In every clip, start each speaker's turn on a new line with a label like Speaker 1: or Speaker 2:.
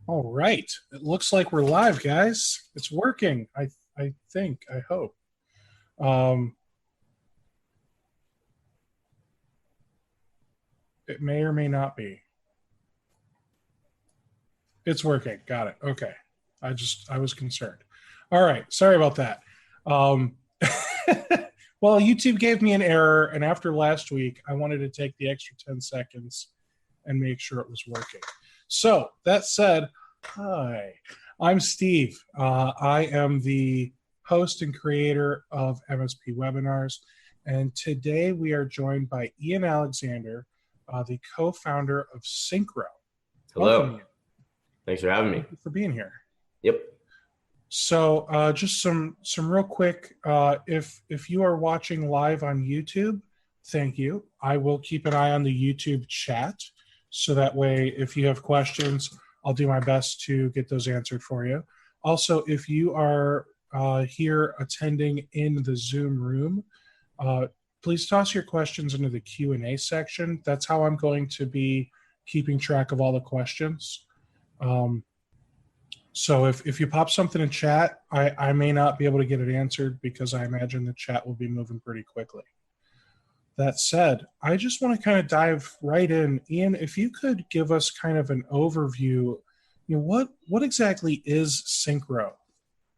Speaker 1: All right. It looks like we're live, guys. It's working. I think. I hope. Um, it may or may not be. It's working. Got it. Okay. I was concerned. All right. Sorry about that. Um, well, YouTube gave me an error, and after last week, I wanted to take the extra 10 seconds and make sure it was working. So that said, hi, I'm Steve. I am the host and creator of MSP webinars. And today we are joined by Ian Alexander, the co-founder of Syncro. Welcome,
Speaker 2: Hello.
Speaker 1: Ian.
Speaker 2: Thanks for having me.
Speaker 1: Thank you for being here.
Speaker 2: Yep.
Speaker 1: So, just some real quick. If you are watching live on YouTube, thank you. I will keep an eye on the YouTube chat, so that way, if you have questions, I'll do my best to get those answered for you. Also, if you are here attending in the Zoom room, uh, please toss your questions into the Q&A section. That's how I'm going to be keeping track of all the questions. So if you pop something in chat, I may not be able to get it answered because I imagine the chat will be moving pretty quickly. That said, I just want to kind of dive right in. Ian, if you could give us kind of an overview, what exactly is Syncro?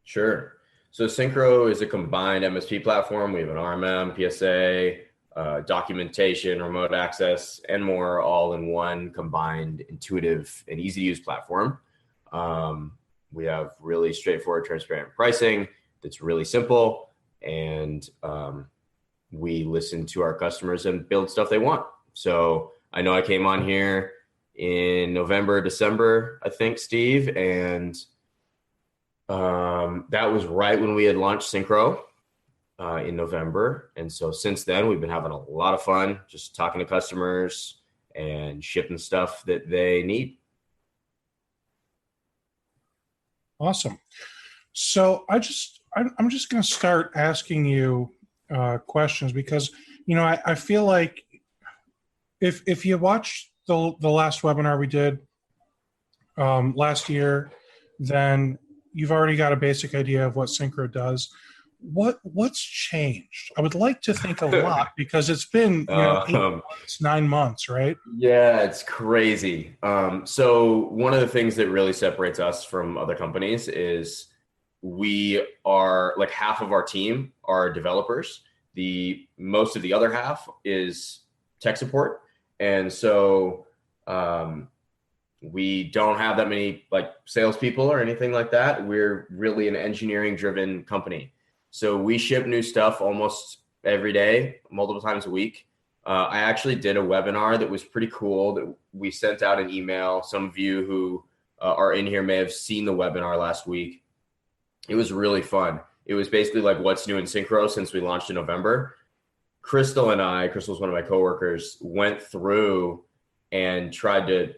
Speaker 2: Sure. So Syncro is a combined MSP platform. We have an RMM, PSA, documentation, remote access, and more all in one combined, intuitive, and easy to use platform. We have really straightforward, transparent pricing that's really simple. And we listen to our customers and build stuff they want. So I know I came on here in November, December, I think, Steve, and that was right when we had launched Syncro in November. And so since then, we've been having a lot of fun just talking to customers and shipping stuff that they need.
Speaker 1: Awesome. So I'm just going to start asking you questions because I feel like if you watched the last webinar we did last year, then you've already got a basic idea of what Syncro does. What's changed? I would like to think a lot because it's been 8 months, 9 months, right?
Speaker 2: Yeah, it's crazy. So one of the things that really separates us from other companies is we are like half of our team are developers. The most of the other half is tech support. And so we don't have that many like salespeople or anything like that. We're really an engineering driven company. So we ship new stuff almost every day, multiple times a week. I actually did a webinar that was pretty cool that we sent out an email. Some of you who are in here may have seen the webinar last week. It was really fun. It was basically like what's new in Syncro since we launched in November. Crystal's one of my coworkers, went through and tried to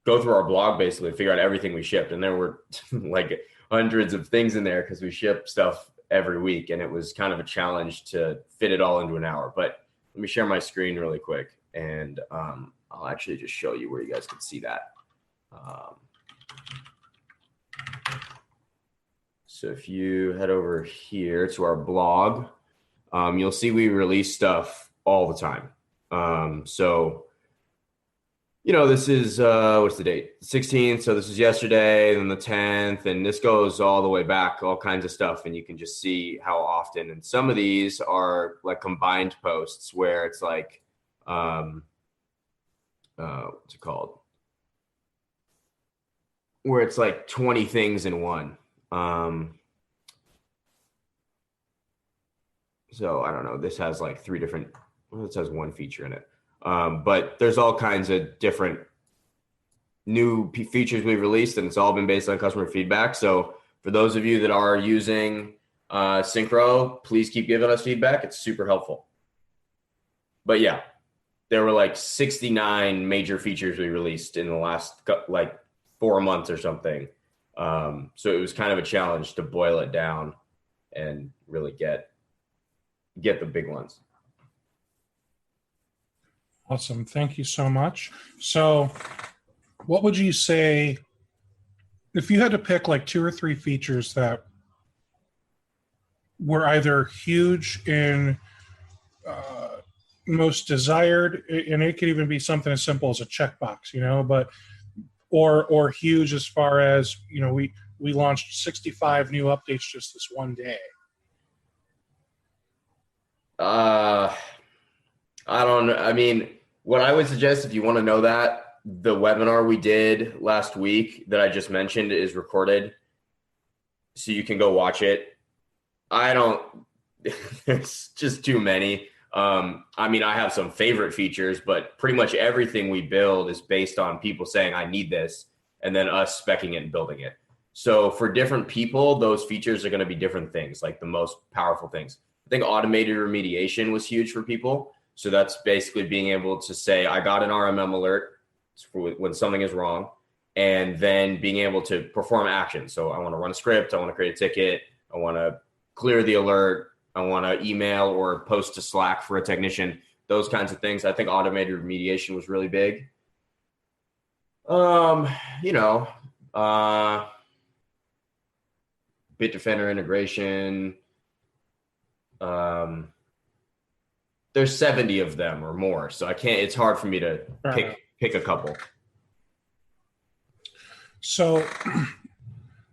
Speaker 2: go through our blog basically, figure out everything we shipped. And there were like hundreds of things in there because we ship stuff every week. And it was kind of a challenge to fit it all into an hour. But let me share my screen really quick. And I'll actually just show you where you guys can see that. So if you head over here to our blog, you'll see we release stuff all the time. So this is, what's the date? 16th. So this is yesterday, then the 10th, and this goes all the way back, all kinds of stuff. And you can just see how often. And some of these are like combined posts where it's like, what's it called? Where it's like 20 things in one. So I don't know, this has like this has one feature in it. But there's all kinds of different new features we've released, and it's all been based on customer feedback. So for those of you that are using Syncro, please keep giving us feedback. It's super helpful. But yeah, there were like 69 major features we released in the last like 4 months or something. So it was kind of a challenge to boil it down and really get the big ones.
Speaker 1: Awesome. Thank you so much. So what would you say if you had to pick like 2 or 3 features that were either huge in most desired, and it could even be something as simple as a checkbox, but or huge as far as we launched 65 new updates just this one day.
Speaker 2: I don't know. I mean, what I would suggest, if you want to know that, the webinar we did last week that I just mentioned is recorded, so you can go watch it. I don't, it's just too many. I mean, I have some favorite features, but pretty much everything we build is based on people saying, I need this, and then us speccing it and building it. So for different people, those features are going to be different things, like the most powerful things. I think automated remediation was huge for people. So that's basically being able to say, I got an RMM alert for when something is wrong, and then being able to perform action. So I want to run a script, I want to create a ticket, I want to clear the alert, I want to email or post to Slack for a technician, those kinds of things. I think automated remediation was really big. Bitdefender integration. There's 70 of them or more, so it's hard for me to pick a couple.
Speaker 1: So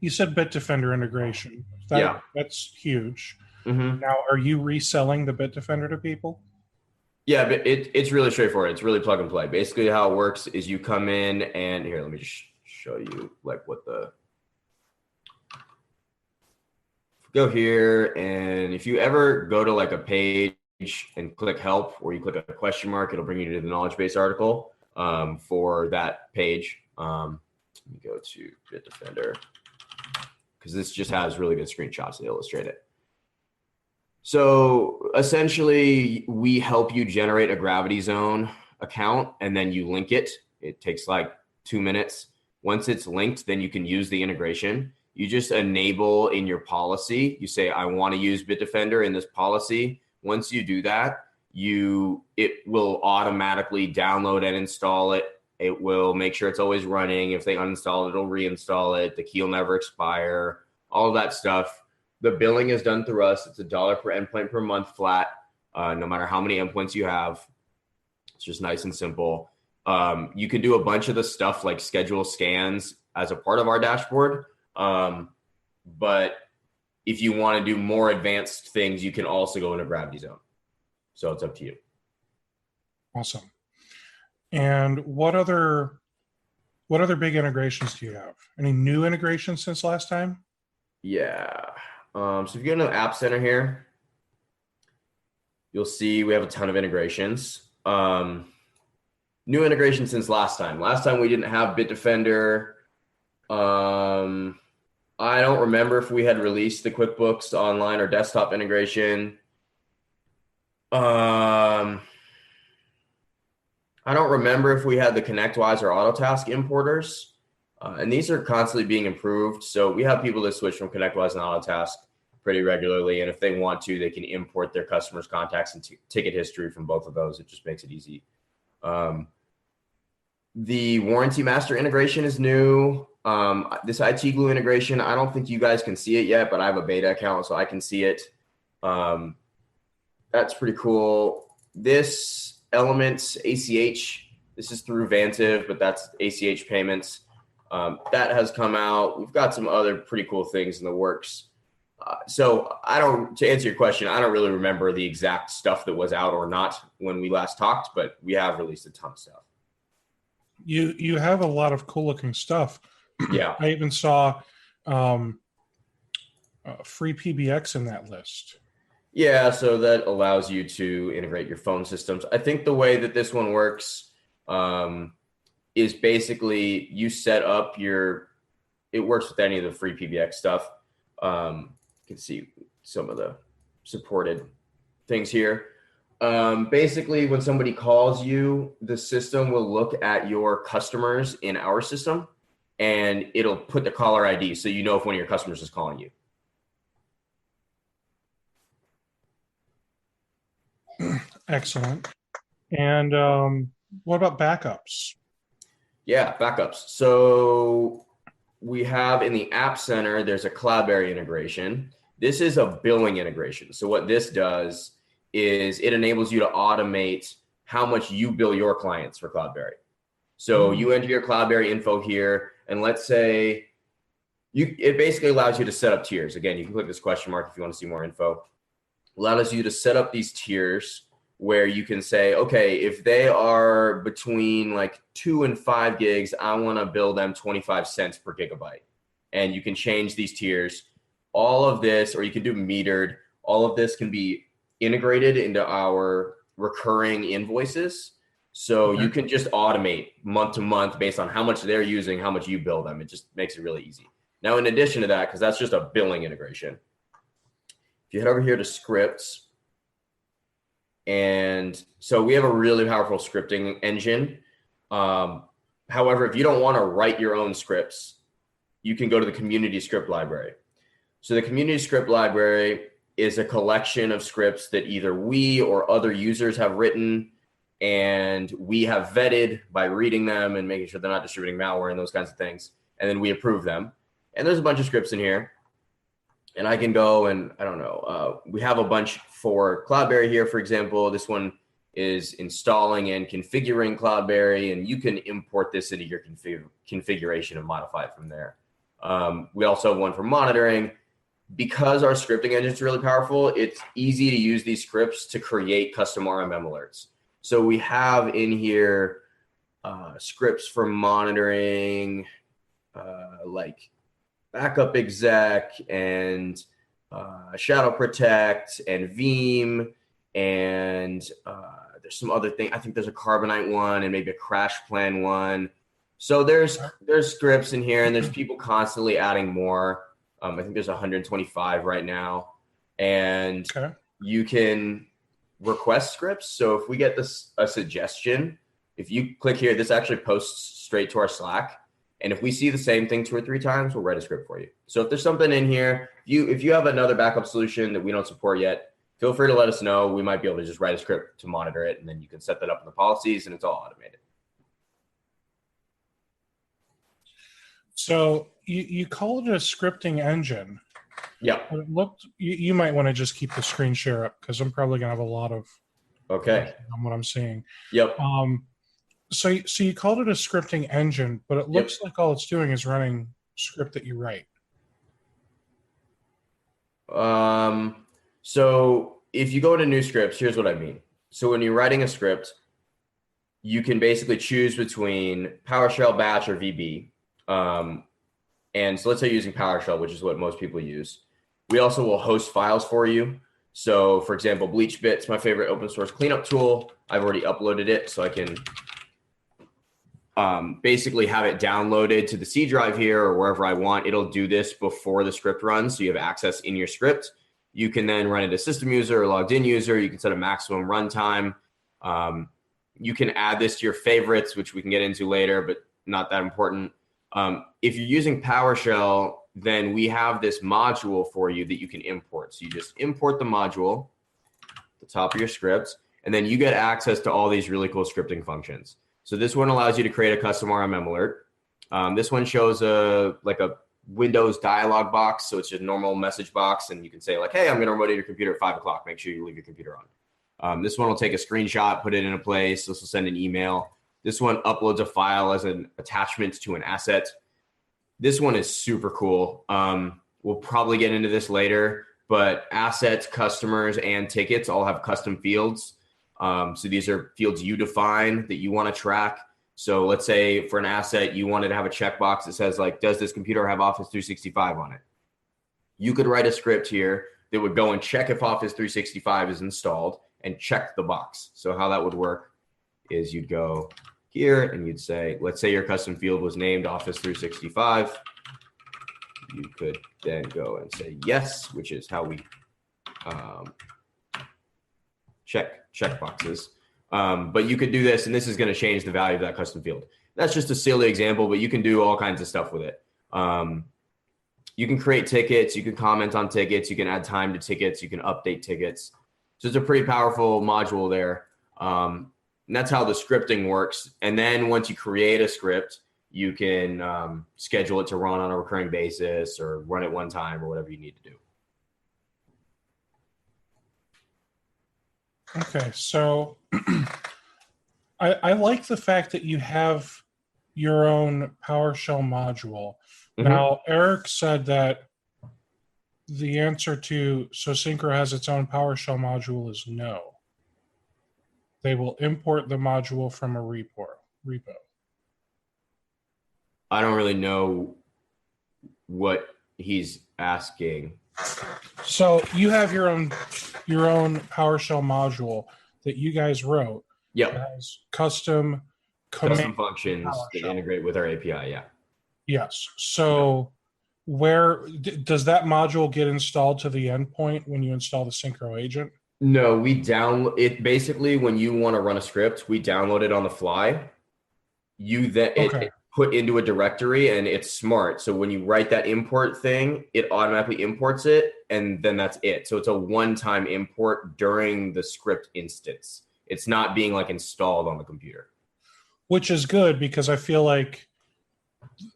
Speaker 1: you said Bitdefender integration. That's huge.
Speaker 2: Mm-hmm.
Speaker 1: Now, are you reselling the Bitdefender to people?
Speaker 2: Yeah, but it's really straightforward. It's really plug and play. Basically, how it works is you come in and here, let me just show you like what go here. And if you ever go to like a page and click help, or you click a question mark, it'll bring you to the knowledge base article for that page. Let me go to Bitdefender because this just has really good screenshots to illustrate it. So essentially, we help you generate a Gravity Zone account, and then you link it. It takes like 2 minutes. Once it's linked, then you can use the integration. You just enable in your policy. You say, I want to use Bitdefender in this policy. Once you do that, it will automatically download and install it. It will make sure it's always running. If they uninstall it, it'll reinstall it. The key will never expire, all of that stuff. The billing is done through us. It's $1 per endpoint per month flat, no matter how many endpoints you have. It's just nice and simple. You can do a bunch of the stuff like schedule scans as a part of our dashboard. But if you want to do more advanced things, you can also go into Gravity Zone. So it's up to you. Awesome.
Speaker 1: And what other big integrations do you have? Any new integrations since last time?
Speaker 2: Yeah. So if you go to the App Center here, you'll see we have a ton of integrations. New integrations since last time. Last time we didn't have Bitdefender. I don't remember if we had released the QuickBooks Online or desktop integration. I don't remember if we had the ConnectWise or AutoTask importers. And these are constantly being improved. So we have people that switch from ConnectWise and AutoTask pretty regularly. And if they want to, they can import their customers' contacts and ticket history from both of those. It just makes it easy. The Warranty Master integration is new. This IT Glue integration, I don't think you guys can see it yet, but I have a beta account, so I can see it. That's pretty cool. This Elements ACH, this is through Vantiv, but that's ACH payments. That has come out. We've got some other pretty cool things in the works. To answer your question, I don't really remember the exact stuff that was out or not when we last talked, but we have released a ton of stuff.
Speaker 1: You have a lot of cool looking stuff.
Speaker 2: Yeah.
Speaker 1: I even saw free PBX in that list.
Speaker 2: Yeah, so that allows you to integrate your phone systems. I think the way that this one works is basically you set up it works with any of the free PBX stuff. You can see some of the supported things here. Basically, when somebody calls you, the system will look at your customers in our system, and it'll put the caller ID so you know if one of your customers is calling you.
Speaker 1: Excellent. And what about backups?
Speaker 2: Yeah, backups. So we have in the App Center, there's a Cloudberry integration. This is a billing integration. So what this does is it enables you to automate how much you bill your clients for Cloudberry. So you enter your Cloudberry info here, and let's say it basically allows you to set up tiers. Again, you can click this question mark if you want to see more info. Allows you to set up these tiers where you can say, okay, if they are between like 2 and 5 gigs, I want to bill them 25 cents per gigabyte. And you can change these tiers. All of this, or you can do metered, all of this can be integrated into our recurring invoices. So you can just automate month to month based on how much they're using, how much you bill them. It just makes it really easy. Now, in addition to that, because that's just a billing integration, if you head over here to scripts, and so we have a really powerful scripting engine. However, if you don't want to write your own scripts, you can go to the community script library. So the community script library is a collection of scripts that either we or other users have written, and we have vetted by reading them and making sure they're not distributing malware and those kinds of things. And then we approve them. And there's a bunch of scripts in here. And I can go and, I don't know, we have a bunch for Cloudberry here, for example. This one is installing and configuring Cloudberry, and you can import this into your configuration and modify it from there. We also have one for monitoring. Because our scripting engine is really powerful, it's easy to use these scripts to create custom RMM alerts. So we have in here scripts for monitoring, like backup exec and shadow protect and Veeam, and there's some other thing. I think there's a Carbonite one and maybe a crash plan one. So there's scripts in here, and there's people constantly adding more. I think there's 125 right now, and you can request scripts. So if we get a suggestion, if you click here, this actually posts straight to our Slack. And if we see the same thing 2 or 3 times, we'll write a script for you. So if there's something in here, if you have another backup solution that we don't support yet, feel free to let us know. We might be able to just write a script to monitor it, and then you can set that up in the policies, and it's all automated.
Speaker 1: So you called it a scripting engine.
Speaker 2: Yeah.
Speaker 1: It looked. You might want to just keep the screen share up, because I'm probably going to have a lot of.
Speaker 2: Okay.
Speaker 1: On what I'm seeing.
Speaker 2: Yep.
Speaker 1: So you called it a scripting engine, but it looks like all it's doing is running script that you write.
Speaker 2: So if you go to new scripts, here's what I mean. So when you're writing a script, you can basically choose between PowerShell, Batch, or VB. And so let's say you're using PowerShell, which is what most people use. We also will host files for you. So for example, BleachBit's my favorite open source cleanup tool. I've already uploaded it, so I can basically have it downloaded to the C drive here or wherever I want. It'll do this before the script runs, so you have access in your script. You can then run it as system user or logged in user. You can set a maximum runtime. You can add this to your favorites, which we can get into later, but not that important. If you're using PowerShell, then we have this module for you that you can import. So you just import the module at the top of your script, and then you get access to all these really cool scripting functions. So this one allows you to create a custom RMM alert. This one shows a Windows dialog box. So it's just a normal message box, and you can say like, hey, I'm going to remote your computer at 5 o'clock. Make sure you leave your computer on. This one will take a screenshot, put it in a place. This will send an email. This one uploads a file as an attachment to an asset. This one is super cool. We'll probably get into this later, but assets, customers, and tickets all have custom fields. So these are fields you define that you want to track. So let's say for an asset, you wanted to have a checkbox that says like, does this computer have Office 365 on it? You could write a script here that would go and check if Office 365 is installed and check the box. So how that would work is you'd go here and you'd say, let's say your custom field was named Office 365. You could then go and say yes, which is how we check boxes. But you could do this, and this is going to change the value of that custom field. That's just a silly example, but you can do all kinds of stuff with it. You can create tickets, you can comment on tickets, you can add time to tickets, you can update tickets. So it's a pretty powerful module there. And that's how the scripting works. And then once you create a script, You can schedule it to run on a recurring basis or run it one time or whatever you need to do.
Speaker 1: Okay, so I like the fact that you have your own PowerShell module.
Speaker 2: Mm-hmm.
Speaker 1: Now, Eric said that the answer to so Syncro has its own PowerShell module is no. They will import the module from a repo.
Speaker 2: I don't really know what he's asking.
Speaker 1: So you have your own PowerShell module that you guys wrote.
Speaker 2: Yep.
Speaker 1: That has custom
Speaker 2: functions that integrate with our API. Yeah.
Speaker 1: Yes. So where does that module get installed to the endpoint when you install the Syncro agent?
Speaker 2: No, we download it. Basically, when you want to run a script, we download it on the fly. It put into a directory, and it's smart. So when you write that import thing, it automatically imports it, and then that's it. So it's a one-time import during the script instance. It's not being like installed on the computer.
Speaker 1: Which is good, because I feel like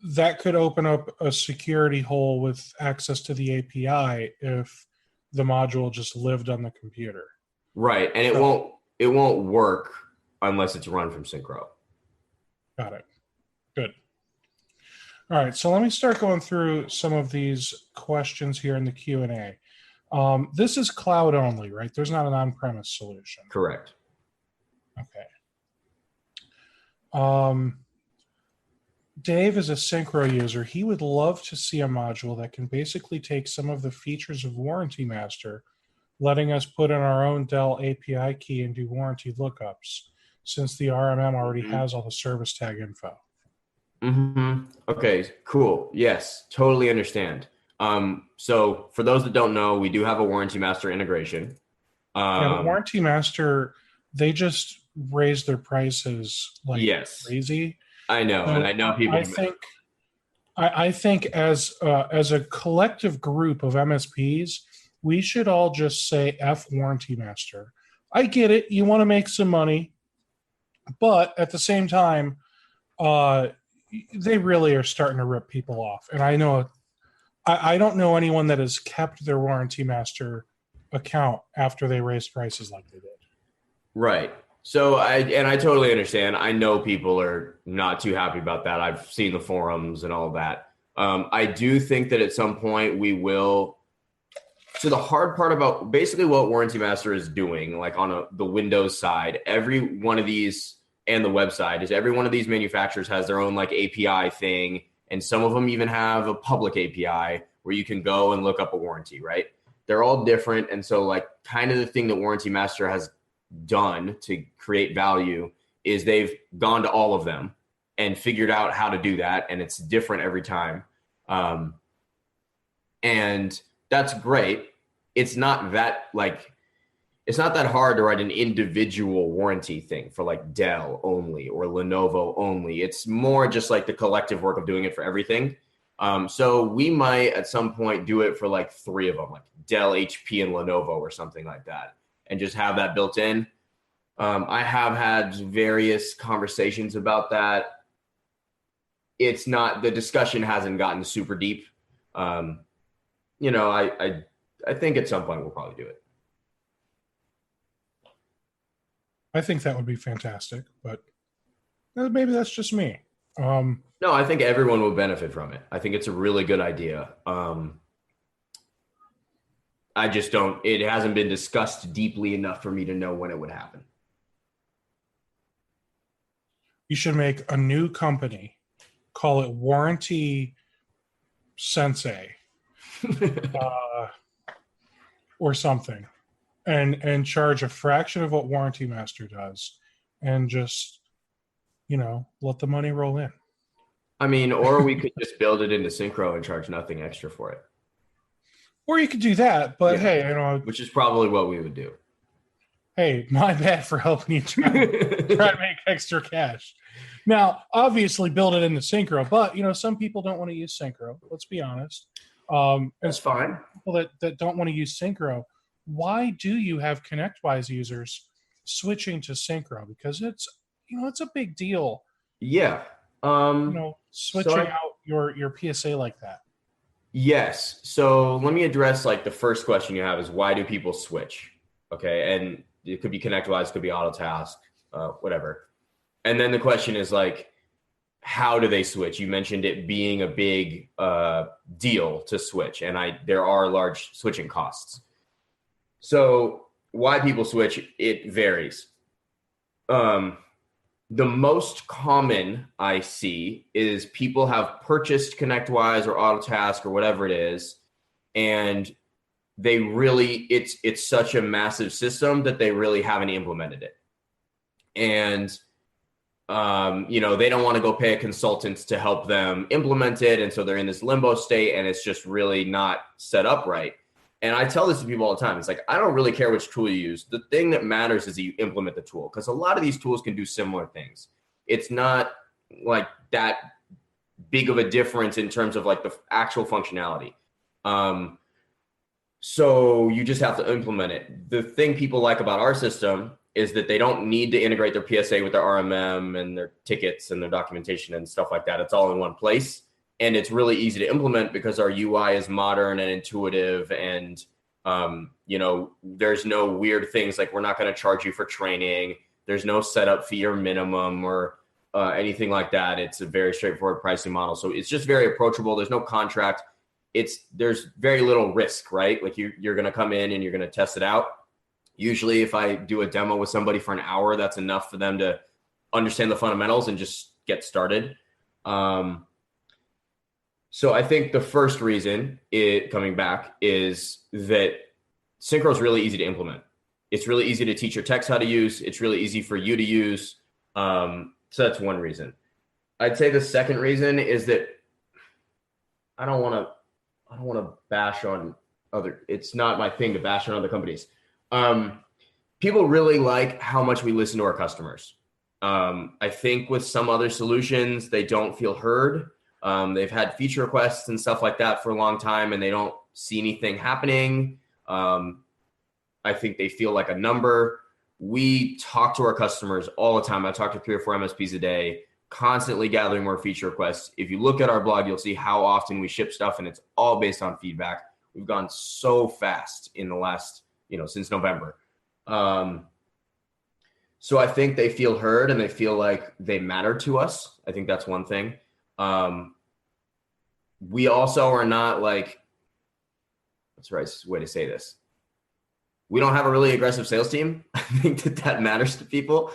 Speaker 1: that could open up a security hole with access to the API if the module just lived on the computer.
Speaker 2: Right, and it won't work unless it's run from Syncro.
Speaker 1: Got it. Good. All right, so let me start going through some of these questions here in the Q&A. This is cloud only, right? There's not an on-premise solution.
Speaker 2: Correct.
Speaker 1: Okay. Dave is a Syncro user. He would love to see a module that can basically take some of the features of Warranty Master, letting us put in our own Dell API key and do warranty lookups, since the RMM already has all the service tag info.
Speaker 2: Mm-hmm. Okay, cool. Yes, totally understand. So for those that don't know, we do have a Warranty Master integration.
Speaker 1: Yeah, Warranty Master, they just raised their prices like crazy.
Speaker 2: I know, so, and I know people.
Speaker 1: I think as a collective group of MSPs, we should all just say F Warranty Master. I get it. You want to make some money, but at the same time, they really are starting to rip people off. And I know, I don't know anyone that has kept their Warranty Master account after they raised prices like they did.
Speaker 2: Right. So I totally understand. I know people are not too happy about that. I've seen the forums and all that. I do think that at some point we will. So the hard part about basically what Warranty Master is doing, like on the Windows side, every one of these and the website is every one of these manufacturers has their own like API thing. And some of them even have a public API where you can go and look up a warranty, right? They're all different. And so like kind of the thing that Warranty Master has done to create value is they've gone to all of them and figured out how to do that, and it's different every time, and that's great. It's not that hard to write an individual warranty thing for like Dell only or Lenovo only. It's more just like the collective work of doing it for everything. So we might at some point do it for like 3 of them, like Dell, HP, and Lenovo or something like that, and just have that built in. I have had various conversations about that. It's not, the discussion hasn't gotten super deep. I think at some point we'll probably do it.
Speaker 1: I think that would be fantastic, but maybe that's just me.
Speaker 2: No, I think everyone will benefit from it. I think it's a really good idea. It hasn't been discussed deeply enough for me to know when it would happen.
Speaker 1: You should make a new company, call it Warranty Sensei, or something, and charge a fraction of what Warranty Master does, and just, let the money roll in.
Speaker 2: I mean, or we could just build it into Syncro and charge nothing extra for it.
Speaker 1: Or you could do that, but hey,
Speaker 2: which is probably what we would do.
Speaker 1: Hey, my bad for helping you try to make extra cash. Now, obviously, build it into Syncro, but some people don't want to use Syncro. Let's be honest.
Speaker 2: That's fine.
Speaker 1: People that don't want to use Syncro, why do you have ConnectWise users switching to Syncro? Because it's a big deal.
Speaker 2: Yeah. So
Speaker 1: switching out your PSA like that?
Speaker 2: yes. So let me address like the first question you have is why do people switch? Okay. And it could be ConnectWise, could be AutoTask, whatever. And then the question is like, how do they switch? You mentioned it being a big deal to switch, and there are large switching costs. So why people switch, it varies. The most common I see is people have purchased ConnectWise or AutoTask or whatever it is, and they really it's such a massive system that they really haven't implemented it. And they don't want to go pay a consultant to help them implement it. And so they're in this limbo state and it's just really not set up right. And I tell this to people all the time. It's like, I don't really care which tool you use. The thing that matters is that you implement the tool, because a lot of these tools can do similar things. It's not like that big of a difference in terms of like the actual functionality. So you just have to implement it. The thing people like about our system is that they don't need to integrate their PSA with their RMM and their tickets and their documentation and stuff like that. It's all in one place. And it's really easy to implement because our UI is modern and intuitive. And, there's no weird things like we're not going to charge you for training. There's no setup fee or minimum or anything like that. It's a very straightforward pricing model. So it's just very approachable. There's no contract. There's very little risk, right? Like you're going to come in and you're going to test it out. Usually if I do a demo with somebody for an hour, that's enough for them to understand the fundamentals and just get started. So I think the first reason coming back is that Syncro is really easy to implement. It's really easy to teach your techs how to use. It's really easy for you to use. So that's one reason. I'd say the second reason is that I don't want to bash on it's not my thing to bash on other companies. People really like how much we listen to our customers. I think with some other solutions, they don't feel heard. They've had feature requests and stuff like that for a long time, and they don't see anything happening. I think they feel like a number. We talk to our customers all the time. I talk to 3 or 4 MSPs a day, constantly gathering more feature requests. If you look at our blog, you'll see how often we ship stuff, and it's all based on feedback. We've gone so fast in the last, since November. So I think they feel heard and they feel like they matter to us. I think that's one thing. We also are not like, what's the right way to say this? We don't have a really aggressive sales team. I think that matters to people.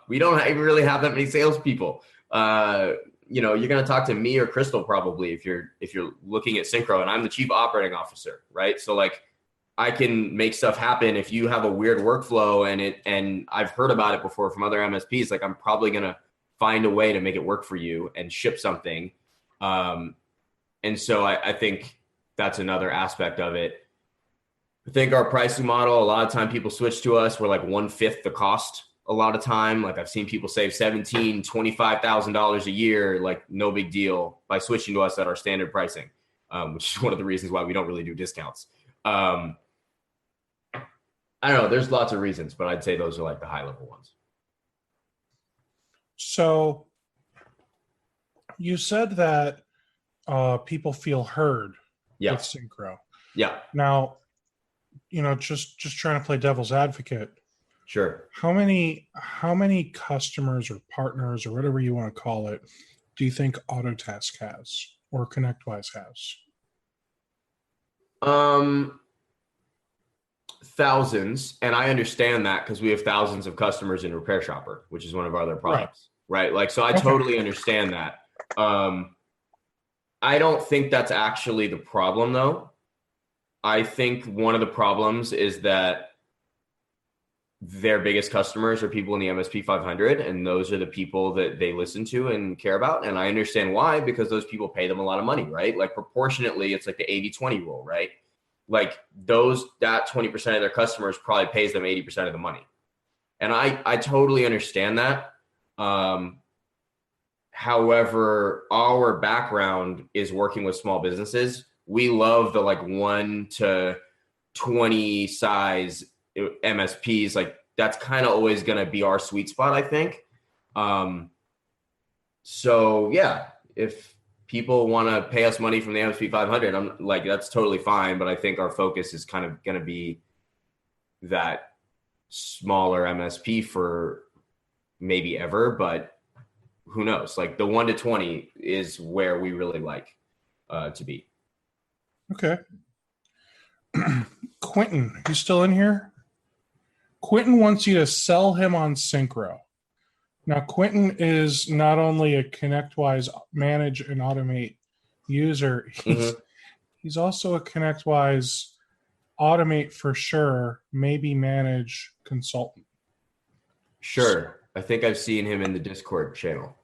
Speaker 2: We don't even really have that many salespeople. You're going to talk to me or Crystal probably if you're looking at Syncro, and I'm the chief operating officer, right? So like I can make stuff happen. If you have a weird workflow and I've heard about it before from other MSPs, like I'm probably going to find a way to make it work for you and ship something. And so I think that's another aspect of it. I think our pricing model, a lot of time people switch to us. We're like 1/5 the cost a lot of time. Like I've seen people save $17,000, $25,000 a year, like no big deal by switching to us at our standard pricing, which is one of the reasons why we don't really do discounts. I don't know. There's lots of reasons, but I'd say those are like the high level ones.
Speaker 1: So you said that people feel heard with Syncro.
Speaker 2: Yeah.
Speaker 1: Now, just trying to play devil's advocate.
Speaker 2: Sure.
Speaker 1: How many customers or partners or whatever you want to call it do you think AutoTask has or ConnectWise has?
Speaker 2: Thousands, and I understand that because we have thousands of customers in Repair Shopper, which is one of our other products, right? Like, so I totally understand that. I don't think that's actually the problem, though. I think one of the problems is that their biggest customers are people in the MSP 500, and those are the people that they listen to and care about. And I understand why, because those people pay them a lot of money, right? Like proportionately, it's like the 80-20 rule, right? Like that 20% of their customers probably pays them 80% of the money. And I totally understand that. However, our background is working with small businesses. We love the like 1 to 20 size MSPs. Like that's kind of always going to be our sweet spot, I think. So yeah, if people want to pay us money from the MSP 500, I'm like, that's totally fine. But I think our focus is kind of going to be that smaller MSP for maybe ever, but who knows? Like the 1 to 20 is where we really like to be.
Speaker 1: Okay. Quentin, you still in here? Quentin wants you to sell him on Synchro. Now, Quentin is not only a ConnectWise manage and automate user, he's also a ConnectWise automate for sure, maybe manage consultant.
Speaker 2: Sure. I think I've seen him in the Discord channel.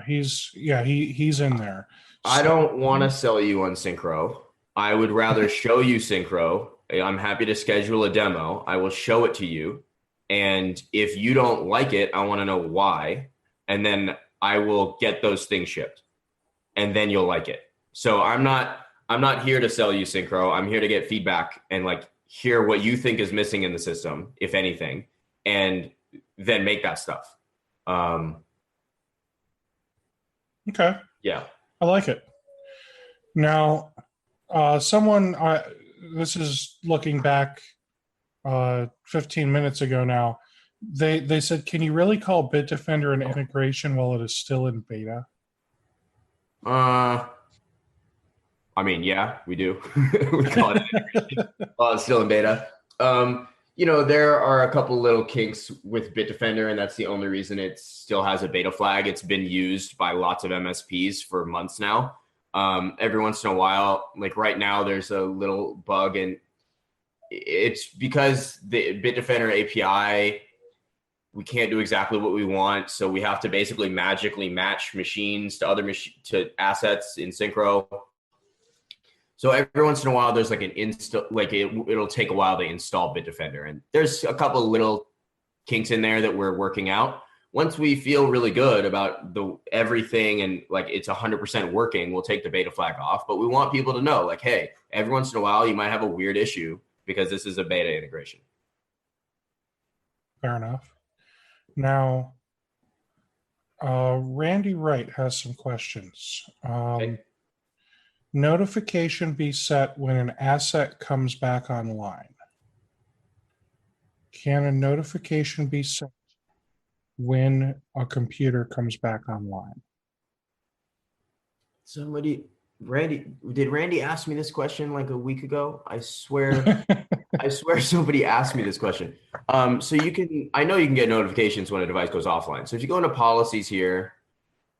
Speaker 1: He's in there.
Speaker 2: I don't want to sell you on Synchro. I would rather show you Synchro. I'm happy to schedule a demo. I will show it to you. And if you don't like it, I want to know why. And then I will get those things shipped. And then you'll like it. So I'm not here to sell you Synchro. I'm here to get feedback and like hear what you think is missing in the system, if anything, and then make that stuff.
Speaker 1: Okay.
Speaker 2: Yeah.
Speaker 1: I like it. Now, this is looking back 15 minutes ago now. They said, can you really call Bitdefender an integration while it is still in beta?
Speaker 2: I mean, yeah, we do. We call it an integration while it's still in beta. There are a couple little kinks with Bitdefender, and that's the only reason it still has a beta flag. It's been used by lots of MSPs for months now. Every once in a while, like right now, there's a little bug, and it's because the Bitdefender API, we can't do exactly what we want. So we have to basically magically match machines to assets in Synchro. So every once in a while, there's like an install, like it'll take a while to install Bitdefender. And there's a couple of little kinks in there that we're working out. Once we feel really good about everything and like it's 100% working, we'll take the beta flag off. But we want people to know, like, hey, every once in a while, you might have a weird issue because this is a beta integration.
Speaker 1: Fair enough. Now, Randy Wright has some questions.
Speaker 2: Okay.
Speaker 1: Notification be set when an asset comes back online. Can a notification be set when a computer comes back online?
Speaker 2: Did Randy ask me this question like a week ago? I swear somebody asked me this question. So I know you can get notifications when a device goes offline. So if you go into policies here,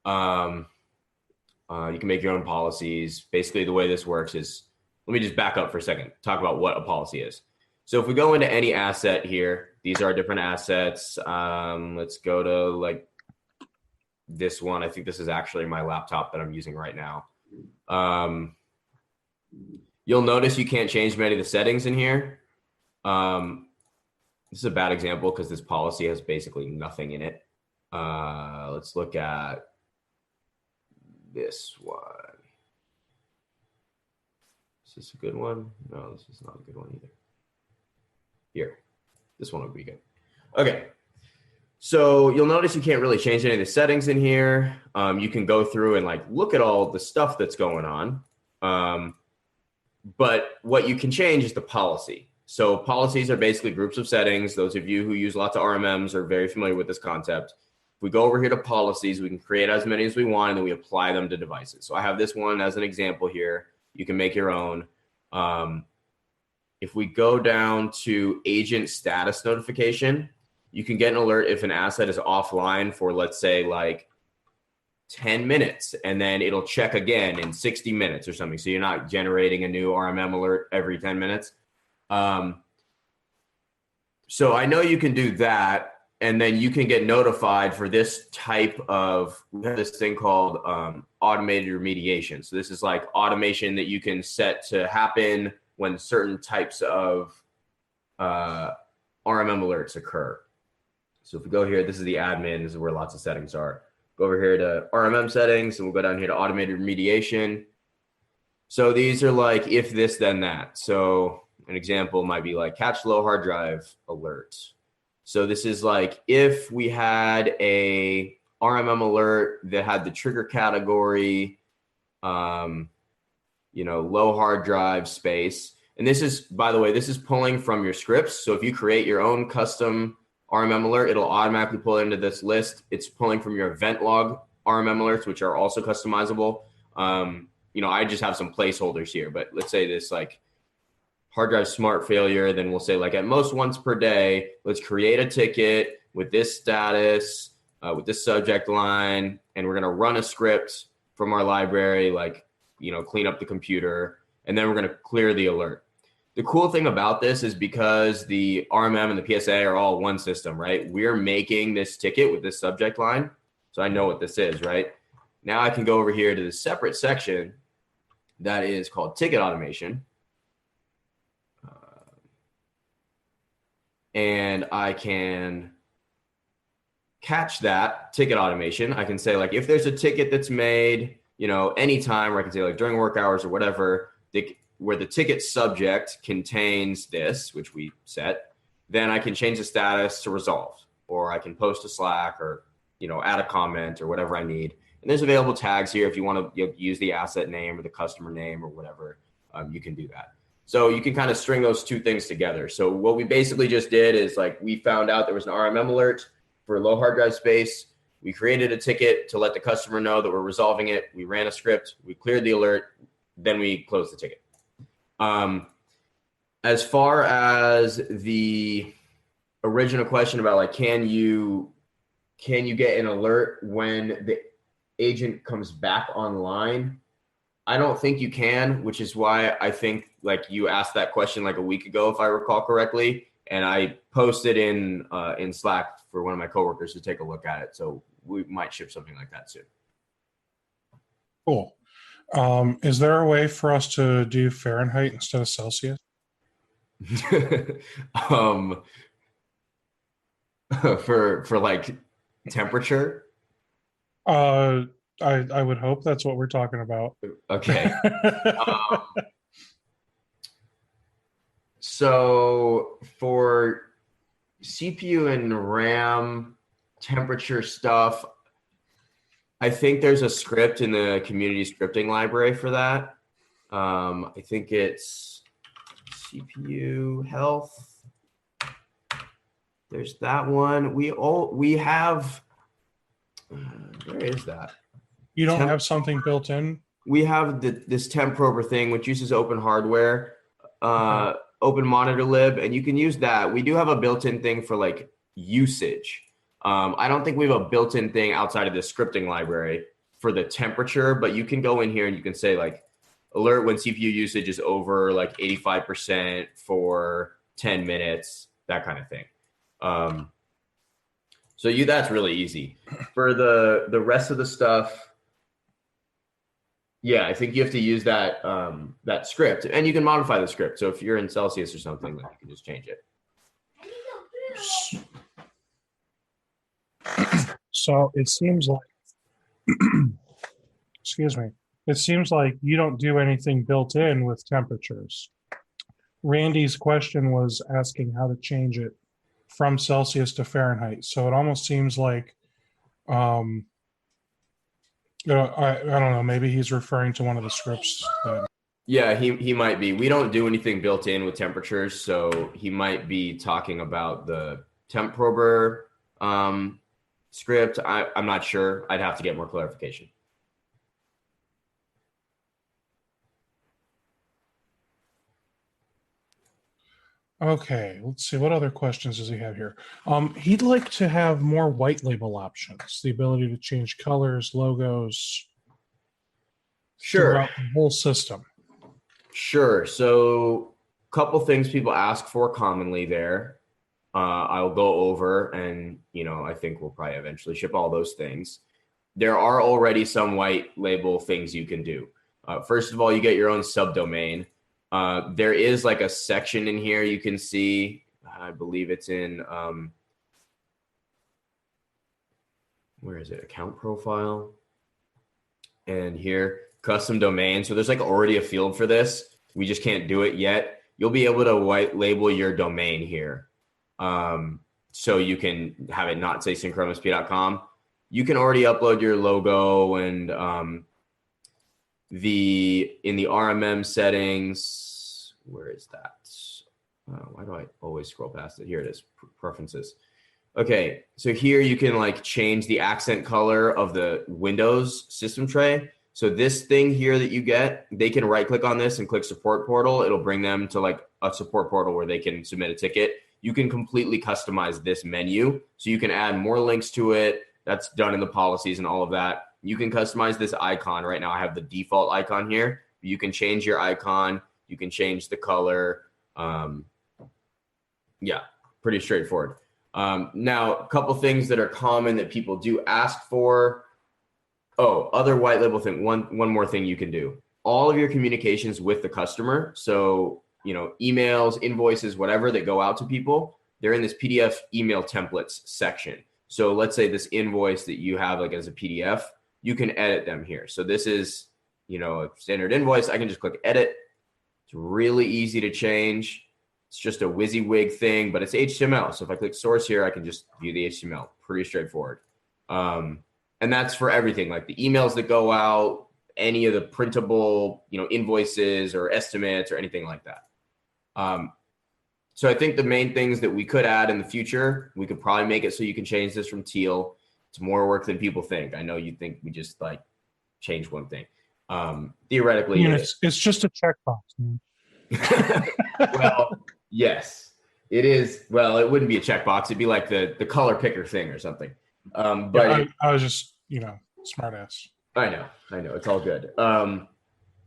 Speaker 2: you can make your own policies. Basically, the way this works is, let me just back up for a second, talk about what a policy is. So if we go into any asset here, these are different assets. Let's go to like this one. I think this is actually my laptop that I'm using right now. You'll notice you can't change many of the settings in here. This is a bad example because this policy has basically nothing in it. Let's look at this one. Is this a good one? No, this is not a good one either. Here, this one would be good. Okay. So you'll notice you can't really change any of the settings in here. You can go through and like look at all the stuff that's going on. But what you can change is the policy. So policies are basically groups of settings. Those of you who use lots of RMMs are very familiar with this concept. If we go over here to policies, we can create as many as we want, and then we apply them to devices. So I have this one as an example here. You can make your own. If we go down to agent status notification, you can get an alert if an asset is offline for, let's say, like 10 minutes, and then it'll check again in 60 minutes or something. So you're not generating a new RMM alert every 10 minutes. So I know you can do that, and then you can get notified for this type of, we have this thing called automated remediation. So this is like automation that you can set to happen when certain types of RMM alerts occur. So if we go here, this is the admin, this is where lots of settings are. Go over here to RMM settings, and we'll go down here to automated remediation. So these are like if this, then that. So an example might be like catch low hard drive alert. So this is like if we had a RMM alert that had the trigger category, low hard drive space. And this is, by the way, this is pulling from your scripts. So if you create your own custom RMM alert, it'll automatically pull into this list. It's pulling from your event log RMM alerts, which are also customizable. I just have some placeholders here, but let's say this like hard drive smart failure, then we'll say like at most once per day, let's create a ticket with this status, with this subject line, and we're going to run a script from our library, like, clean up the computer, and then we're going to clear the alert. The cool thing about this is because the RMM and the PSA are all one system, right? We're making this ticket with this subject line. So I know what this is, right? Now I can go over here to the separate section that is called ticket automation. And I can catch that ticket automation. I can say like, if there's a ticket that's made, anytime, or I can say like during work hours or whatever, where the ticket subject contains this, which we set, then I can change the status to resolved, or I can post to Slack, or, add a comment or whatever I need. And there's available tags here. If you want to use the asset name or the customer name or whatever, you can do that. So you can kind of string those two things together. So what we basically just did is like, we found out there was an RMM alert for low hard drive space. We created a ticket to let the customer know that we're resolving it. We ran a script, we cleared the alert, then we closed the ticket. As far as the original question about like, can you get an alert when the agent comes back online? I don't think you can, which is why I think like you asked that question like a week ago, if I recall correctly, and I posted in Slack for one of my coworkers to take a look at it. So we might ship something like that soon.
Speaker 1: Cool. Is there a way for us to do Fahrenheit instead of Celsius?
Speaker 2: For like temperature?
Speaker 1: I would hope that's what we're talking about.
Speaker 2: Okay. So for CPU and RAM temperature stuff, I think there's a script in the community scripting library for that. I think it's CPU health. There's that one. We have, where is that?
Speaker 1: You don't have something built in?
Speaker 2: We have this temp prober thing, which uses open hardware, open monitor lib, and you can use that. We do have a built-in thing for like usage. I don't think we have a built-in thing outside of the scripting library for the temperature, but you can go in here and you can say like alert when CPU usage is over like 85% for 10 minutes, that kind of thing. So that's really easy. For the rest of the stuff, yeah, I think you have to use that that script, and you can modify the script. So if you're in Celsius or something, then you can just change it.
Speaker 1: So it seems like, excuse me, it seems like you don't do anything built in with temperatures. Randy's question was asking how to change it from Celsius to Fahrenheit. So it almost seems like, I don't know, maybe he's referring to one of the scripts.
Speaker 2: Yeah, he might be. We don't do anything built in with temperatures, so he might be talking about the temp prober script. I'm not sure. I'd have to get more clarification.
Speaker 1: Okay, let's see. What other questions does he have here? He'd like to have more white label options, the ability to change colors, logos.
Speaker 2: Sure.
Speaker 1: Throughout the whole system.
Speaker 2: Sure. So a couple things people ask for commonly there. I'll go over, and I think we'll probably eventually ship all those things. There are already some white label things you can do. First of all, you get your own subdomain. There is like a section in here you can see. I believe it's in, where is it? Account profile. And here, custom domain. So there's like already a field for this. We just can't do it yet. You'll be able to white label your domain here. So you can have it not say synchromsp.com. you can already upload your logo and in the RMM settings, where is that? Why do I always scroll past it? Here it is, preferences. Okay, so here you can like change the accent color of the Windows system tray. So this thing here that you get, they can right click on this and click support portal. It'll bring them to like a support portal where they can submit a ticket. You can completely customize this menu. So you can add more links to it. That's done in the policies and all of that. You can customize this icon. Right now I have the default icon here. You can change your icon. You can change the color. Yeah, pretty straightforward. Now, a couple things that are common that people do ask for. Oh, other white label thing. One more thing you can do. All of your communications with the customer. So, emails, invoices, whatever that go out to people, they're in this PDF email templates section. So let's say this invoice that you have like as a PDF, you can edit them here. So this is, a standard invoice. I can just click edit. It's really easy to change. It's just a WYSIWYG thing, but it's HTML. So if I click source here, I can just view the HTML. Pretty straightforward. And that's for everything, like the emails that go out, any of the printable, invoices or estimates or anything like that. So I think the main things that we could add in the future, we could probably make it so you can change this from teal. It's more work than people think. I know you think we just like change one thing. Theoretically,
Speaker 1: it's just a checkbox.
Speaker 2: Well, yes, it is. Well, it wouldn't be a checkbox. It'd be like the color picker thing or something. But
Speaker 1: yeah, I was just, smart ass.
Speaker 2: I know. It's all good.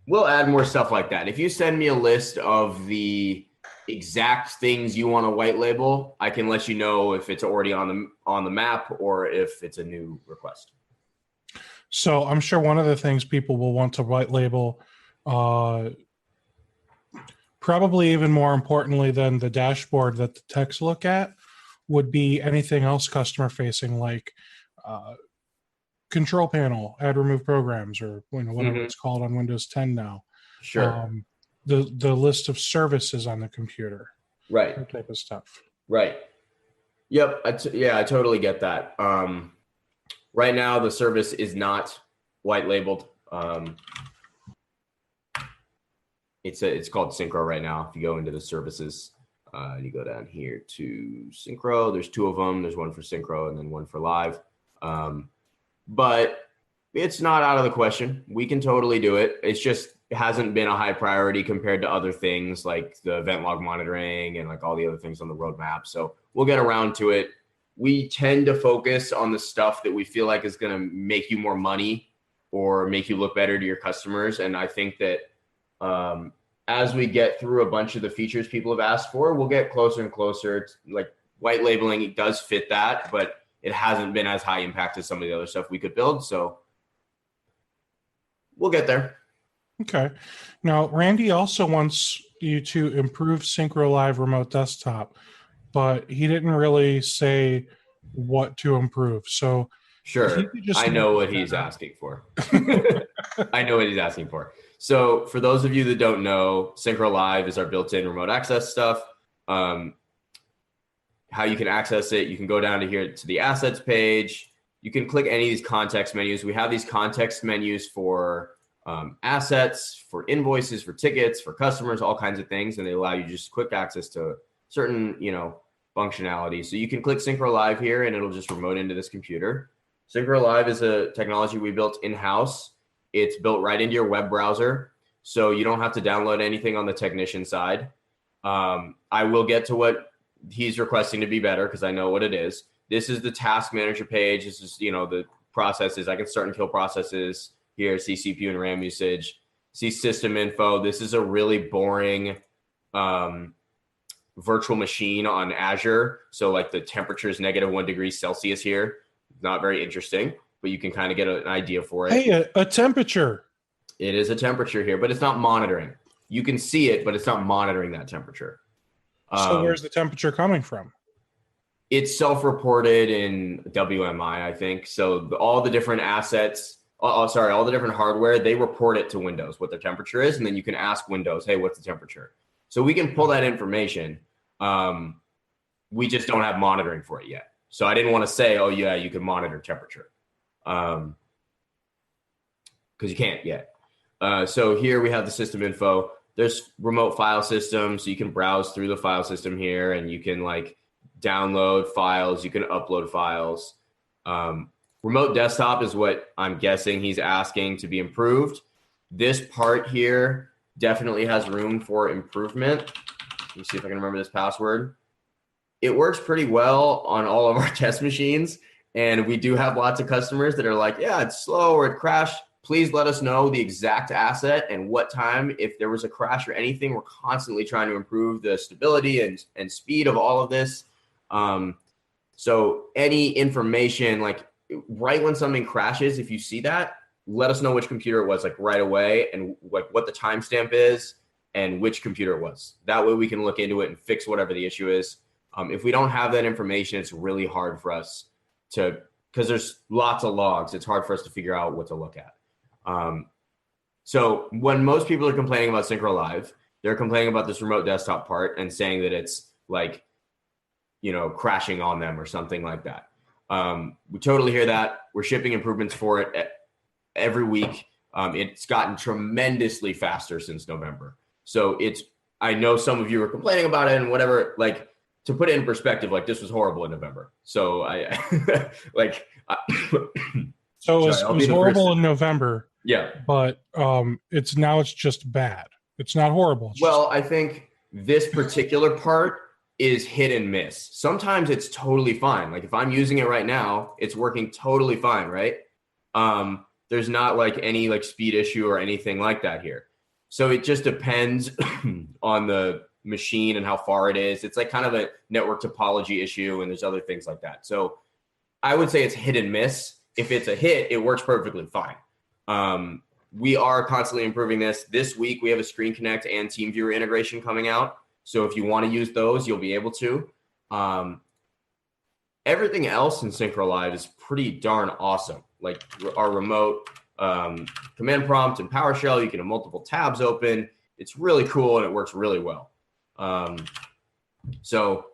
Speaker 2: We'll add more stuff like that. If you send me a list of the exact things you want to white label, I can let you know if it's already on the map or if it's a new request.
Speaker 1: So I'm sure one of the things people will want to white label, probably even more importantly than the dashboard that the techs look at, would be anything else customer facing, like control panel, add remove programs, or whatever it's called on Windows 10 now.
Speaker 2: Sure.
Speaker 1: The list of services on the computer.
Speaker 2: Right.
Speaker 1: That type of stuff.
Speaker 2: Right. Yep. I totally get that. Right now, the service is not white labeled. It's called Synchro right now. If you go into the services, you go down here to Synchro. There's two of them. There's one for Synchro and then one for live. But it's not out of the question. We can totally do it. It's just it hasn't been a high priority compared to other things like the event log monitoring and like all the other things on the roadmap. So we'll get around to it. We tend to focus on the stuff that we feel like is going to make you more money or make you look better to your customers. And I think that as we get through a bunch of the features people have asked for, we'll get closer and closer. It's like white labeling, it does fit that, but it hasn't been as high impact as some of the other stuff we could build. So we'll get there.
Speaker 1: Okay. Now, Randy also wants you to improve Synchro Live Remote Desktop, but he didn't really say what to improve. So
Speaker 2: sure, I know what he's asking for. I know what he's asking for. So for those of you that don't know, Synchro Live is our built-in remote access stuff. How you can access it, you can go down to here to the assets page. You can click any of these context menus. We have these context menus for assets, for invoices, for tickets, for customers, all kinds of things. And they allow you just quick access to certain, functionality. So you can click Synchro Live here and it'll just remote into this computer. Synchro Live is a technology we built in-house. It's built right into your web browser. So you don't have to download anything on the technician side. I will get to what he's requesting to be better because I know what it is. This is the task manager page. This is, the processes. I can start and kill processes here, see CPU and RAM usage, see system info. This is a really boring virtual machine on Azure. So like the temperature is -1 degree Celsius here. Not very interesting, but you can kind of get an idea for it.
Speaker 1: Hey, a temperature.
Speaker 2: It is a temperature here, but it's not monitoring. You can see it, but it's not monitoring that temperature.
Speaker 1: So where's the temperature coming from?
Speaker 2: It's self-reported in WMI, I think. So all the different assets, all the different hardware, they report it to Windows, what their temperature is. And then you can ask Windows, hey, what's the temperature? So we can pull that information. We just don't have monitoring for it yet. So I didn't want to say, oh, yeah, you can monitor temperature. because you can't yet. So here we have the system info. There's remote file system, so you can browse through the file system here, and you can like download files. You can upload files. Remote desktop is what I'm guessing he's asking to be improved. This part here definitely has room for improvement. Let me see if I can remember this password. It works pretty well on all of our test machines, and we do have lots of customers that are like, yeah, it's slow or it crashed. Please let us know the exact asset and what time. If there was a crash or anything, we're constantly trying to improve the stability and speed of all of this. So any information, like right when something crashes, if you see that, let us know which computer it was, like right away, and like what the timestamp is and which computer it was. That way we can look into it and fix whatever the issue is. If we don't have that information, it's really hard for us to, because there's lots of logs, it's hard for us to figure out what to look at. So when most people are complaining about Synchro Live, they're complaining about this remote desktop part and saying that it's like, crashing on them or something like that. We totally hear that. We're shipping improvements for it every week. It's gotten tremendously faster since November. So I know some of you are complaining about it and whatever, like, to put it in perspective, like this was horrible in November. So
Speaker 1: So it was horrible in November.
Speaker 2: Yeah.
Speaker 1: But it's just bad. It's not horrible.
Speaker 2: I think this particular part is hit and miss. Sometimes it's totally fine. Like if I'm using it right now, it's working totally fine, right? There's not like any like speed issue or anything like that here. So it just depends on the machine and how far it is. It's like kind of a network topology issue, and there's other things like that. So I would say it's hit and miss. If it's a hit, it works perfectly fine. We are constantly improving this. This week, we have a Screen Connect and TeamViewer integration coming out. So if you want to use those, you'll be able to. Everything else in Synchro Live is pretty darn awesome. Like our remote command prompt and PowerShell, you can have multiple tabs open. It's really cool and it works really well. So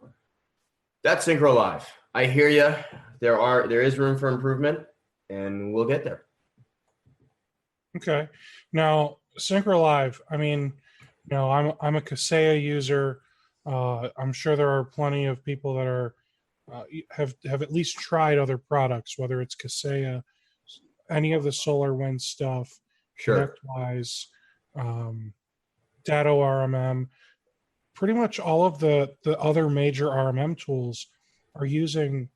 Speaker 2: that's Synchro Live. I hear you. There is room for improvement, and we'll get there.
Speaker 1: Okay. Now, Synchro Live, I mean, I'm a Kaseya user. I'm sure there are plenty of people that are have at least tried other products, whether it's Kaseya, any of the SolarWinds stuff,
Speaker 2: sure.
Speaker 1: ConnectWise, Datto RMM. Pretty much all of the other major RMM tools are using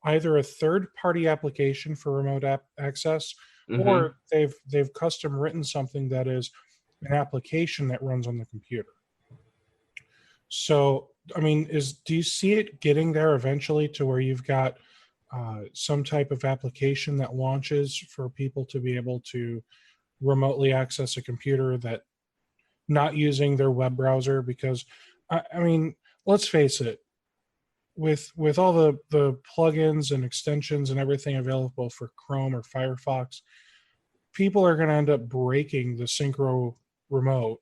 Speaker 1: either a third-party application for remote access, or they've custom written something that is an application that runs on the computer. So, I mean, do you see it getting there eventually to where you've got some type of application that launches for people to be able to remotely access a computer that not using their web browser? Because, I mean, let's face it, with all the plugins and extensions and everything available for Chrome or Firefox, people are going to end up breaking the Synchro remote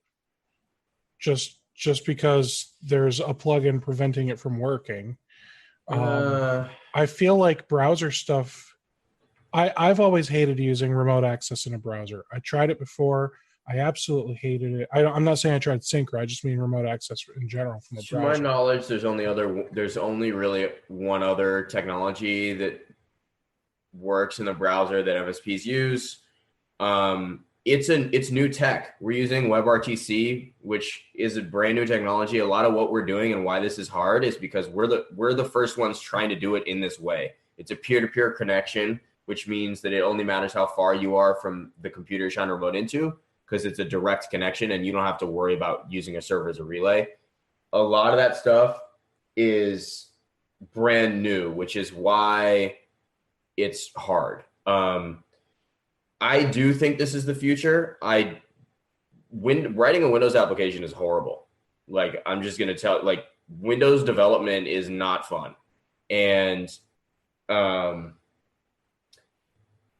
Speaker 1: just because there's a plugin preventing it from working. I feel like browser stuff, I've always hated using remote access in a browser. I tried it before. I absolutely hated it. I'm not saying I tried Synchro. I just mean remote access in general from a browser.
Speaker 2: To my knowledge, there's only really one other technology that works in the browser that MSPs use. It's new tech. We're using WebRTC, which is a brand new technology. A lot of what we're doing and why this is hard is because we're the first ones trying to do it in this way. It's a peer-to-peer connection, which means that it only matters how far you are from the computer you're trying to remote into, because it's a direct connection and you don't have to worry about using a server as a relay. A lot of that stuff is brand new, which is why it's hard. I do think this is the future. Writing a Windows application is horrible. Like, I'm just going to tell, like, Windows development is not fun. And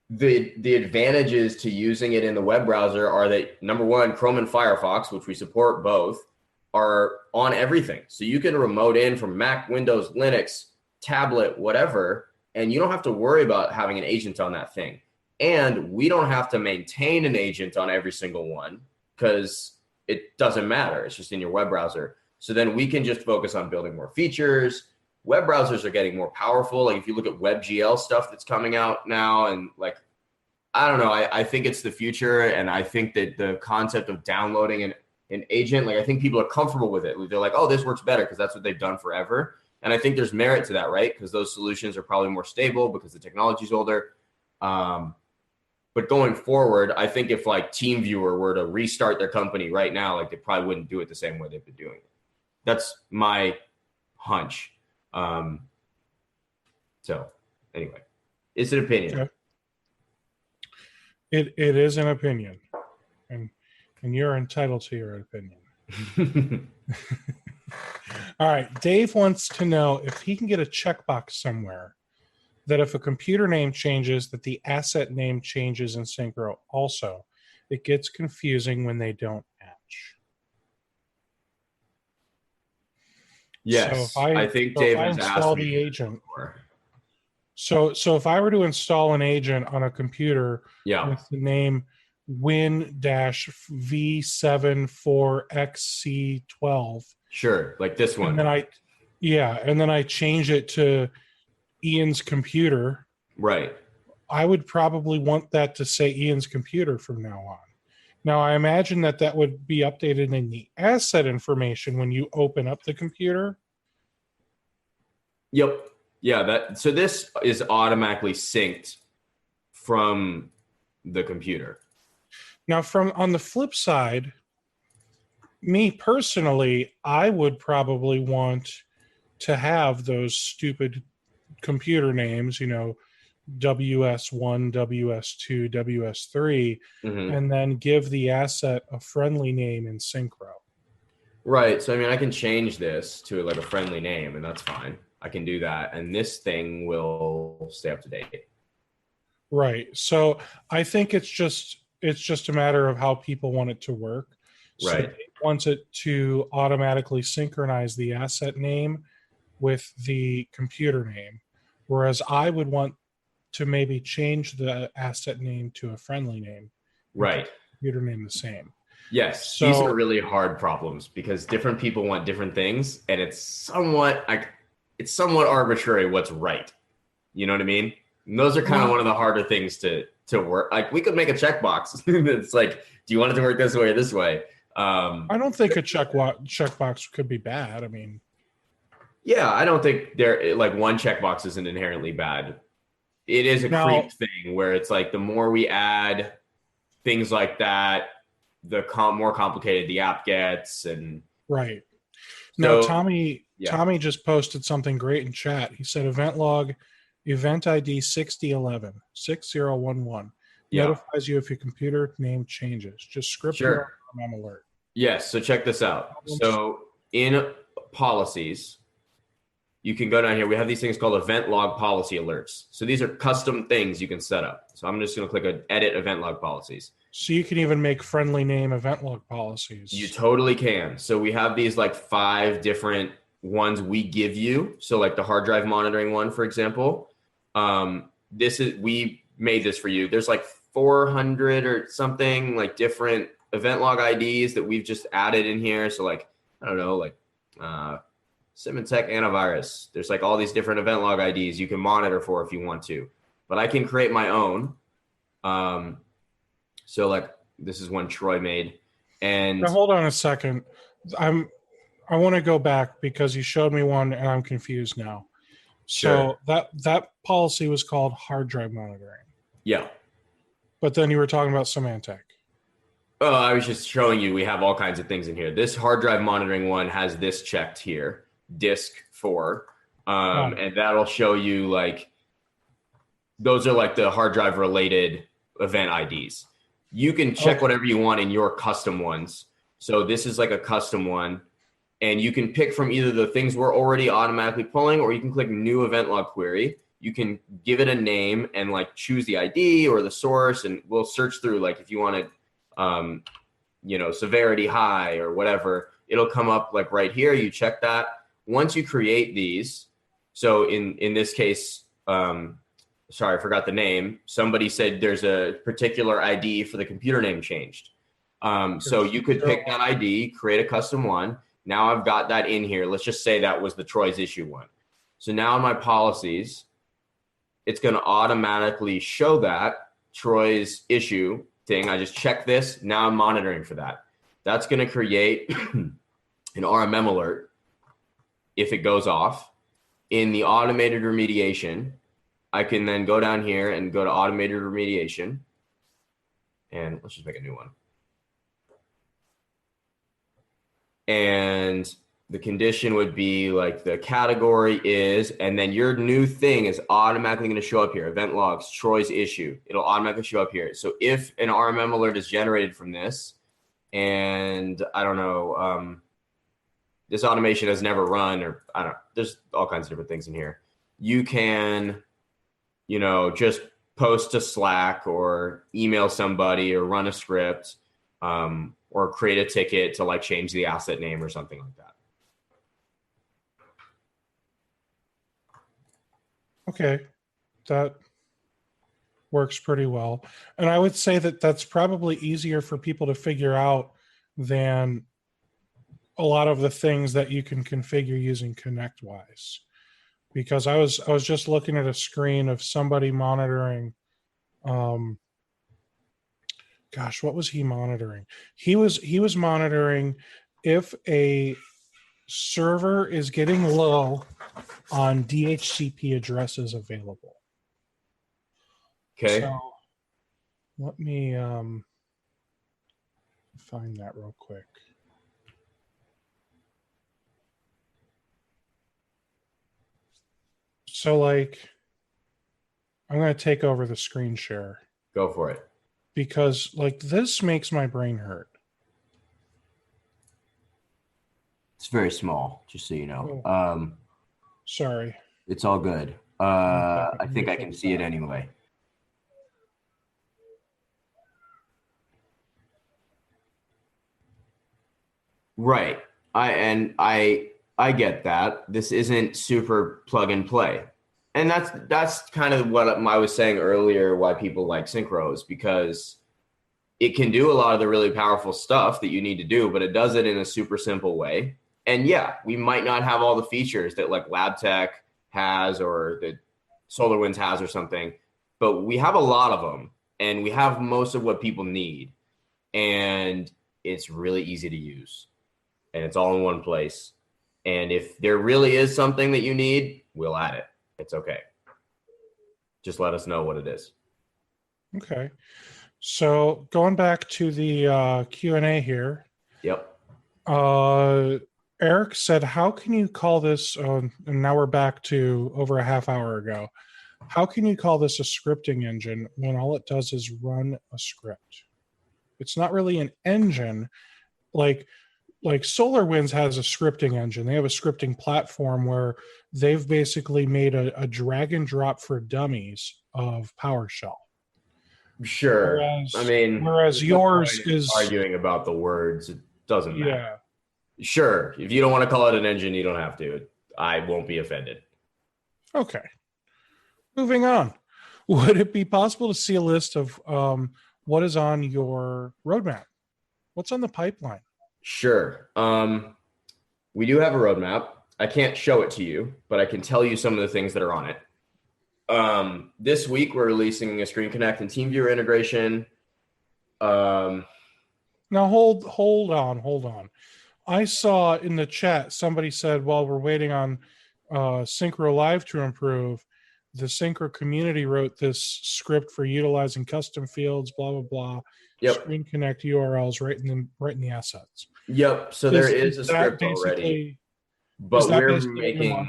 Speaker 2: the advantages to using it in the web browser are that, number one, Chrome and Firefox, which we support both, are on everything. So you can remote in from Mac, Windows, Linux, tablet, whatever, and you don't have to worry about having an agent on that thing. And we don't have to maintain an agent on every single one because it doesn't matter. It's just in your web browser. So then we can just focus on building more features. Web browsers are getting more powerful. Like if you look at WebGL stuff that's coming out now, and like, I don't know, I think it's the future. And I think that the concept of downloading an agent, like I think people are comfortable with it. They're like, oh, this works better because that's what they've done forever. And I think there's merit to that, right? Because those solutions are probably more stable because the technology's older. But going forward, I think if like TeamViewer were to restart their company right now, like they probably wouldn't do it the same way they've been doing it. That's my hunch. So anyway, it's an opinion.
Speaker 1: Okay. It is an opinion, and you're entitled to your opinion. All right. Dave wants to know if he can get a checkbox somewhere that if a computer name changes, that the asset name changes in Synchro also. It gets confusing when they don't match.
Speaker 2: Yes,
Speaker 1: so
Speaker 2: I think Dave has asked me
Speaker 1: the agent. So if I were to install an agent on a computer with the name Win-V74XC12.
Speaker 2: Sure, like this one.
Speaker 1: And then I change it to Ian's computer.
Speaker 2: Right.
Speaker 1: I would probably want that to say Ian's computer from now on. Now, I imagine that would be updated in the asset information when you open up the computer.
Speaker 2: Yep. Yeah. So this is automatically synced from the computer.
Speaker 1: Now, on the flip side, me personally, I would probably want to have those stupid computer names, WS1, WS2, WS3, and then give the asset a friendly name in Synchro.
Speaker 2: Right. So, I mean, I can change this to like a friendly name, and that's fine. I can do that. And this thing will stay up to date.
Speaker 1: Right. So I think it's just a matter of how people want it to work.
Speaker 2: Right.
Speaker 1: So they want it to automatically synchronize the asset name with the computer name, whereas I would want to maybe change the asset name to a friendly name.
Speaker 2: Right.
Speaker 1: Computer name the same.
Speaker 2: Yes. These are really hard problems because different people want different things, and it's somewhat arbitrary what's right. You know what I mean? And those are kind of one of the harder things to work. Like we could make a checkbox. It's like, do you want it to work this way or this way?
Speaker 1: I don't think a checkbox could be bad. I mean,
Speaker 2: yeah, I don't think one checkbox isn't inherently bad. It is a creep thing where it's like the more we add things like that, the more complicated the app gets. And
Speaker 1: right. Now, Tommy just posted something great in chat. He said event log, event ID 6011, 6011 notifies you if your computer name changes. Just script your alarm alert.
Speaker 2: Yes. So check this out. So in policies, you can go down here. We have these things called event log policy alerts. So these are custom things you can set up. So I'm just going to click edit event log policies.
Speaker 1: So you can even make friendly name event log policies.
Speaker 2: You totally can. So we have these like 5 different ones we give you. So like the hard drive monitoring one, for example, we made this for you. There's like 400 or something like different event log IDs that we've just added in here. So like, I don't know, like, Symantec antivirus. There's like all these different event log IDs you can monitor for if you want to, but I can create my own. So like this is one Troy made. And
Speaker 1: now, hold on a second. I want to go back because you showed me one and I'm confused now. So that policy was called hard drive monitoring.
Speaker 2: Yeah.
Speaker 1: But then you were talking about Symantec.
Speaker 2: Oh, I was just showing you we have all kinds of things in here. This hard drive monitoring one has this checked here. Disk 4, and that'll show you like those are like the hard drive related event IDs. You can check whatever you want in your custom ones. So this is like a custom one, and you can pick from either the things we're already automatically pulling, or you can click new event log query. You can give it a name and like choose the ID or the source, and we'll search through like if you wanted severity high or whatever, it'll come up like right here. You check that. Once you create these, so in this case, sorry, I forgot the name. Somebody said there's a particular ID for the computer name changed. So you could pick that ID, create a custom one. Now I've got that in here. Let's just say that was the Troy's issue one. So now in my policies, it's going to automatically show that Troy's issue thing. I just check this. Now I'm monitoring for that. That's going to create an RMM alert if it goes off. In the automated remediation, I can then go down here and go to automated remediation. And let's just make a new one. And the condition would be like the category is, and then your new thing is automatically going to show up here. Event logs, Troy's issue. It'll automatically show up here. So if an RMM alert is generated from this, and I don't know, this automation has never run, or I don't know, there's all kinds of different things in here. You can, just post to Slack or email somebody or run a script, or create a ticket to like change the asset name or something like that.
Speaker 1: Okay, that works pretty well. And I would say that that's probably easier for people to figure out than a lot of the things that you can configure using ConnectWise. Because I was just looking at a screen of somebody monitoring, gosh, what was he monitoring? He was monitoring if a server is getting low on DHCP addresses available.
Speaker 2: Okay.
Speaker 1: So let me find that real quick. So like, I'm going to take over the screen share.
Speaker 2: Go for it.
Speaker 1: Because like this makes my brain hurt.
Speaker 2: It's very small, just so you know.
Speaker 1: Sorry.
Speaker 2: It's all good. I think I can see it anyway. Right. I get that. This isn't super plug and play. And that's kind of what I was saying earlier, why people like Syncro is because it can do a lot of the really powerful stuff that you need to do, but it does it in a super simple way. And yeah, we might not have all the features that like LabTech has or that SolarWinds has or something, but we have a lot of them and we have most of what people need. And it's really easy to use and it's all in one place. And if there really is something that you need, we'll add it. It's okay. Just let us know what it is.
Speaker 1: Okay. So going back to the Q&A here.
Speaker 2: Yep.
Speaker 1: Eric said, how can you call this, and now we're back to over a half hour ago. How can you call this a scripting engine when all it does is run a script? It's not really an engine. Like SolarWinds has a scripting engine. They have a scripting platform where they've basically made a drag and drop for dummies of PowerShell.
Speaker 2: Sure.
Speaker 1: Whereas yours is
Speaker 2: arguing about the words. It doesn't matter.
Speaker 1: Yeah.
Speaker 2: Sure. If you don't want to call it an engine, you don't have to. I won't be offended.
Speaker 1: Okay. Moving on. Would it be possible to see a list of what is on your roadmap? What's on the pipeline?
Speaker 2: Sure. We do have a roadmap. I can't show it to you, but I can tell you some of the things that are on it. This week, we're releasing a Screen Connect and TeamViewer integration.
Speaker 1: Now, hold on. I saw in the chat, somebody said, while we're waiting on Syncro Live to improve, the Syncro community wrote this script for utilizing custom fields, blah, blah, blah.
Speaker 2: Yep.
Speaker 1: Screen Connect URLs right in the assets.
Speaker 2: Yep. So there is a script already, but we're making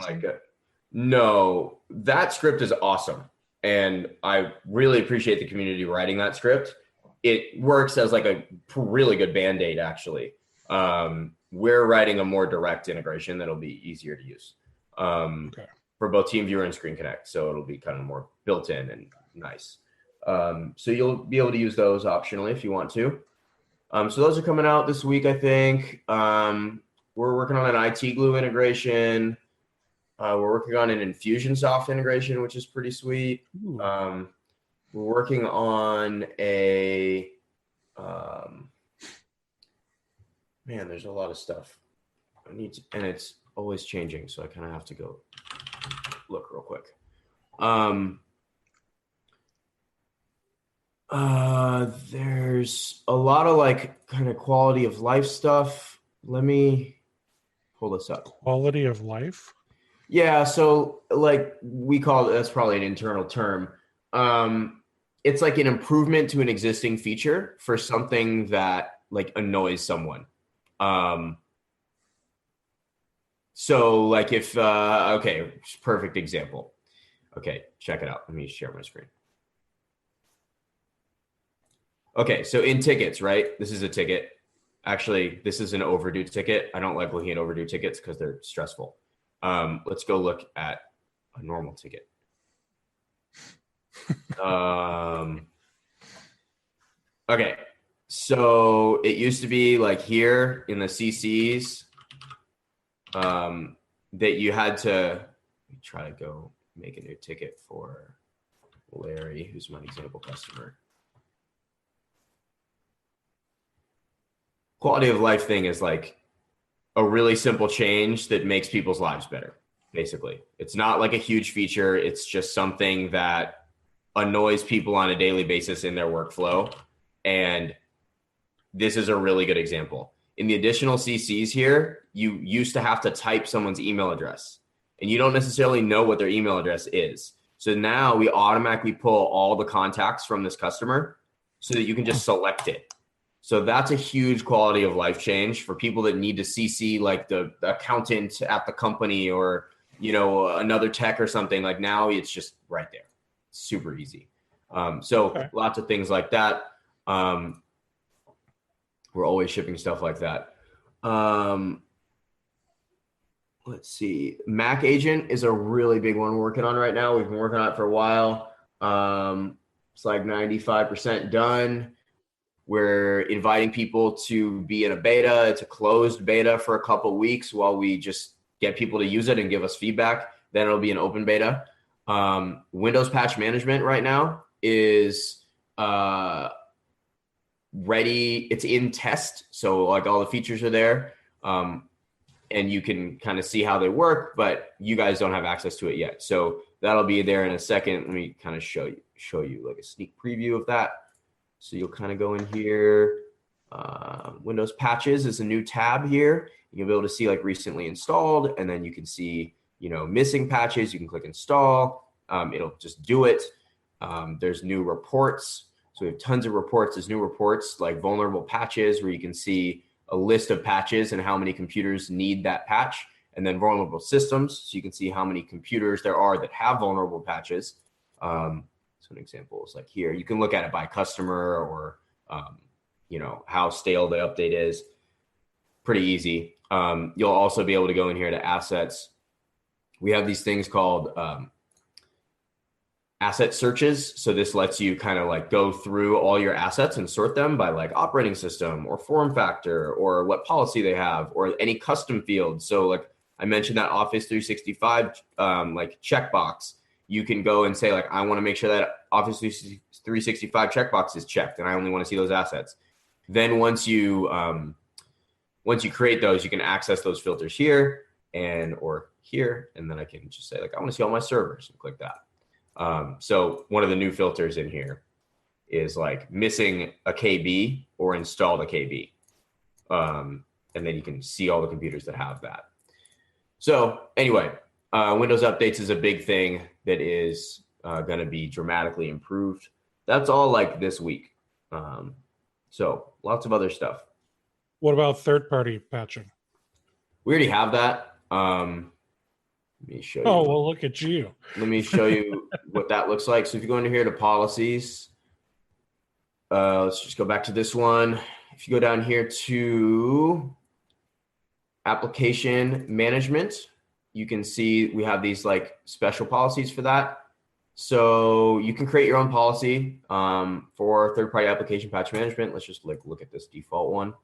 Speaker 2: no, that script is awesome. And I really appreciate the community writing that script. It works as like a really good Band-Aid, actually. We're writing a more direct integration that'll be easier to use for both TeamViewer and Screen Connect. So it'll be kind of more built in and nice. So you'll be able to use those optionally if you want to. So those are coming out this week, I think. We're working on an IT glue integration. We're working on an Infusionsoft integration, which is pretty sweet. We're working on a man. There's a lot of stuff. And it's always changing, so I kind of have to go look real quick. There's a lot of like kind of quality of life stuff. Let me pull this up.
Speaker 1: Quality of life?
Speaker 2: Yeah, so like we call it, that's probably an internal term. It's like an improvement to an existing feature for something that like annoys someone. So like if, okay, perfect example. Okay, check it out. Let me share my screen. Okay, so in tickets, right? This is a ticket. Actually, this is an overdue ticket. I don't like looking at overdue tickets because they're stressful. Let's go look at a normal ticket. Okay, so it used to be like here in the CCs that you had to try to go make a new ticket for Larry, who's my example customer. Quality of life thing is like a really simple change that makes people's lives better, basically. It's not like a huge feature. It's just something that annoys people on a daily basis in their workflow. And this is a really good example. In the additional CCs here, you used to have to type someone's email address, and you don't necessarily know what their email address is. So now we automatically pull all the contacts from this customer so that you can just select it. So that's a huge quality of life change for people that need to CC like the accountant at the company or, you know, another tech or something. Like now it's just right there. It's super easy. So lots of things like that. We're always shipping stuff like that. Let's see. Mac Agent is a really big one we're working on right now. We've been working on it for a while. It's like 95% done. We're inviting people to be in a beta. It's a closed beta for a couple of weeks while we just get people to use it and give us feedback. Then it'll be an open beta. Windows Patch Management right now is ready. It's in test. So like all the features are there. And you can kind of see how they work, but you guys don't have access to it yet. So that'll be there in a second. Let me kind of show you like a sneak preview of that. So you'll kind of go in here. Windows Patches is a new tab here. You'll be able to see like recently installed, and then you can see, you know, missing patches. You can click install. It'll just do it. There's new reports. So we have tons of reports. There's new reports like vulnerable patches where you can see a list of patches and how many computers need that patch, and then vulnerable systems. So you can see how many computers there are that have vulnerable patches. So an example is like here, you can look at it by customer or, you know, how stale the update is. Pretty easy. You'll also be able to go in here to assets. We have these things called asset searches. So this lets you kind of like go through all your assets and sort them by like operating system or form factor or what policy they have or any custom fields. So like I mentioned that Office 365 like checkbox. You can go and say like, I want to make sure that Office 365 checkbox is checked and I only want to see those assets. Then once you create those, you can access those filters here or here. And then I can just say like, I want to see all my servers and click that. So one of the new filters in here is like missing a KB or installed a KB. And then you can see all the computers that have that. So anyway, Windows updates is a big thing that is going to be dramatically improved. That's all like this week. So lots of other stuff.
Speaker 1: What about third-party patching?
Speaker 2: We already have that. Let me show you.
Speaker 1: Oh, well, look at you.
Speaker 2: Let me show you what that looks like. So if you go into here to policies, let's just go back to this one. If you go down here to application management, you can see we have these like special policies for that. So you can create your own policy for third-party application patch management. Let's just like look at this default one.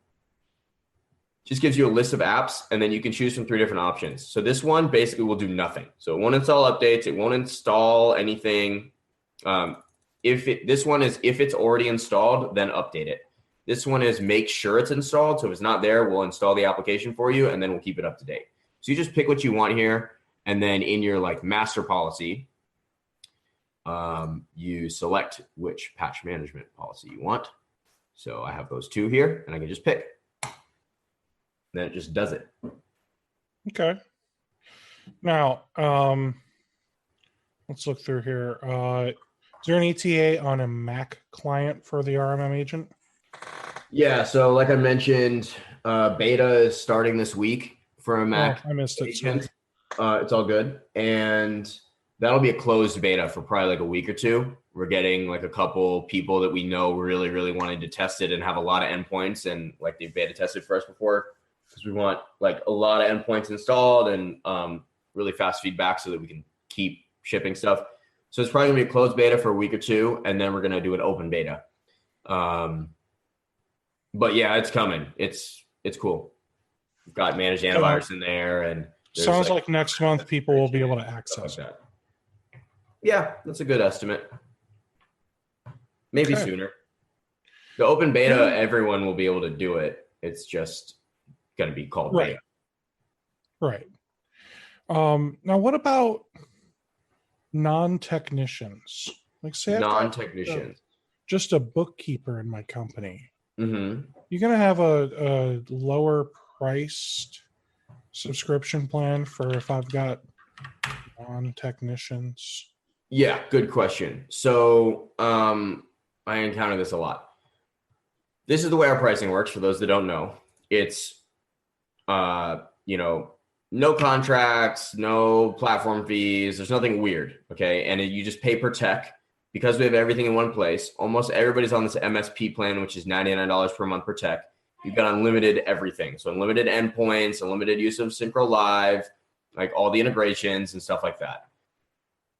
Speaker 2: Just gives you a list of apps, and then you can choose from 3 different options. So this one basically will do nothing. So it won't install updates. It won't install anything. This one is if it's already installed, then update it. This one is make sure it's installed. So if it's not there, we'll install the application for you, and then we'll keep it up to date. So you just pick what you want here, and then in your like master policy, you select which patch management policy you want. So I have those 2 here, and I can just pick. Then it just does it.
Speaker 1: Okay. Now, let's look through here. Is there an ETA on a Mac client for the RMM agent?
Speaker 2: Yeah. So like I mentioned, beta is starting this week for a Mac.
Speaker 1: I missed it.
Speaker 2: Agent. It's all good. And that'll be a closed beta for probably like a week or 2. We're getting like a couple people that we know really, really wanted to test it and have a lot of endpoints, and like they've beta tested for us before, because we want like a lot of endpoints installed and really fast feedback so that we can keep shipping stuff. So it's probably gonna be a closed beta for a week or 2, and then we're gonna do an open beta. But yeah, it's coming. It's cool. We've got managed antivirus in there, and
Speaker 1: sounds like next month people will be able to access
Speaker 2: it. Yeah, that's a good estimate. Maybe sooner. The open beta, everyone will be able to do it. It's just going to be called beta.
Speaker 1: Right. Now, what about non-technicians? Like, say,
Speaker 2: non-technicians,
Speaker 1: just a bookkeeper in my company.
Speaker 2: Mm-hmm.
Speaker 1: You're going to have a lower priced subscription plan for if I've got non-technicians?
Speaker 2: Yeah, good question. So I encounter this a lot. This is the way our pricing works. For those that don't know, it's no contracts, no platform fees. There's nothing weird. Okay. And you just pay per tech because we have everything in one place. Almost everybody's on this MSP plan, which is $99 per month per tech. You've got unlimited everything. So unlimited endpoints, unlimited use of Synchro Live, like all the integrations and stuff like that.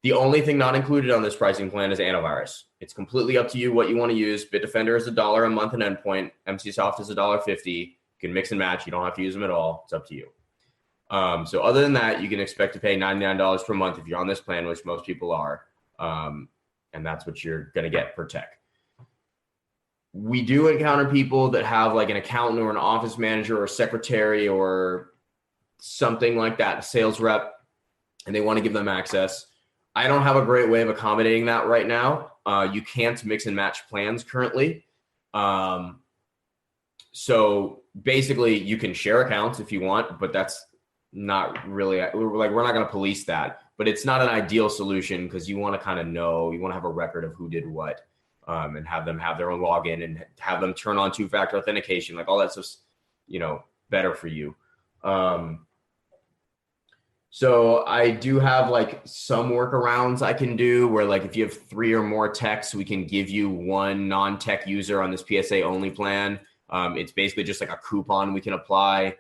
Speaker 2: The only thing not included on this pricing plan is antivirus. It's completely up to you what you want to use. Bitdefender is $1 a month an endpoint. MCSoft is $1.50. You can mix and match. You don't have to use them at all. It's up to you. So other than that, you can expect to pay $99 per month if you're on this plan, which most people are. And that's what you're going to get per tech. We do encounter people that have like an accountant or an office manager or a secretary or something like that, a sales rep, and they want to give them access. I don't have a great way of accommodating that right now. You can't mix and match plans currently. So basically you can share accounts if you want, but that's not really we're not going to police that, but it's not an ideal solution because you want to kind of know, you want to have a record of who did what, and have them have their own login and have them turn on 2-factor authentication, like all that stuff's, better for you. So I do have like some workarounds I can do where like if you have 3 or more techs, we can give you 1 non-tech user on this PSA only plan. It's basically just like a coupon we can apply.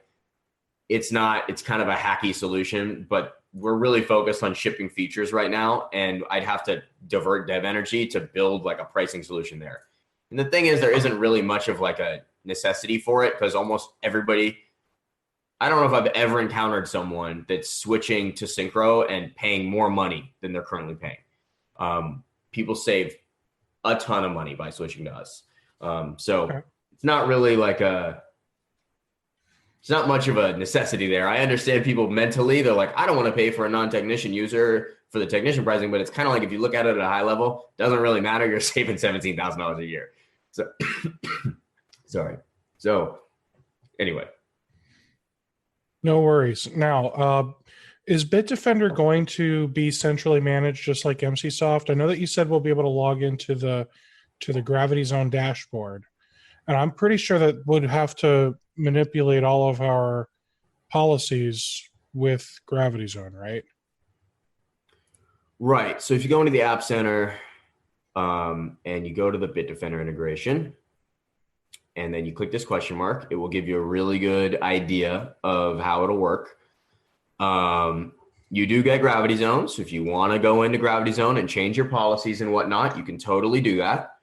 Speaker 2: It's kind of a hacky solution, but we're really focused on shipping features right now. And I'd have to divert dev energy to build like a pricing solution there. And the thing is, there isn't really much of like a necessity for it because almost everybody, I don't know if I've ever encountered someone that's switching to Syncro and paying more money than they're currently paying. People save a ton of money by switching to us. It's not really like it's not much of a necessity there. I understand people mentally, they're like, I don't want to pay for a non-technician user for the technician pricing, but it's kind of like if you look at it at a high level, it doesn't really matter. You're saving $17,000 a year. So, sorry. So anyway.
Speaker 1: No worries. Now, is Bitdefender going to be centrally managed just like MCSoft? I know that you said we'll be able to log into the Gravity Zone dashboard, and I'm pretty sure that would have to manipulate all of our policies with Gravity Zone, right?
Speaker 2: Right. So if you go into the App Center and you go to the Bitdefender integration, and then you click this question mark, it will give you a really good idea of how it'll work. You do get Gravity Zone. So if you want to go into Gravity Zone and change your policies and whatnot, you can totally do that.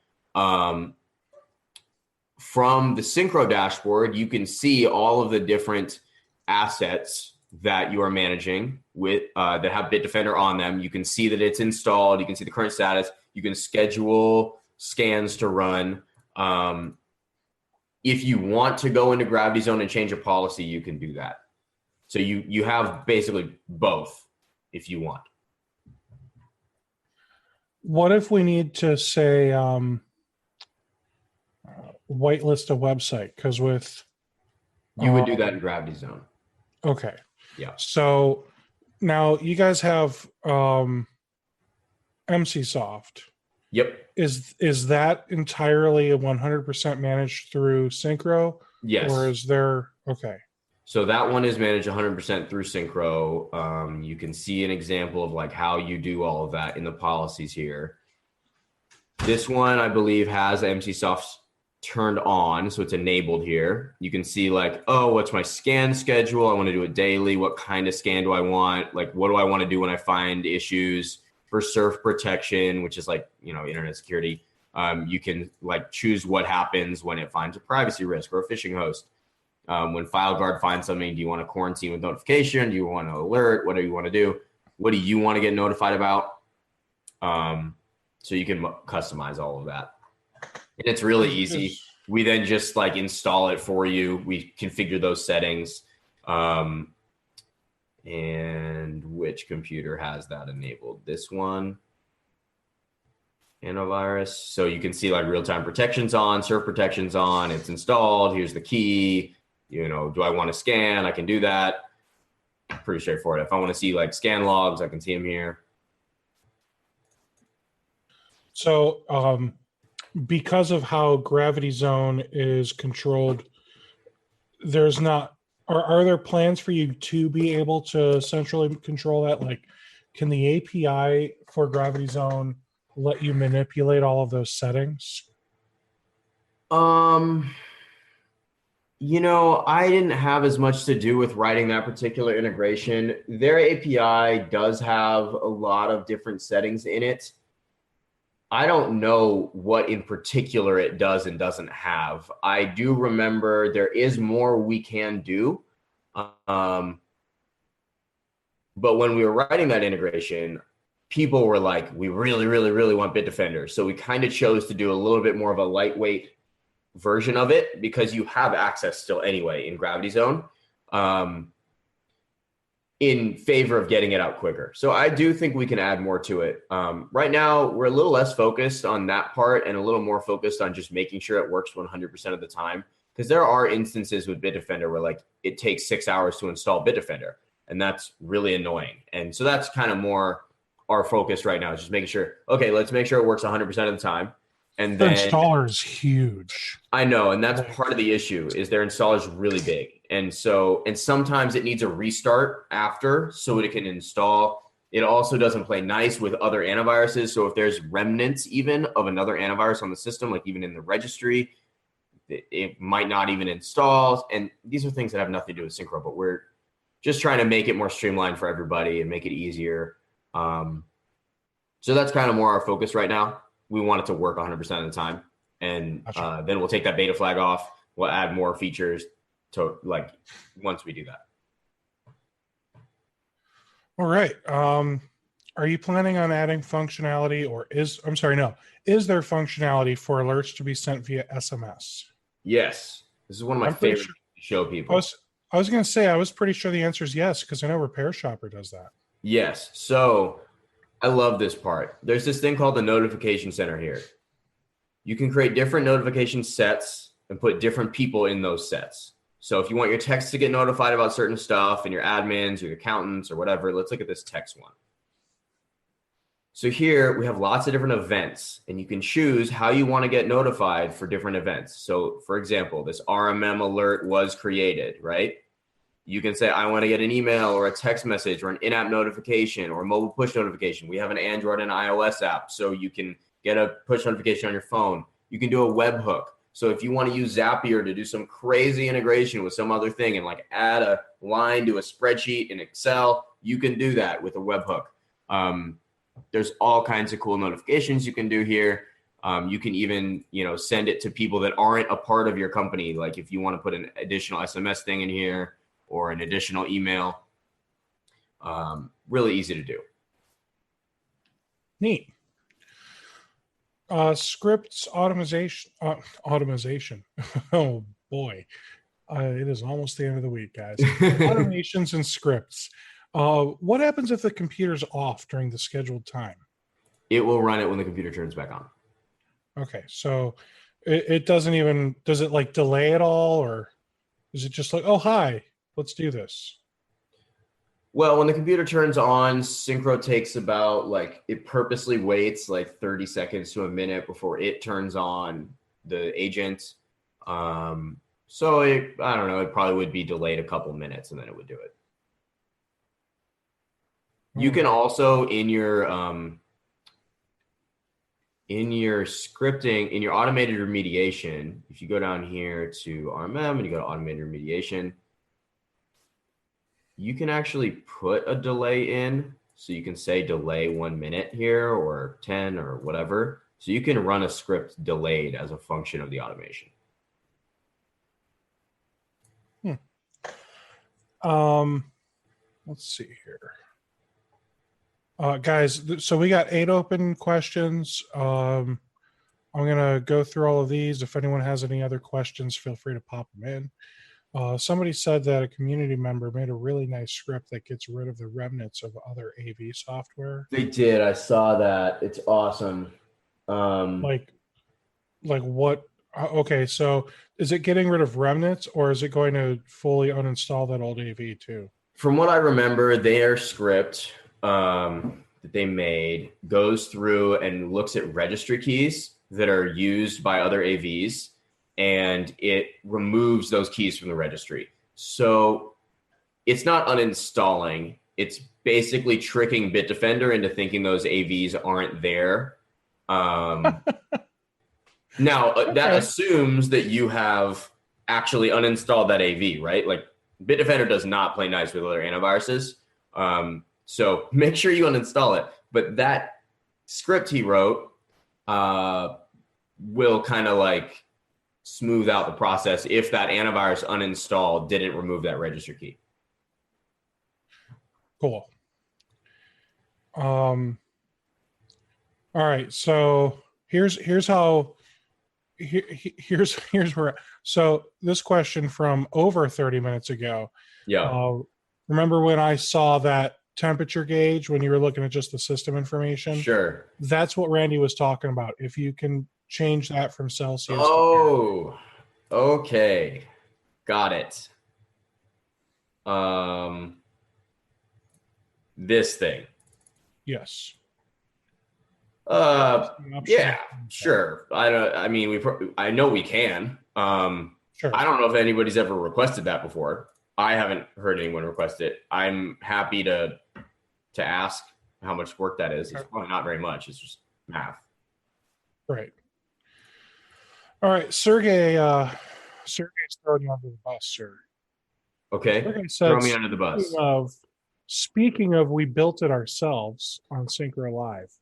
Speaker 2: from the Syncro dashboard, you can see all of the different assets that you are managing with that have Bitdefender on them. You can see that it's installed. You can see the current status. You can schedule scans to run. If you want to go into Gravity Zone and change a policy, you can do that. So you have basically both if you want.
Speaker 1: What if we need to say whitelist a website? Because with
Speaker 2: you would do that in Gravity Zone.
Speaker 1: Okay.
Speaker 2: Yeah.
Speaker 1: So now you guys have MCsoft.
Speaker 2: Yep.
Speaker 1: Is that entirely 100% managed through Syncro?
Speaker 2: Yes.
Speaker 1: Or is there okay?
Speaker 2: So that one is managed 100% through Syncro. You can see an example of like how you do all of that in the policies here. This one, I believe, has MCsoft turned on, so it's enabled here. You can see like, oh, what's my scan schedule? I want to do it daily. What kind of scan do I want? Like, what do I want to do when I find issues? For surf protection, which is like, internet security, you can like choose what happens when it finds a privacy risk or a phishing host. When FileGuard finds something, do you want to quarantine with notification? Do you want to alert? What do you want to do? What do you want to get notified about? So you can customize all of that. And it's really easy. We then just like install it for you. We configure those settings. And which computer has that enabled? This one. Antivirus. So you can see like real-time protection's on, surf protection's on, it's installed. Here's the key. Do I want to scan? I can do that. Pretty straightforward. If I want to see like scan logs, I can see them here.
Speaker 1: So because of how Gravity Zone is controlled, there's not are there plans for you to be able to centrally control that? Like, can the API for Gravity Zone let you manipulate all of those settings?
Speaker 2: I didn't have as much to do with writing that particular integration. Their API does have a lot of different settings in it. I don't know what in particular it does and doesn't have. I do remember there is more we can do. But when we were writing that integration, people were like, we really, really, really want Bitdefender. So we kind of chose to do a little bit more of a lightweight version of it because you have access still anyway in Gravity Zone. In favor of getting it out quicker. So I do think we can add more to it. Right now, we're a little less focused on that part and a little more focused on just making sure it works 100% of the time. Because there are instances with Bitdefender where like it takes 6 hours to install Bitdefender, and that's really annoying. And so that's kind of more our focus right now is just making sure, okay, let's make sure it works 100% of the time. And then
Speaker 1: the installer is huge.
Speaker 2: I know, and that's part of the issue is their installer is really big. And sometimes it needs a restart after so it can install. It also doesn't play nice with other antiviruses. So if there's remnants even of another antivirus on the system, like even in the registry, it might not even install. And these are things that have nothing to do with Syncro, but we're just trying to make it more streamlined for everybody and make it easier. So that's kind of more our focus right now. We want it to work 100% of the time. And then we'll take that beta flag off. We'll add more features to like once we do that.
Speaker 1: All right. Are you planning on adding functionality is there functionality for alerts to be sent via SMS?
Speaker 2: Yes. This is one of my favorite to show people.
Speaker 1: I was going to say, I was pretty sure the answer is yes, because I know Repair Shopper does that.
Speaker 2: Yes. So I love this part. There's this thing called the notification center here. You can create different notification sets and put different people in those sets. So if you want your techs to get notified about certain stuff and your admins, your accountants or whatever, let's look at this text one. So here we have lots of different events and you can choose how you want to get notified for different events. So for example, this RMM alert was created, right? You can say, I want to get an email or a text message or an in-app notification or a mobile push notification. We have an Android and iOS app, so you can get a push notification on your phone. You can do a webhook. So if you want to use Zapier to do some crazy integration with some other thing and like add a line to a spreadsheet in Excel, you can do that with a webhook. There's all kinds of cool notifications you can do here. You can even, send it to people that aren't a part of your company. Like if you want to put an additional SMS thing in here or an additional email, really easy to do.
Speaker 1: Neat. Scripts automation. Oh boy. It is almost the end of the week, guys. Automations and scripts. What happens if the computer's off during the scheduled time?
Speaker 2: It will run it when the computer turns back on.
Speaker 1: Okay, so it doesn't even, does it like delay at all, or is it just like, oh, hi, let's do this?
Speaker 2: Well, when the computer turns on, Synchro takes about it purposely waits like 30 seconds to a minute before it turns on the agent. So I don't know, it probably would be delayed a couple minutes and then it would do it. You can also in your scripting, in your automated remediation, if you go down here to RMM and you go to automated remediation, you can actually put a delay in. So you can say delay 1 minute here or 10 or whatever. So you can run a script delayed as a function of the automation.
Speaker 1: Let's see here. Guys, so we got 8 open questions. I'm going to go through all of these. If anyone has any other questions, feel free to pop them in. Somebody said that a community member made a really nice script that gets rid of the remnants of other AV software.
Speaker 2: They did. I saw that. It's awesome.
Speaker 1: Like what? Okay, so is it getting rid of remnants, or is it going to fully uninstall that old AV too?
Speaker 2: From what I remember, their script that they made goes through and looks at registry keys that are used by other AVs, and it removes those keys from the registry. So it's not uninstalling. It's basically tricking Bitdefender into thinking those AVs aren't there. Now, that assumes that you have actually uninstalled that AV, right? Like Bitdefender does not play nice with other antiviruses. So make sure you uninstall it. But that script he wrote will kind of smooth out the process if that antivirus uninstall didn't remove that register key.
Speaker 1: Cool. All right. So here's where. So this question from over 30 minutes ago.
Speaker 2: Yeah.
Speaker 1: Remember when I saw that temperature gauge when you were looking at just the system information?
Speaker 2: Sure.
Speaker 1: That's what Randy was talking about. If you can change that from Celsius.
Speaker 2: Oh, okay. Got it. This thing.
Speaker 1: Yes.
Speaker 2: Yeah, sure. I know we can.
Speaker 1: Sure.
Speaker 2: I don't know if anybody's ever requested that before. I haven't heard anyone request it. I'm happy to ask how much work that is. It's probably not very much. It's just math.
Speaker 1: Right. All right, Sergey's throwing you under the bus, sir.
Speaker 2: Okay. Throw me under the bus.
Speaker 1: Speaking of, we built it ourselves on Synchro Live.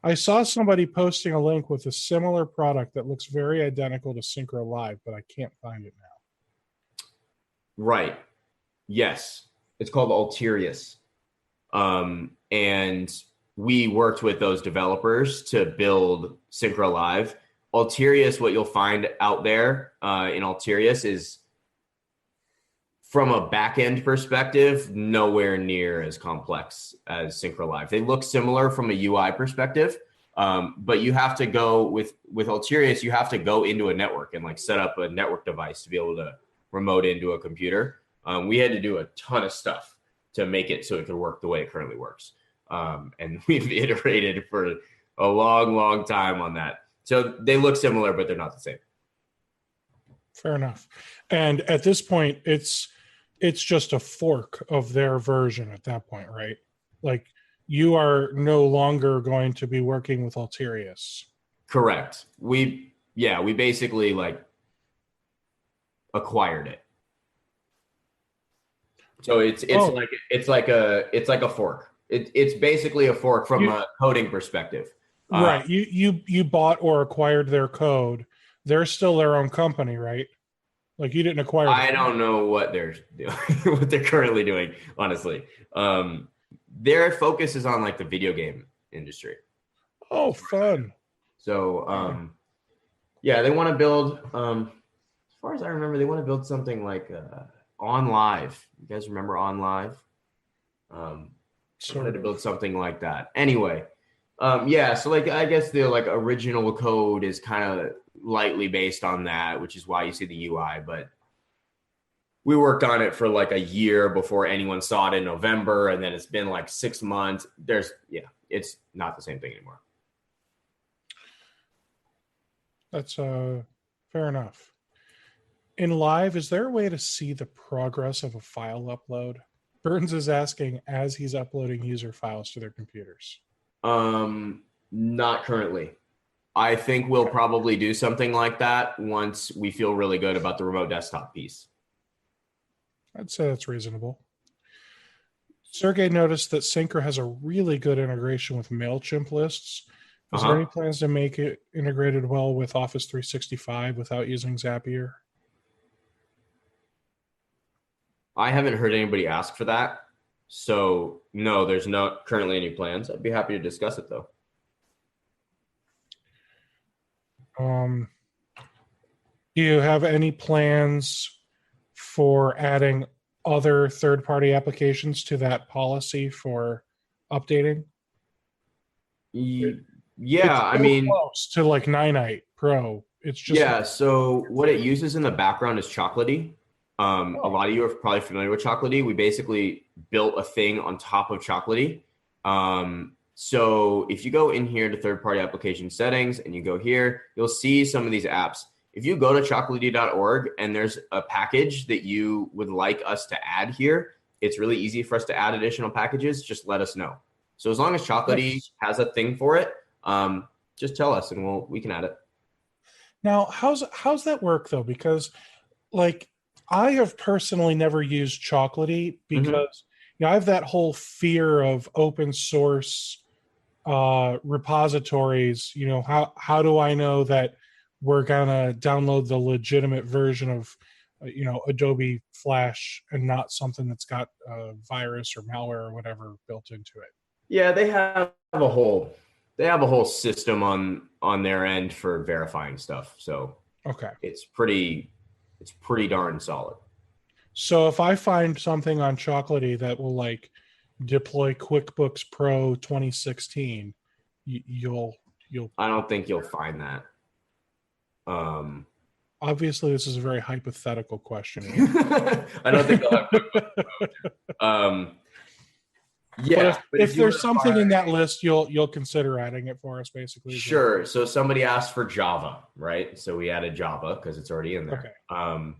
Speaker 1: I saw somebody posting a link with a similar product that looks very identical to Synchro Live, but I can't find it now.
Speaker 2: Right. Yes. It's called Alterius. And we worked with those developers to build Synchro Live. Alterius, what you'll find out there in Alterius is, from a back-end perspective, nowhere near as complex as Synchro Live. They look similar from a UI perspective, but you have to go with Alterius, you have to go into a network and set up a network device to be able to remote into a computer. We had to do a ton of stuff to make it so it could work the way it currently works. And we've iterated for a long, long time on that. So they look similar, but they're not the same.
Speaker 1: Fair enough. And at this point, it's just a fork of their version at that point, right? You are no longer going to be working with Alterius. Correct.
Speaker 2: We basically acquired it. So it's like a fork. It's basically a fork from a coding perspective.
Speaker 1: Right. You bought or acquired their code. They're still their own company, right? Like you didn't acquire.
Speaker 2: I don't know what they're doing, what they're currently doing, honestly. Their focus is on like the video game industry.
Speaker 1: Oh, fun.
Speaker 2: So, yeah, they want to build, as far as I remember, they want to build something like On Live. You guys remember On Live? They wanted to build something like that. Anyway, yeah, so like I guess the like original code is kind of lightly based on that, which is why you see the UI, but we worked on it for like a year before anyone saw it in November, and then it's been like 6 months. It's not the same thing anymore.
Speaker 1: That's fair enough. In live, is there a way to see the progress of a file upload? Burns is asking as he's uploading user files to their computers.
Speaker 2: Not currently. I think we'll probably do something like that once we feel really good about the remote desktop piece.
Speaker 1: I'd say that's reasonable. Sergey noticed that Syncro has a really good integration with MailChimp lists. Is there any plans to make it integrated well with Office 365 without using Zapier?
Speaker 2: I haven't heard anybody ask for that. So no, there's not currently any plans. I'd be happy to discuss it though.
Speaker 1: Do you have any plans for adding other third-party applications to that policy for updating?
Speaker 2: Yeah, I mean,
Speaker 1: close to like Ninite Pro. It's just
Speaker 2: So what it uses in the background is Chocolatey. A lot of you are probably familiar with Chocolatey. We basically built a thing on top of Chocolatey. So if you go in here to third-party application settings and you go here, you'll see some of these apps. If you go to chocolatey.org and there's a package that you would like us to add here, it's really easy for us to add additional packages. Just let us know. So as long as Chocolatey has a thing for it, just tell us and we can add it.
Speaker 1: Now, how's that work though? Because like I have personally never used Chocolatey because I have that whole fear of open source repositories. How do I know that we're gonna download the legitimate version of Adobe Flash and not something that's got a virus or malware or whatever built into it?
Speaker 2: Yeah, they have a whole system on their end for verifying stuff. So it's pretty darn solid.
Speaker 1: So if I find something on Chocolatey that will like deploy QuickBooks Pro 2016, you'll.
Speaker 2: I don't think you'll find that.
Speaker 1: Obviously, this is a very hypothetical question.
Speaker 2: I don't think they'll have QuickBooks. Yeah,
Speaker 1: but if there's something in that list, you'll consider adding it for us, basically.
Speaker 2: Sure. So somebody asked for Java, right? So we added Java because it's already in there.
Speaker 1: Okay.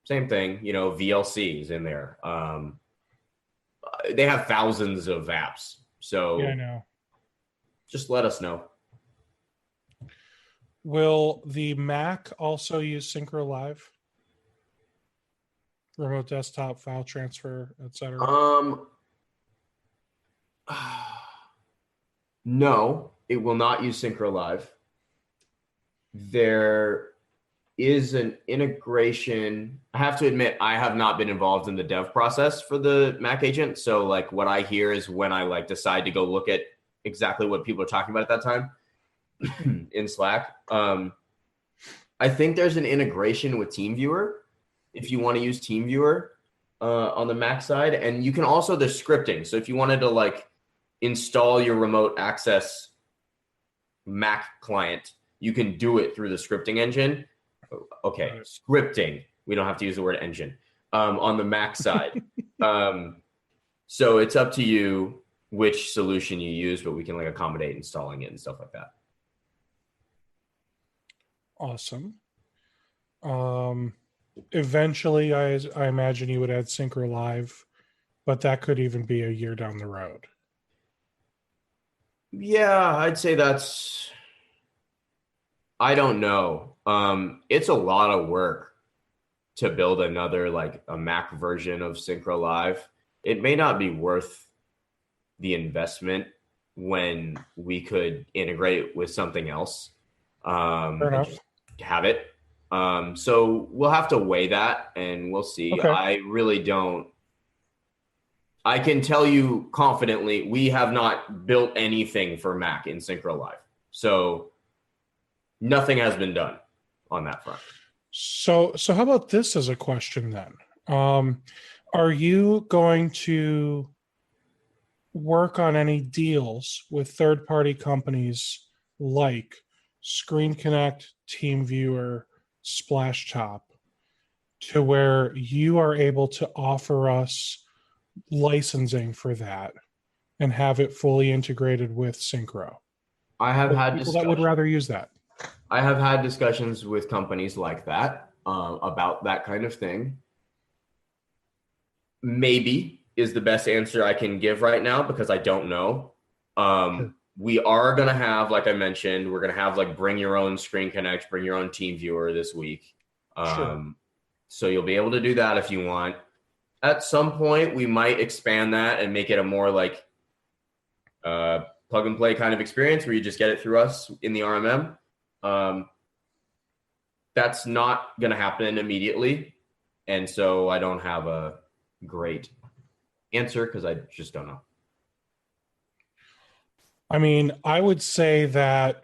Speaker 2: Same thing, VLC is in there. They have thousands of apps. So
Speaker 1: yeah, I know.
Speaker 2: Just let us know.
Speaker 1: Will the Mac also use Syncro Live? Remote desktop, file transfer, etc.?
Speaker 2: No, it will not use Syncro Live. There is an integration. I have to admit, I have not been involved in the dev process for the Mac agent. So like what I hear is when I like decide to go look at exactly what people are talking about at that time in Slack. I think there's an integration with TeamViewer if you want to use TeamViewer on the Mac side. And you can also, the scripting. So if you wanted to like install your remote access Mac client, you can do it through the scripting engine. Okay, scripting. We don't have to use the word engine on the Mac side. So it's up to you which solution you use, but we can like accommodate installing it and stuff like that.
Speaker 1: Awesome. Eventually, I imagine you would add Syncro Live, but that could even be a year down the road.
Speaker 2: Yeah, I'd say I don't know. It's a lot of work to build another, like a Mac version of Syncro Live. It may not be worth the investment when we could integrate with something else
Speaker 1: Fair
Speaker 2: and
Speaker 1: enough.
Speaker 2: just have it. So we'll have to weigh that and we'll see.
Speaker 1: Okay.
Speaker 2: I really don't. I can tell you confidently, we have not built anything for Mac in Synchro Live. So nothing has been done on that front.
Speaker 1: So how about this as a question then? Are you going to work on any deals with third-party companies like Screen Connect, TeamViewer, SplashTop, to where you are able to offer us licensing for that and have it fully integrated with Synchro?
Speaker 2: I have had
Speaker 1: People that would
Speaker 2: discussions.
Speaker 1: rather use that.
Speaker 2: I have had discussions with companies like that about that kind of thing. Maybe is the best answer I can give right now because I don't know.
Speaker 1: Sure.
Speaker 2: We are going to have, like I mentioned, we're going to have like bring your own Screen Connect, bring your own Team Viewer this week.
Speaker 1: Sure.
Speaker 2: So you'll be able to do that if you want. At some point, we might expand that and make it a more like plug and play kind of experience where you just get it through us in the RMM. That's not going to happen immediately. And so I don't have a great answer because I just don't know.
Speaker 1: I mean, I would say that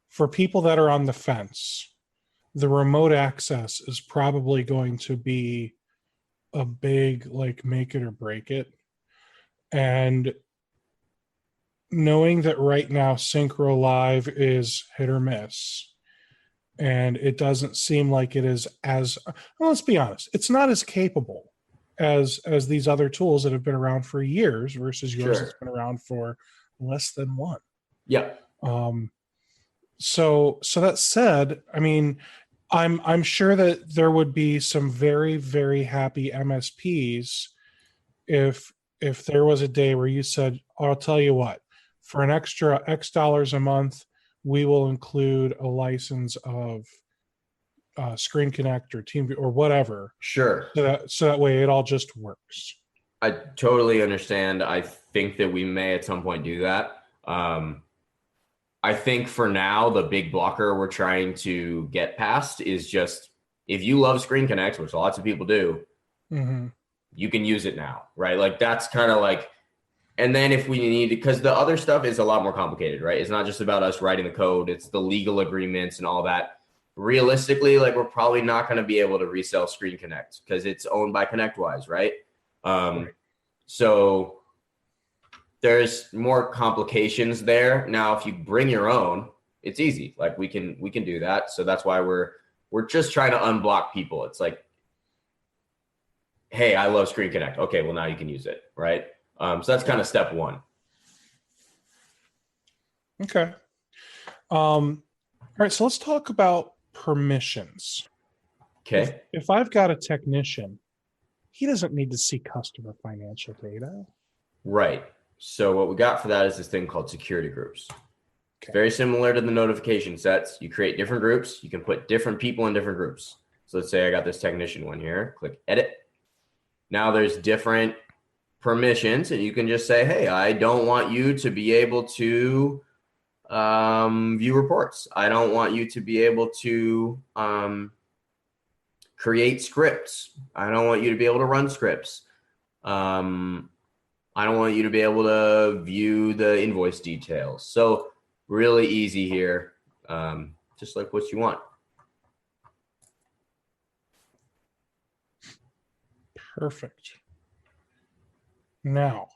Speaker 1: for people that are on the fence, the remote access is probably going to be a big, like, make it or break it. And knowing that right now Synchro Live is hit or miss, and it doesn't seem like it is as, well, let's be honest, it's not as capable as these other tools that have been around for years versus yours that's been around for less than one.
Speaker 2: Yeah.
Speaker 1: So that said, I mean, I'm sure that there would be some very, very happy MSPs if there was a day where you said, I'll tell you what, for an extra X dollars a month, we will include a license of Screen Connect or Team or whatever.
Speaker 2: Sure.
Speaker 1: So that way it all just works.
Speaker 2: I totally understand. I think that we may at some point do that. I think for now, the big blocker we're trying to get past is just if you love Screen Connect, which lots of people do, you can use it now, right? Like that's kind of like, and then if we need, because the other stuff is a lot more complicated, right? It's not just about us writing the code, it's the legal agreements and all that. Realistically, like we're probably not going to be able to resell Screen Connect because it's owned by ConnectWise, right? Right. So there's more complications there. Now, if you bring your own, it's easy. Like we can do that. So that's why we're just trying to unblock people. It's like, hey, I love Screen Connect. Okay, well now you can use it, right? So that's kind of step one.
Speaker 1: Okay. All right. So let's talk about permissions.
Speaker 2: Okay.
Speaker 1: If I've got a technician, he doesn't need to see customer financial data.
Speaker 2: Right. So what we got for that is this thing called security groups. Okay. Very similar to the notification sets. You create different groups. You can put different people in different groups. So let's say I got this technician one here. Click edit. Now there's different permissions, and you can just say, hey, I don't want you to be able to view reports. I don't want you to be able to create scripts. I don't want you to be able to run scripts. I don't want you to be able to view the invoice details. So really easy here, just like what you want.
Speaker 1: Perfect. Now,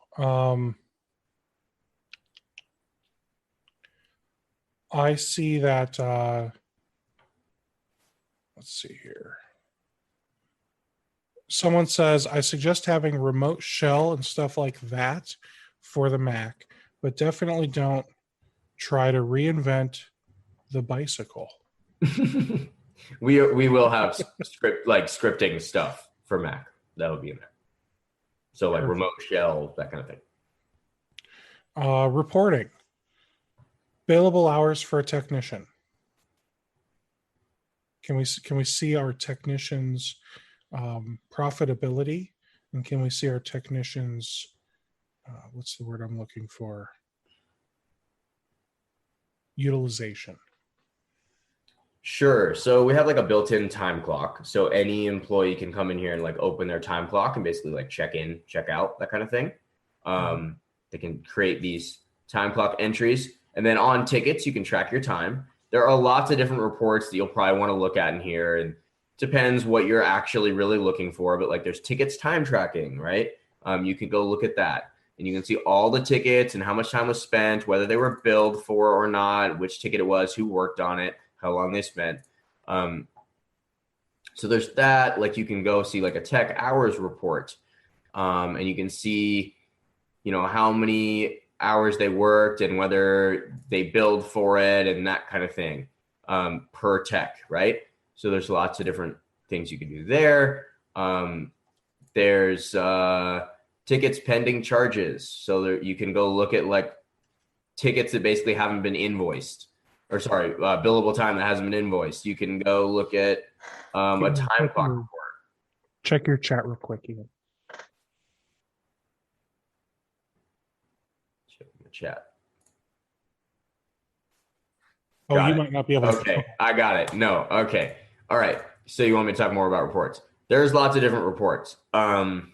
Speaker 1: I see that, let's see here. Someone says, I suggest having remote shell and stuff like that for the Mac, but definitely don't try to reinvent the bicycle.
Speaker 2: we will have scripting stuff for Mac. That would be in there. So like remote shell, that kind of thing.
Speaker 1: Reporting. Billable hours for a technician. Can we see our technicians' profitability, and can we see our technicians' what's the word I'm looking for? Utilization.
Speaker 2: Sure. So we have like a built-in time clock. So any employee can come in here and like open their time clock and basically like check in, check out, that kind of thing. They can create these time clock entries. And then on tickets, you can track your time. There are lots of different reports that you'll probably want to look at in here. And depends what you're actually really looking for. But like there's tickets time tracking, right? You can go look at that. And you can see all the tickets and how much time was spent, whether they were billed for or not, which ticket it was, who worked on it, how long they spent. So there's that. Like you can go see like a tech hours report, and you can see, how many hours they worked and whether they billed for it and that kind of thing, per tech, right? So there's lots of different things you can do there. There's tickets pending charges. So there, you can go look at like tickets that basically haven't been invoiced. Or sorry, billable time that hasn't been invoiced. You can go look at a time clock report.
Speaker 1: Check your chat real quick, Ian.
Speaker 2: Check the chat.
Speaker 1: Oh,
Speaker 2: Got
Speaker 1: you
Speaker 2: it.
Speaker 1: might not be able to.
Speaker 2: Okay, I got it. No, okay. All right. So you want me to talk more about reports? There's lots of different reports. Some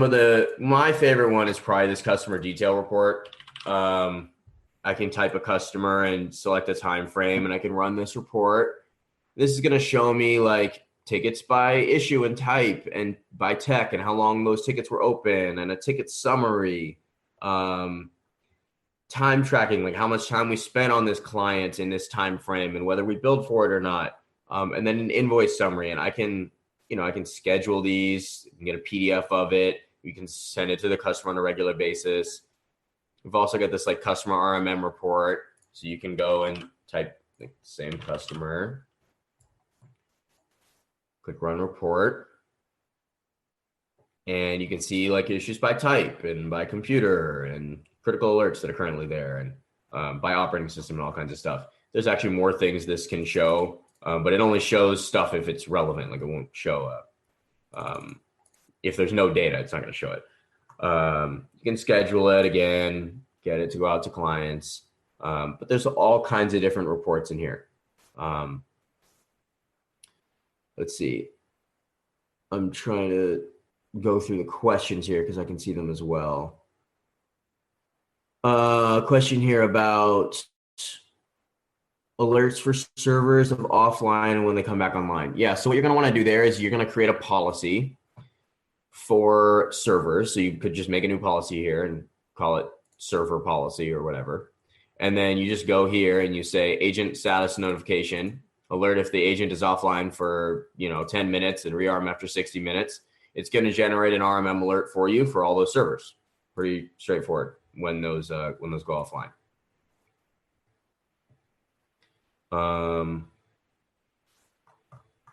Speaker 2: of my favorite one is probably this customer detail report. I can type a customer and select a time frame and I can run this report. This is going to show me like tickets by issue and type and by tech and how long those tickets were open and a ticket summary, time tracking, like how much time we spent on this client in this time frame and whether we billed for it or not. And then an invoice summary. And I can schedule these, you can get a PDF of it. You can send it to the customer on a regular basis. We've also got this like customer RMM report. So you can go and type the same customer, click run report. And you can see like issues by type and by computer and critical alerts that are currently there and by operating system and all kinds of stuff. There's actually more things this can show, but it only shows stuff if it's relevant. Like it won't show if there's no data, it's not going to show it. You can schedule it again, get it to go out to clients. But there's all kinds of different reports in here. Let's see. I'm trying to go through the questions here because I can see them as well. Question here about alerts for servers of offline and when they come back online. Yeah, so what you're going to want to do there is you're going to create a policy for servers. So you could just make a new policy here and call it server policy or whatever. And then you just go here and you say agent status notification, alert if the agent is offline for 10 minutes and rearm after 60 minutes. It's going to generate an RMM alert for you for all those servers. Pretty straightforward when those go offline.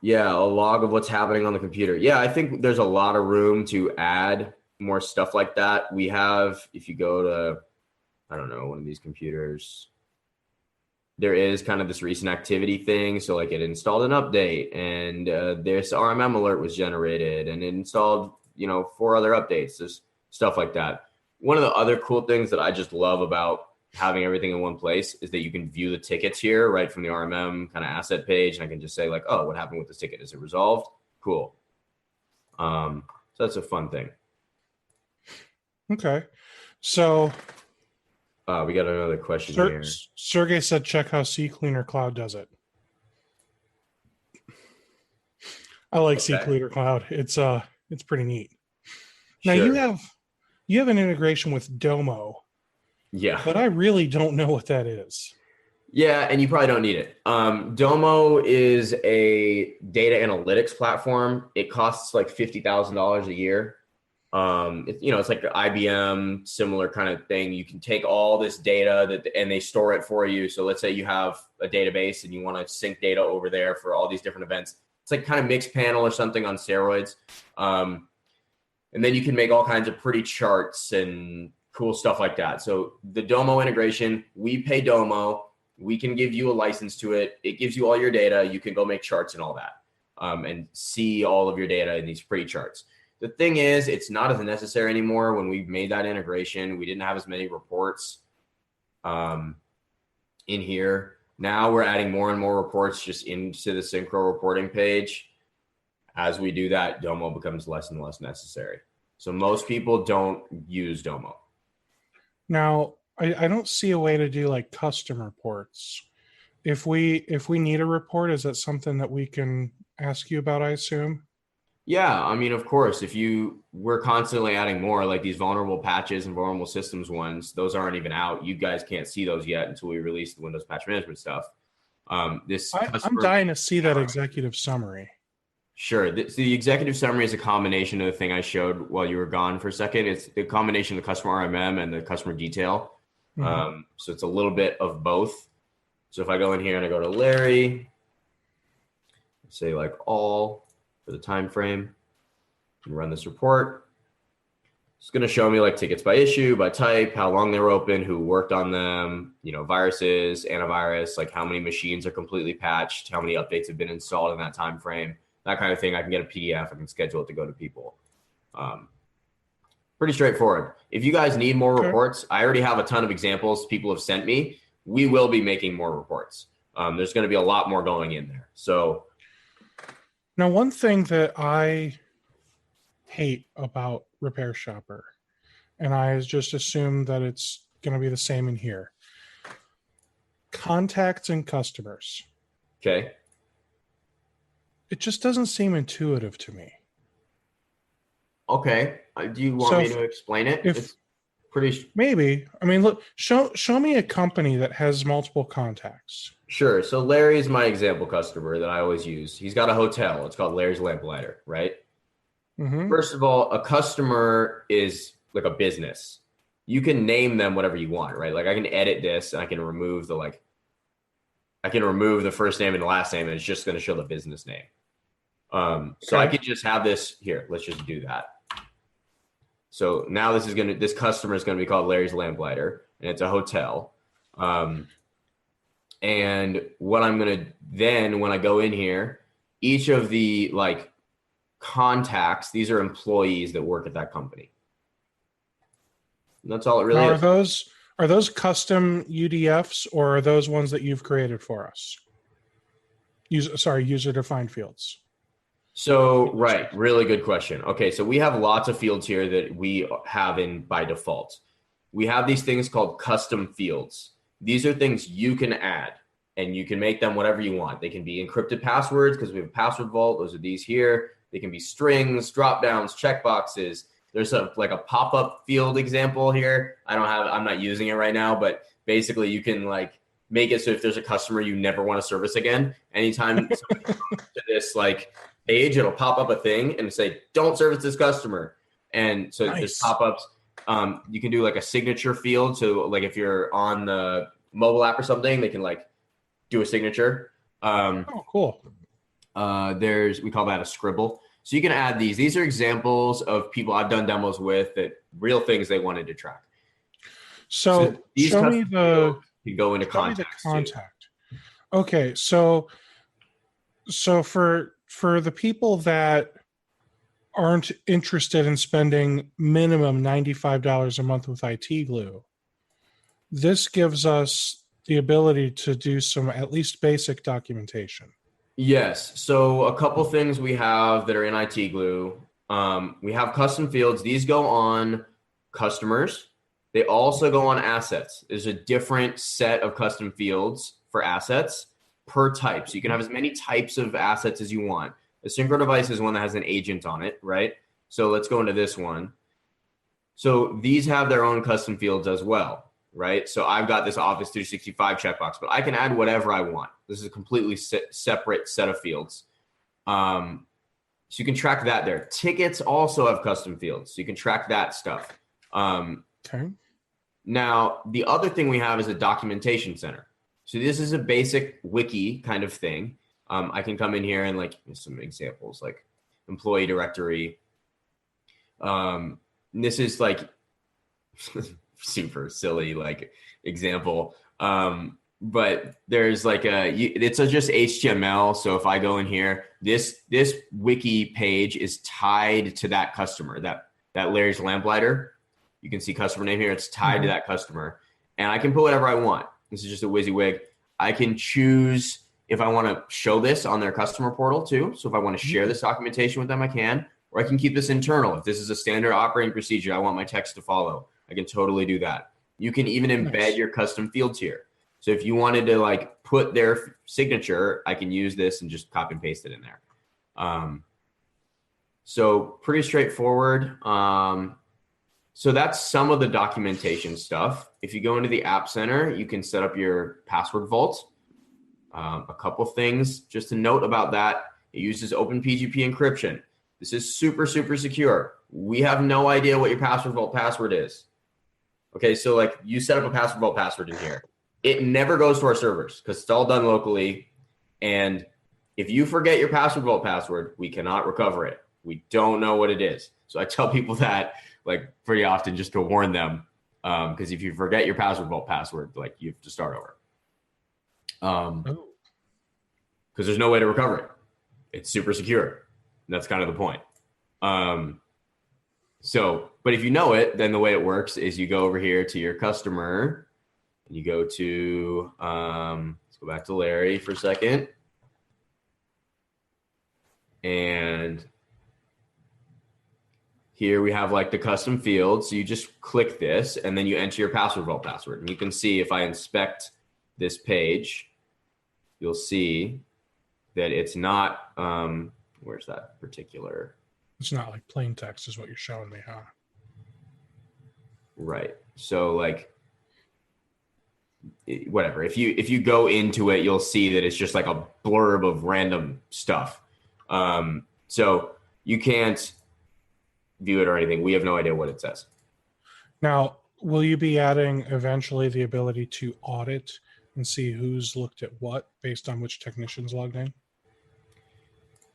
Speaker 2: Yeah, a log of what's happening on the computer. Yeah, I think there's a lot of room to add more stuff like that. We have, if you go to, I don't know, one of these computers, there is kind of this recent activity thing. So like it installed an update and this RMM alert was generated and it installed, 4 other updates, just stuff like that. One of the other cool things that I just love about having everything in one place is that you can view the tickets here right from the RMM kind of asset page. And I can just say like, oh, what happened with this ticket? Is it resolved? Cool. So that's a fun thing.
Speaker 1: Okay. So
Speaker 2: we got another question here.
Speaker 1: Sergey said, check how CCleaner Cloud does it. I like CCleaner Cloud. It's pretty neat. Now
Speaker 2: Sure.
Speaker 1: you have an integration with Domo.
Speaker 2: Yeah.
Speaker 1: But I really don't know what that is.
Speaker 2: Yeah, and you probably don't need it. Domo is a data analytics platform. It costs like $50,000 a year. It's like the IBM similar kind of thing. You can take all this data and they store it for you. So let's say you have a database and you want to sync data over there for all these different events. It's like kind of Mixpanel or something on steroids. And then you can make all kinds of pretty charts and cool stuff like that. So the Domo integration, we pay Domo. We can give you a license to it. It gives you all your data. You can go make charts and all that, and see all of your data in these pretty charts. The thing is, it's not as necessary anymore. When we made that integration, we didn't have as many reports in here. Now we're adding more and more reports just into the Synchro reporting page. As we do that, Domo becomes less and less necessary. So most people don't use Domo.
Speaker 1: Now, I don't see a way to do like custom reports. If we need a report, is that something that we can ask you about, I assume?
Speaker 2: Yeah, I mean, of course, we're constantly adding more, like these vulnerable patches and vulnerable systems ones, those aren't even out. You guys can't see those yet until we release the Windows Patch Management stuff.
Speaker 1: I'm dying to see that executive summary.
Speaker 2: Sure. The executive summary is a combination of the thing I showed while you were gone for a second. It's the combination of the customer RMM and the customer detail. So it's a little bit of both. So if I go in here and I go to Larry, say like all for the time frame, and run this report. It's going to show me like tickets by issue, by type, how long they were open, who worked on them, viruses, antivirus, like how many machines are completely patched, how many updates have been installed in that time frame, that kind of thing. I can get a PDF. I can schedule it to go to people. Pretty straightforward. If you guys need more reports, I already have a ton of examples people have sent me. We will be making more reports. There's going to be a lot more going in there. So
Speaker 1: now, one thing that I hate about Repair Shopper, and I just assume that it's going to be the same in here. Contacts and customers.
Speaker 2: Okay.
Speaker 1: It just doesn't seem intuitive to me.
Speaker 2: Okay. Do you want me to explain it? It's pretty.
Speaker 1: Maybe. I mean, look, show me a company that has multiple contacts.
Speaker 2: Sure. So Larry is my example customer that I always use. He's got a hotel. It's called Larry's Lamplighter, right?
Speaker 1: Mm-hmm.
Speaker 2: First of all, a customer is like a business. You can name them whatever you want, right? Like I can edit this and I can remove the first name and the last name, and it's just going to show the business name. So I could just have this here. Let's just do that. So now this customer is going to be called Larry's Lamplighter, and it's a hotel. And what I'm going to then, when I go in here, each of the like contacts, these are employees that work at that company. And that's all it really is.
Speaker 1: Are those custom UDFs, or are those ones that you've created for us? User-defined fields.
Speaker 2: So, right. Really good question. Okay. So we have lots of fields here that we have in by default. We have these things called custom fields. These are things you can add, and you can make them whatever you want. They can be encrypted passwords because we have a password vault. Those are these here. They can be strings, drop downs, checkboxes. There's a pop-up field example here. I'm not using it right now, but basically you can like make it so if there's a customer you never want to service again, anytime somebody comes to this like page, it'll pop up a thing and say, don't service this customer. And so there's pop-ups. You can do like a signature field. So like if you're on the mobile app or something, they can like do a signature.
Speaker 1: Cool.
Speaker 2: We call that a scribble. So you can add these. These are examples of people I've done demos with that real things they wanted to track.
Speaker 1: So
Speaker 2: these
Speaker 1: show me the
Speaker 2: can go into contact.
Speaker 1: Okay, so for the people that aren't interested in spending minimum $95 a month with IT Glue, this gives us the ability to do some at least basic documentation.
Speaker 2: Yes. So a couple things we have that are in IT Glue. We have custom fields. These go on customers. They also go on assets. There's a different set of custom fields for assets per type. So you can have as many types of assets as you want. A Synchro device is one that has an agent on it, right? So let's go into this one. So these have their own custom fields as well, right? So I've got this Office 365 checkbox, but I can add whatever I want. This is a completely separate set of fields. So you can track that there. Tickets also have custom fields, so you can track that stuff.
Speaker 1: Okay.
Speaker 2: Now, the other thing we have is a documentation center. So this is a basic wiki kind of thing. I can come in here and like some examples like employee directory. This is like super silly like example. but there's like it's just HTML. So if I go in here, this wiki page is tied to that customer, that Larry's Lamplighter. You can see customer name here. It's tied to that customer, and I can put whatever I want. This is just a WYSIWYG. I can choose if I want to show this on their customer portal too. So if I want to share this documentation with them, I can, or I can keep this internal. If this is a standard operating procedure, I want my text to follow, I can totally do that. You can even embed your custom fields here. So if you wanted to like put their signature, I can use this and just copy and paste it in there. So pretty straightforward. So that's some of the documentation stuff. If you go into the App Center, you can set up your password vault. A couple things just to note about that. It uses OpenPGP encryption. This is super, super secure. We have no idea what your password vault password is. Okay, so like you set up a password vault password in here. It never goes to our servers because it's all done locally. And if you forget your password vault password, we cannot recover it. We don't know what it is. So I tell people that like pretty often just to warn them, because if you forget your password vault password, like you have to start over. Because there's no way to recover it. It's super secure. And that's kind of the point. But if you know it, then the way it works is you go over here to your customer and you go to, let's go back to Larry for a second. And here we have like the custom field. So you just click this and then you enter your password vault password. And you can see if I inspect this page, you'll see that it's not, where's that particular?
Speaker 1: It's not like plain text is what you're showing me, huh?
Speaker 2: Right. So like, whatever. If you go into it, you'll see that it's just like a blurb of random stuff. So you can't view it or anything. We have no idea what it says.
Speaker 1: Now, will you be adding eventually the ability to audit and see who's looked at what based on which technicians logged in?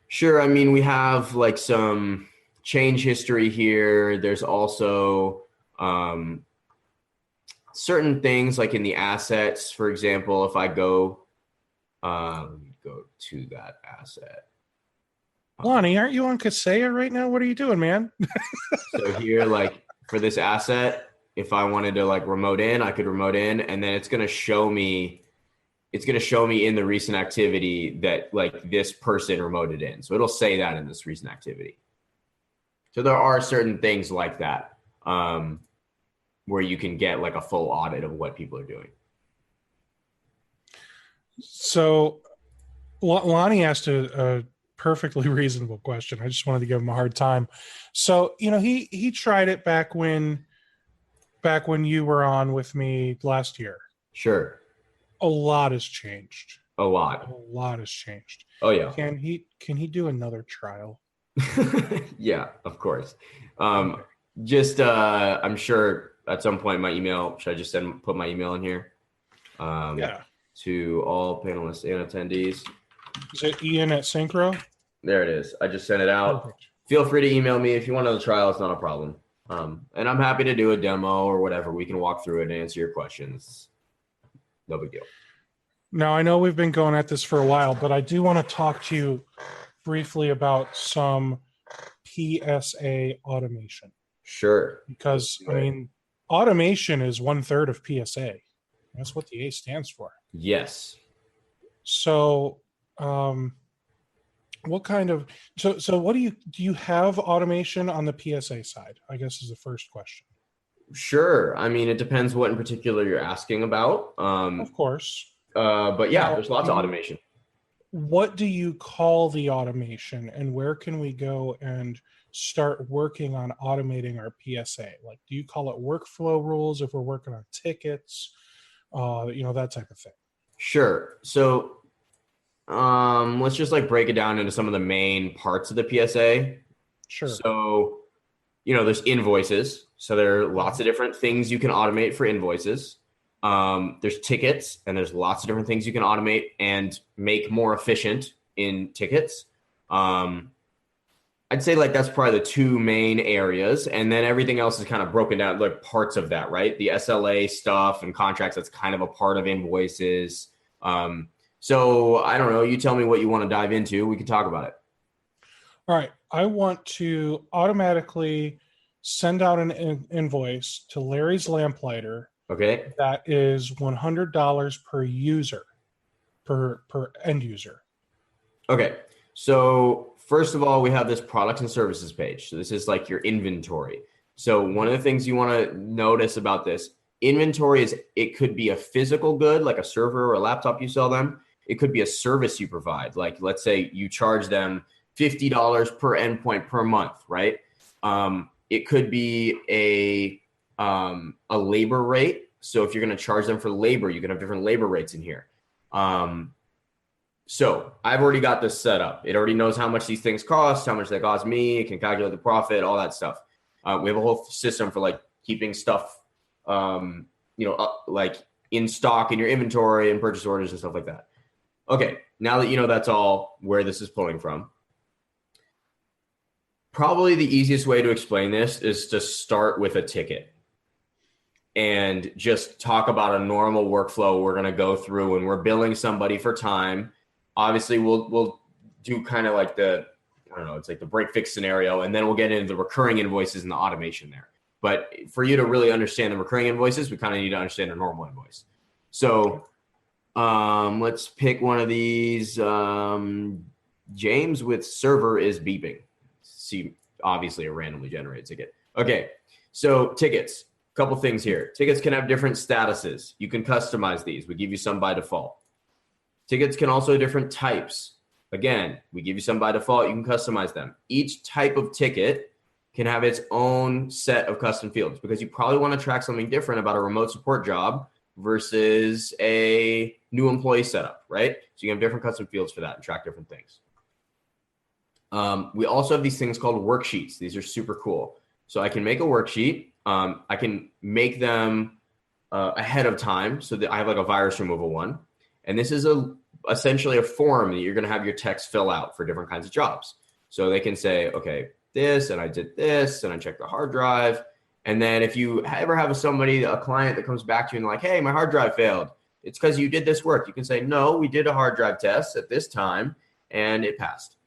Speaker 2: Sure. I mean, we have like some change history here. There's also certain things like in the assets, for example, if I go to that asset.
Speaker 1: Lonnie, aren't you on Kaseya right now? What are you doing, man?
Speaker 2: So here, like for this asset, if I wanted to like remote in, I could remote in, and then it's going to show me in the recent activity that like this person remoted in. So it'll say that in this recent activity. So there are certain things like that where you can get like a full audit of what people are doing.
Speaker 1: So Lonnie asked a perfectly reasonable question. I just wanted to give him a hard time. So, he tried it back when you were on with me last year.
Speaker 2: Sure.
Speaker 1: A lot has changed.
Speaker 2: A lot
Speaker 1: has changed.
Speaker 2: Oh yeah.
Speaker 1: Can he do another trial?
Speaker 2: Yeah, of course. Just I'm sure at some point my email, should I just put my email in here?
Speaker 1: Yeah.
Speaker 2: To all panelists and attendees.
Speaker 1: Is it Ian at Synchro?
Speaker 2: There it is. I just sent it out. Perfect. Feel free to email me if you want another trial. It's not a problem. And I'm happy to do a demo or whatever. We can walk through it and answer your questions. No big deal.
Speaker 1: Now, I know we've been going at this for a while, but I do want to talk to you briefly about some PSA automation.
Speaker 2: Sure.
Speaker 1: Because, I mean, automation is 1/3 of PSA. That's what the A stands for.
Speaker 2: Yes.
Speaker 1: So, what kind of so what do you have automation on the PSA side? I guess is the first question.
Speaker 2: Sure. I mean, it depends what in particular you're asking about.
Speaker 1: Of course.
Speaker 2: But yeah, there's lots of automation.
Speaker 1: What do you call the automation, and where can we go and start working on automating our PSA? Like, do you call it workflow rules if we're working on tickets? That type of thing.
Speaker 2: Sure. So let's just like break it down into some of the main parts of the PSA.
Speaker 1: Sure.
Speaker 2: So, there's invoices. So there are lots of different things you can automate for invoices. There's tickets, and there's lots of different things you can automate and make more efficient in tickets. I'd say like that's probably the two main areas. And then everything else is kind of broken down, like parts of that, right? The SLA stuff and contracts, that's kind of a part of invoices. So I don't know, you tell me what you want to dive into. We can talk about it.
Speaker 1: All right. I want to automatically send out an invoice to Larry's Lamplighter.
Speaker 2: Okay.
Speaker 1: That is $100 per user, per end user.
Speaker 2: Okay. So first of all, we have this products and services page. So this is like your inventory. So one of the things you want to notice about this inventory is it could be a physical good, like a server or a laptop you sell them. It could be a service you provide. Like let's say you charge them $50 per endpoint per month, right? It could be a labor rate. So if you're going to charge them for labor, you can have different labor rates in here. So I've already got this set up. It already knows how much these things cost, how much they cost me. It can calculate the profit, all that stuff. We have a whole system for like keeping stuff, like in stock in your inventory and purchase orders and stuff like that. Okay, now that you know that's all where this is pulling from, probably the easiest way to explain this is to start with a ticket and just talk about a normal workflow we're going to go through when we're billing somebody for time. Obviously, we'll do kind of like it's like the break fix scenario, and then we'll get into the recurring invoices and the automation there. But for you to really understand the recurring invoices, we kind of need to understand a normal invoice. So let's pick one of these. James with server is beeping. See, obviously a randomly generated ticket. Okay, so tickets. Couple things here. Tickets can have different statuses. You can customize these. We give you some by default. Tickets can also have different types. Again, we give you some by default. You can customize them. Each type of ticket can have its own set of custom fields because you probably want to track something different about a remote support job versus a new employee setup, right? So you have different custom fields for that and track different things. We also have these things called worksheets. These are super cool. So I can make a worksheet. I can make them ahead of time so that I have like a virus removal one. And this is essentially a form that you're going to have your techs fill out for different kinds of jobs. So they can say, okay, this, and I did this, and I checked the hard drive. And then if you ever have a client that comes back to you and like, hey, my hard drive failed. It's because you did this work. You can say, no, we did a hard drive test at this time and it passed.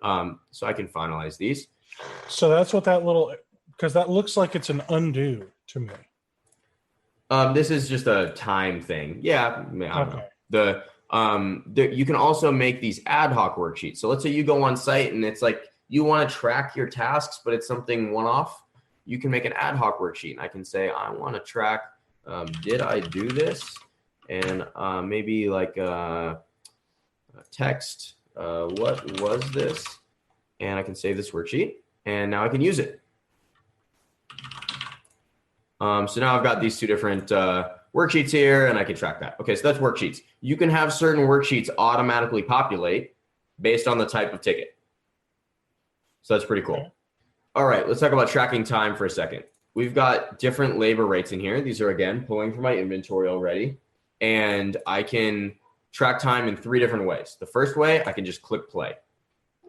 Speaker 2: So I can finalize these.
Speaker 1: So that's what because that looks like it's an undo to me.
Speaker 2: This is just a time thing. Yeah. I don't know. You can also make these ad hoc worksheets. So let's say you go on site and it's like you want to track your tasks, but it's something one-off. You can make an ad hoc worksheet. And I can say, I want to track, did I do this? And maybe like a text, what was this? And I can save this worksheet. And now I can use it. So now I've got these two different worksheets here, and I can track that. Okay, so that's worksheets. You can have certain worksheets automatically populate based on the type of ticket. So that's pretty cool. All right, let's talk about tracking time for a second. We've got different labor rates in here. These are, again, pulling from my inventory already. And I can track time in 3 different ways. The first way, I can just click play.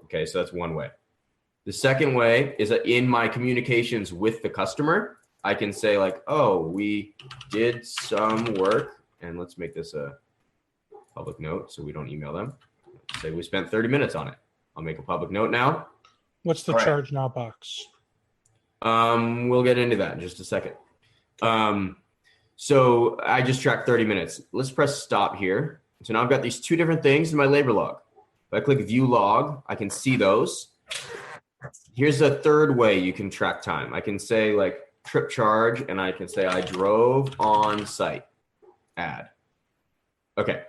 Speaker 2: Okay, so that's one way. The second way is in my communications with the customer. I can say like, oh, we did some work, and let's make this a public note so we don't email them. Say we spent 30 minutes on it. I'll make a public note now.
Speaker 1: What's the charge now box?
Speaker 2: We'll get into that in just a second. So I just tracked 30 minutes. Let's press stop here. So now I've got these 2 different things in my labor log. If I click view log, I can see those. Here's a third way you can track time. I can say like trip charge, and I can say I drove on site, add. Okay,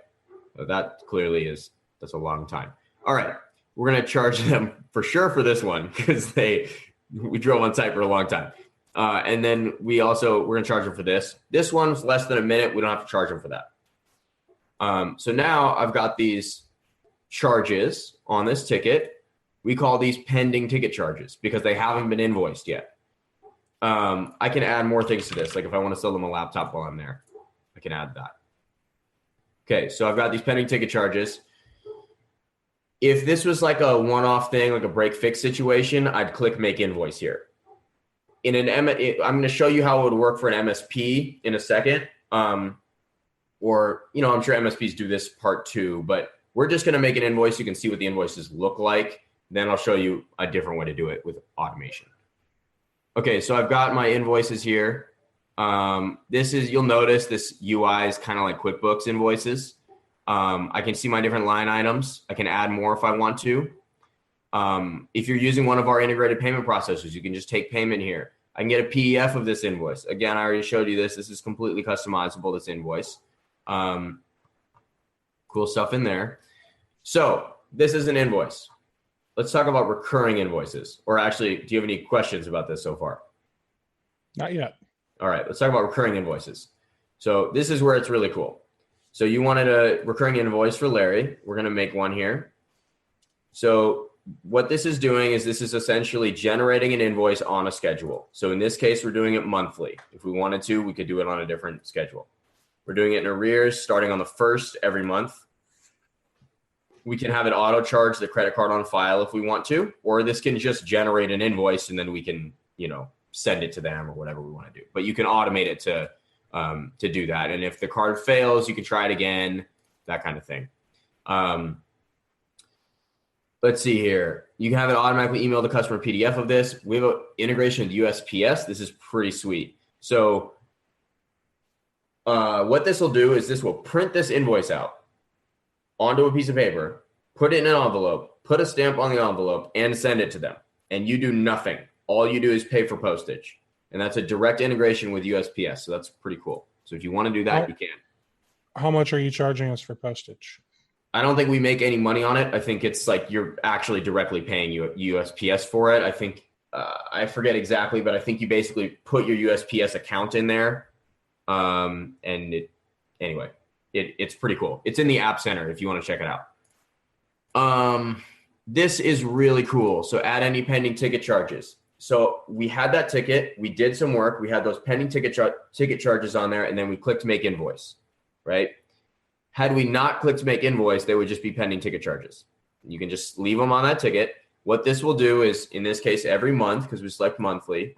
Speaker 2: so that clearly that's a long time. All right, we're gonna charge them for sure for this one because we drove on site for a long time. And then we're gonna charge them for this. This one's less than a minute. We don't have to charge them for that. So now I've got these charges on this ticket. We call these pending ticket charges because they haven't been invoiced yet. I can add more things to this. Like if I want to sell them a laptop while I'm there, I can add that. Okay, so I've got these pending ticket charges. If this was like a one-off thing, like a break fix situation, I'd click make invoice here. I'm going to show you how it would work for an MSP in a second. Or, I'm sure MSPs do this part too, but we're just going to make an invoice. You can see what the invoices look like. Then I'll show you a different way to do it with automation. Okay, so I've got my invoices here. You'll notice this UI is kind of like QuickBooks invoices. I can see my different line items. I can add more if I want to. If you're using one of our integrated payment processors, you can just take payment here. I can get a PDF of this invoice. Again, I already showed you this. This is completely customizable, this invoice. Cool stuff in there. So this is an invoice. Let's talk about recurring invoices. Or actually, do you have any questions about this so far?
Speaker 1: Not yet.
Speaker 2: All right, let's talk about recurring invoices. So this is where it's really cool. So you wanted a recurring invoice for Larry. We're going to make one here. So what this is doing is this is essentially generating an invoice on a schedule. So in this case, we're doing it monthly. If we wanted to, we could do it on a different schedule. We're doing it in arrears starting on the 1st every month. We can have it auto charge the credit card on file if we want to, or this can just generate an invoice and then we can, send it to them or whatever we want to do. But you can automate it to do that. And if the card fails, you can try it again, that kind of thing. Let's see here. You can have it automatically email the customer a PDF of this. We have an integration with USPS. This is pretty sweet. So what this will do is this will print this invoice out onto a piece of paper, put it in an envelope, put a stamp on the envelope, and send it to them. And you do nothing. All you do is pay for postage. And that's a direct integration with USPS. So that's pretty cool. So if you want to do that, you can.
Speaker 1: How much are you charging us for postage?
Speaker 2: I don't think we make any money on it. I think it's like you're actually directly paying USPS for it. I think, I forget exactly, but I think you basically put your USPS account in there. It's pretty cool. It's in the App Center if you want to check it out. This is really cool. So add any pending ticket charges. So we had that ticket. We did some work. We had those pending ticket charges on there, and then we clicked make invoice, right? Had we not clicked make invoice, they would just be pending ticket charges. You can just leave them on that ticket. What this will do is, in this case, every month, because we select monthly,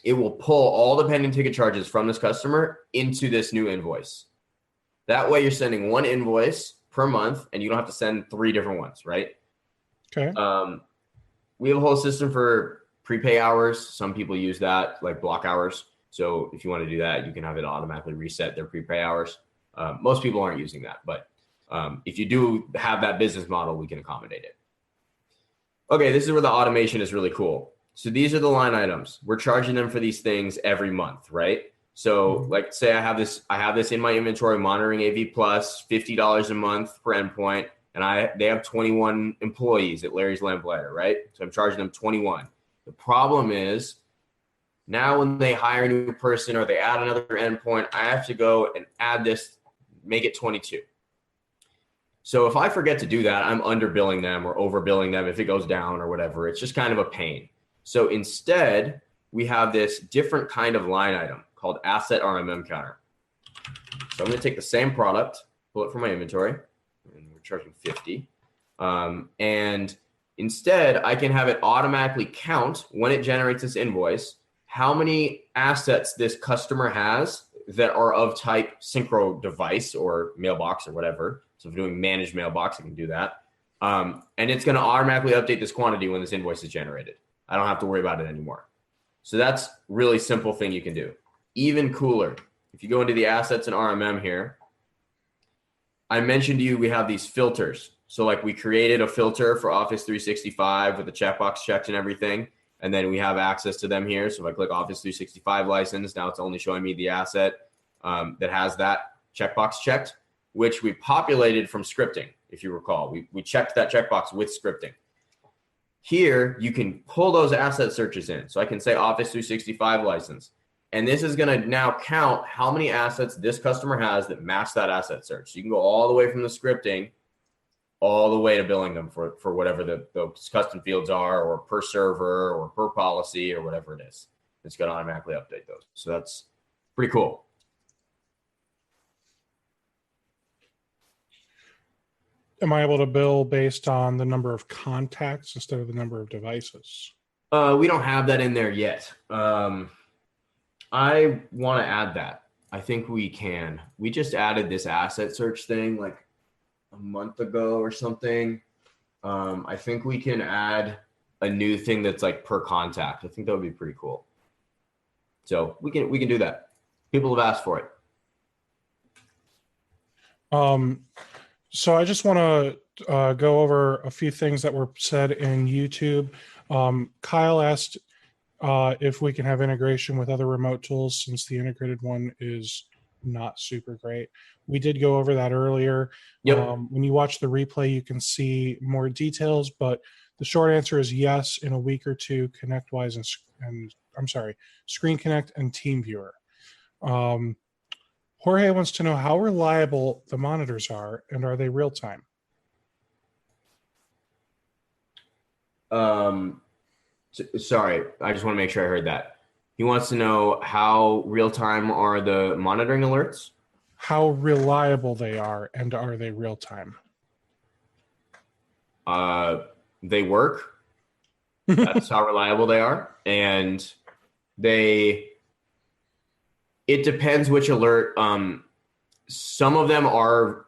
Speaker 2: it will pull all the pending ticket charges from this customer into this new invoice. That way you're sending one invoice per month and you don't have to send 3 different ones, right?
Speaker 1: Okay.
Speaker 2: We have a whole system for prepay hours. Some people use that, like block hours. So if you want to do that, you can have it automatically reset their prepay hours. Most people aren't using that, but if you do have that business model, we can accommodate it. Okay, this is where the automation is really cool. So these are the line items. We're charging them for these things every month, right? So like say I have this in my inventory, monitoring AV plus, $50 a month per endpoint, and they have 21 employees at Larry's Lamplighter, right? So I'm charging them 21. The problem is now when they hire a new person or they add another endpoint, I have to go and add this, make it 22. So if I forget to do that, I'm underbilling them or overbilling them if it goes down or whatever. It's just kind of a pain. So instead, we have this different kind of line item called asset RMM counter. So I'm going to take the same product, pull it from my inventory, and we're charging 50. And instead, I can have it automatically count when it generates this invoice, how many assets this customer has that are of type Synchro device or mailbox or whatever. So if we're doing managed mailbox, I can do that. And it's going to automatically update this quantity when this invoice is generated. I don't have to worry about it anymore. So that's really simple thing you can do. Even cooler, if you go into the assets and RMM here, I mentioned to you we have these filters. So like we created a filter for Office 365 with the checkbox checked and everything. And then we have access to them here. So if I click Office 365 license, now it's only showing me the asset that has that checkbox checked, which we populated from scripting. If you recall, we checked that checkbox with scripting. Here, you can pull those asset searches in. So I can say Office 365 license. And this is going to now count how many assets this customer has that match that asset search. So you can go all the way from the scripting all the way to billing them for whatever those custom fields are, or per server or per policy or whatever it is. It's going to automatically update those. So that's pretty cool.
Speaker 1: am I able to bill based on the number of contacts instead of the number of devices?
Speaker 2: We don't have that in there yet. I want to add that. I think we can. We just added this asset search thing like a month ago or something. I think we can add a new thing that's like per contact. I think that would be pretty cool. So we can do that. People have asked for it.
Speaker 1: So I just want to go over a few things that were said in YouTube. Kyle asked if we can have integration with other remote tools since the integrated one is not super great. We did go over that earlier.
Speaker 2: Yep.
Speaker 1: When you watch the replay, you can see more details, but the short answer is yes. In a week or two, ConnectWise and Screen Connect and TeamViewer. Jorge wants to know how reliable the monitors are and are they real time?
Speaker 2: Sorry, I just want to make sure I heard that. He wants to know how real time are the monitoring alerts?
Speaker 1: How reliable they are and are they real time?
Speaker 2: They work. That's how reliable they are. And it depends which alert. Some of them are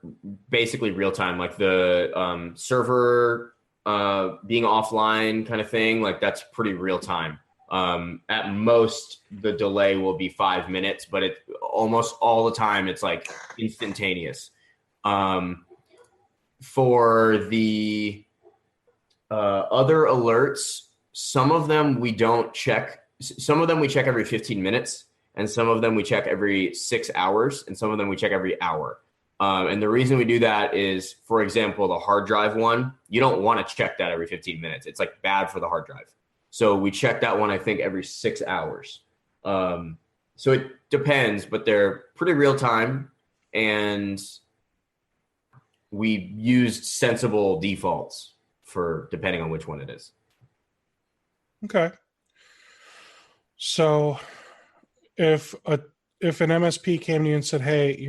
Speaker 2: basically real time, like the server being offline kind of thing. Like that's pretty real time. At most, the delay will be 5 minutes, but it almost all the time it's like instantaneous. For the other alerts, some of them we don't check. Some of them we check every 15 minutes, and some of them we check every 6 hours, and some of them we check every hour. And the reason we do that is, for example, the hard drive one, you don't want to check that every 15 minutes. It's like bad for the hard drive. So we check that one, I think, every 6 hours. So it depends, but they're pretty real time, and we used sensible defaults for depending on which one it is.
Speaker 1: Okay. So if an MSP came to you and said, hey,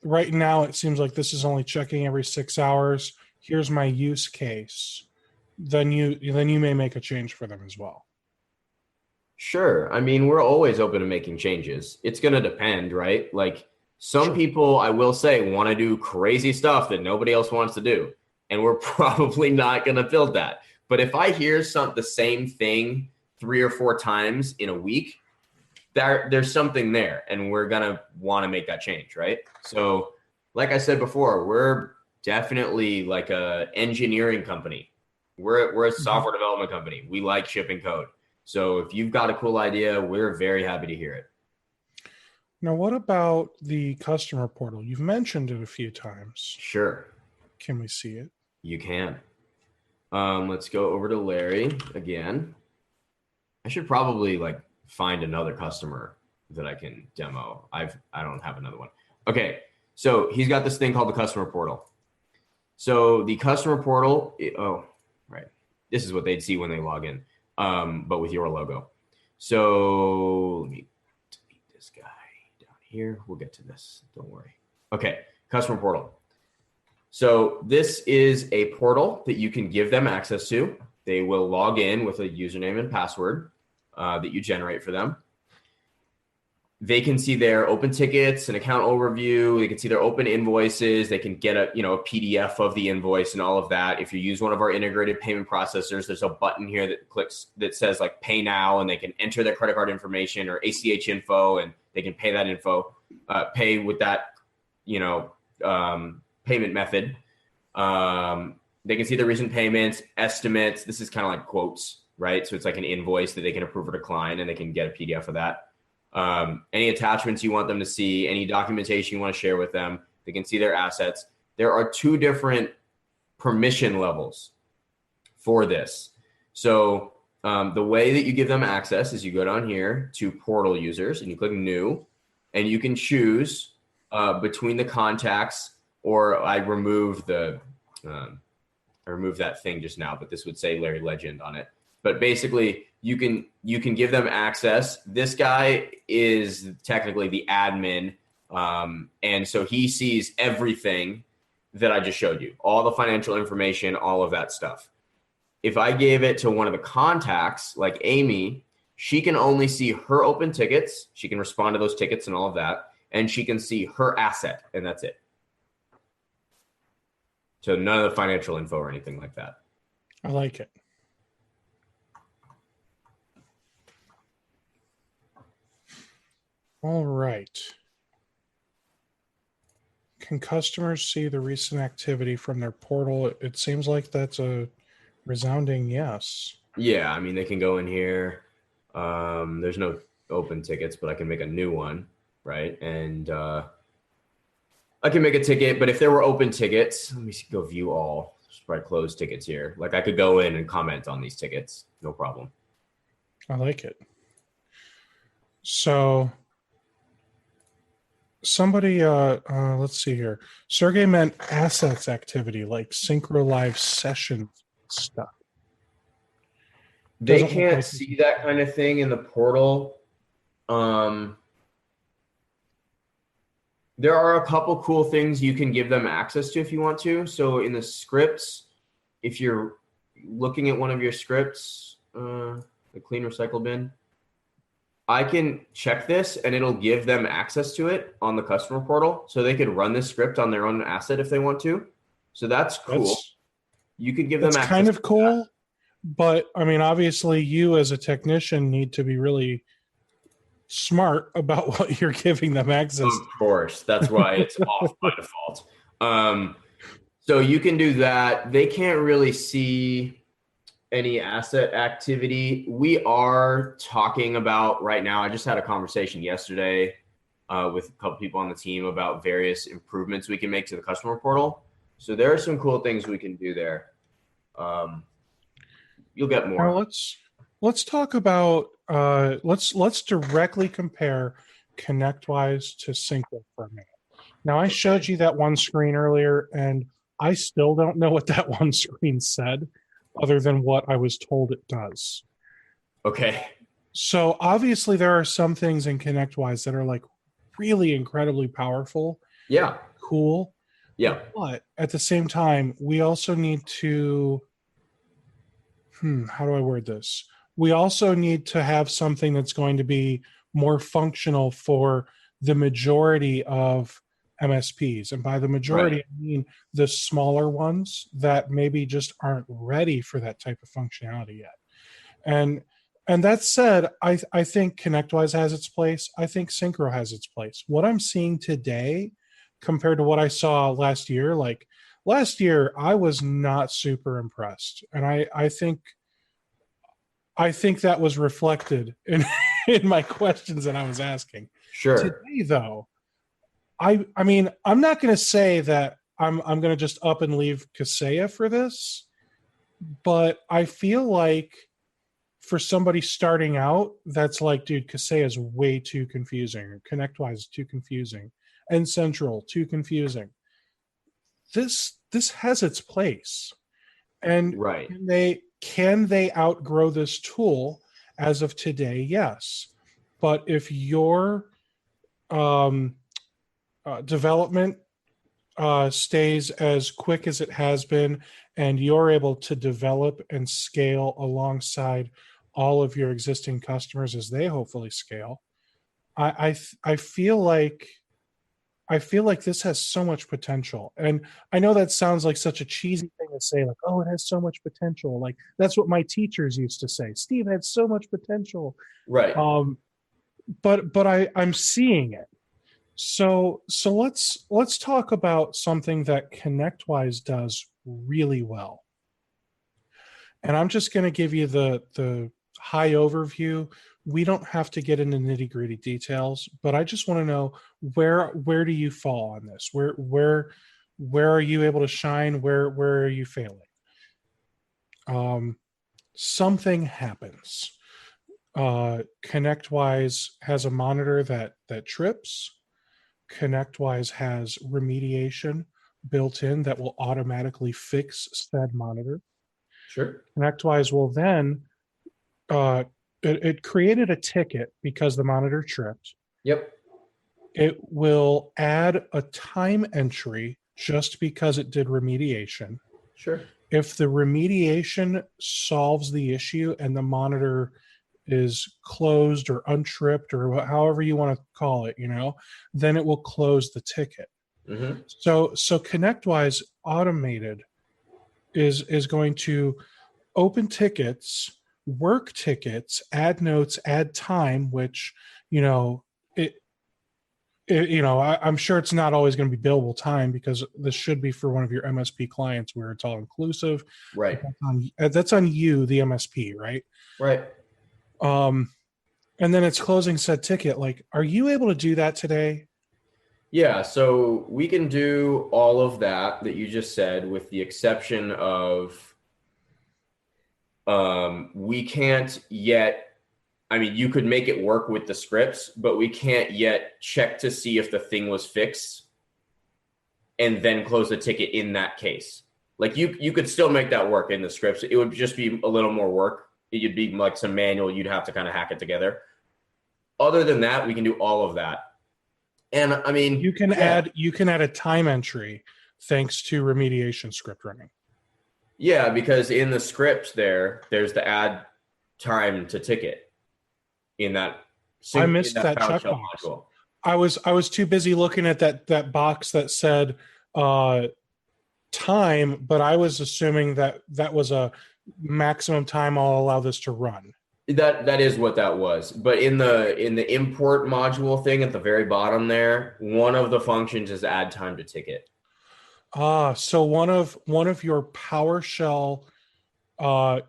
Speaker 1: right now it seems like this is only checking every 6 hours, here's my use case, then you may make a change for them as well.
Speaker 2: Sure. I mean, we're always open to making changes. It's going to depend, right? Like some people, I will say, want to do crazy stuff that nobody else wants to do. And we're probably not going to build that. But if I hear the same thing 3 or 4 times in a week, there's something there, and we're going to want to make that change, right? So like I said before, we're definitely like a engineering company. We're a software development company. We like shipping code. So if you've got a cool idea, we're very happy to hear it.
Speaker 1: Now, what about the customer portal? You've mentioned it a few times.
Speaker 2: Sure.
Speaker 1: Can we see it?
Speaker 2: You can. Let's go over to Larry again. I should probably find another customer that I can demo. I don't have another one. Okay. So he's got this thing called the customer portal. So the customer portal, right. This is what they'd see when they log in, but with your logo. So let me delete this guy down here. We'll get to this. Don't worry. Okay. Customer portal. So this is a portal that you can give them access to. They will log in with a username and password that you generate for them. They can see their open tickets, an account overview. They can see their open invoices. They can get a PDF of the invoice and all of that. If you use one of our integrated payment processors, there's a button here that says pay now, and they can enter their credit card information or ACH info, and they can pay that info, pay with that, payment method. They can see the recent payments, estimates. This is kind of like quotes, right? So it's like an invoice that they can approve or decline, and they can get a PDF of that. Any attachments you want them to see, any documentation you want to share with them, they can see their assets. There are 2 different permission levels for this. So the way that you give them access is you go down here to portal users and you click new, and you can choose between the contacts, or I removed that thing just now, but this would say Larry Legend on it. But basically, you can give them access. This guy is technically the admin, and so he sees everything. that I just showed you, all the financial information, all of that stuff. If I gave it to one of the contacts, like Amy, she can only see her open tickets. She can respond to those tickets and all of that. And she can see her asset, and that's it. So none of the financial info or anything like that.
Speaker 1: I like it. All right. Can customers see the recent activity from their portal? It seems like that's a resounding yes.
Speaker 2: Yeah, I mean, they can go in here. There's no open tickets, but I can make a new one, right? And I can make a ticket, but if there were open tickets, let me go view all. Just probably close tickets here. Like I could go in and comment on these tickets, no problem.
Speaker 1: I like it. So somebody, let's see here. Sergey meant assets activity, like Synchro Live session stuff.
Speaker 2: They can't see that kind of thing in the portal. There are a couple cool things you can give them access to if you want to. So in the scripts, if you're looking at one of your scripts, the clean recycle bin, I can check this and it'll give them access to it on the customer portal. So they could run this script on their own asset if they want to. So that's cool. You could give them access.
Speaker 1: That's kind of cool. But I mean, obviously you as a technician need to be really smart about what you're giving them access.
Speaker 2: Of course. That's why it's off by default. So you can do that. They can't really see any asset activity. We are talking about right now. I just had a conversation yesterday with a couple people on the team about various improvements we can make to the customer portal. So there are some cool things we can do there. You'll get more.
Speaker 1: Now let's talk about let's directly compare ConnectWise to Synchro for a minute. Now I showed you that one screen earlier, and I still don't know what that one screen said, other than what I was told it does.
Speaker 2: Okay.
Speaker 1: So obviously there are some things in ConnectWise that are like really incredibly powerful.
Speaker 2: Yeah.
Speaker 1: Cool.
Speaker 2: Yeah.
Speaker 1: But at the same time, we also need to how do I word this? We also need to have something that's going to be more functional for the majority of MSPs. And by the majority,
Speaker 2: Right.
Speaker 1: I mean the smaller ones that maybe just aren't ready for that type of functionality yet. And that said, I think ConnectWise has its place. I think Synchro has its place. What I'm seeing today compared to what I saw last year, like last year, I was not super impressed. And I think that was reflected in my questions that I was asking.
Speaker 2: Sure.
Speaker 1: Today, though, I mean, I'm not going to say that I'm going to just up and leave Kaseya for this, but I feel like for somebody starting out, that's like, dude, Kaseya is way too confusing. ConnectWise is too confusing. And Central, too confusing. This has its place. And
Speaker 2: right.
Speaker 1: Can they outgrow this tool as of today? Yes. But if your development stays as quick as it has been, and you're able to develop and scale alongside all of your existing customers as they hopefully scale, I feel like this has so much potential. And I know that sounds like such a cheesy thing to say, like, oh, it has so much potential. Like that's what my teachers used to say. Steve had so much potential.
Speaker 2: Right.
Speaker 1: But I'm seeing it. So let's talk about something that ConnectWise does really well. And I'm just going to give you the high overview. We don't have to get into nitty-gritty details, but I just want to know where do you fall on this? Where are you able to shine? Where are you failing? Something happens. ConnectWise has a monitor that trips. ConnectWise has remediation built in that will automatically fix said monitor.
Speaker 2: Sure.
Speaker 1: ConnectWise will then it created a ticket because the monitor tripped.
Speaker 2: Yep.
Speaker 1: It will add a time entry just because it did remediation.
Speaker 2: Sure.
Speaker 1: If the remediation solves the issue and the monitor is closed or untripped or however you want to call it, then it will close the ticket.
Speaker 2: Mm-hmm.
Speaker 1: So ConnectWise automated is going to open tickets, work tickets, add notes, add time, which I'm sure it's not always going to be billable time because this should be for one of your MSP clients where it's all inclusive.
Speaker 2: Right.
Speaker 1: That's on you, the MSP, right?
Speaker 2: Right.
Speaker 1: And then it's closing said ticket. Like, are you able to do that today?
Speaker 2: Yeah, so we can do all of that you just said, with the exception of we can't yet. I mean, you could make it work with the scripts, but we can't yet check to see if the thing was fixed and then close the ticket in that case. Like you could still make that work in the scripts. It would just be a little more work. It'd be like some manual. You'd have to kind of hack it together. Other than that, we can do all of that. And I mean,
Speaker 1: you can add a time entry thanks to remediation script running.
Speaker 2: Yeah, because in the script there's the add time to ticket in that.
Speaker 1: I missed that checkbox. Module. I was too busy looking at that box that said time, but I was assuming that was a maximum time I'll allow this to run.
Speaker 2: That is what that was. But in the import module thing at the very bottom there, one of the functions is add time to ticket.
Speaker 1: So one of your PowerShell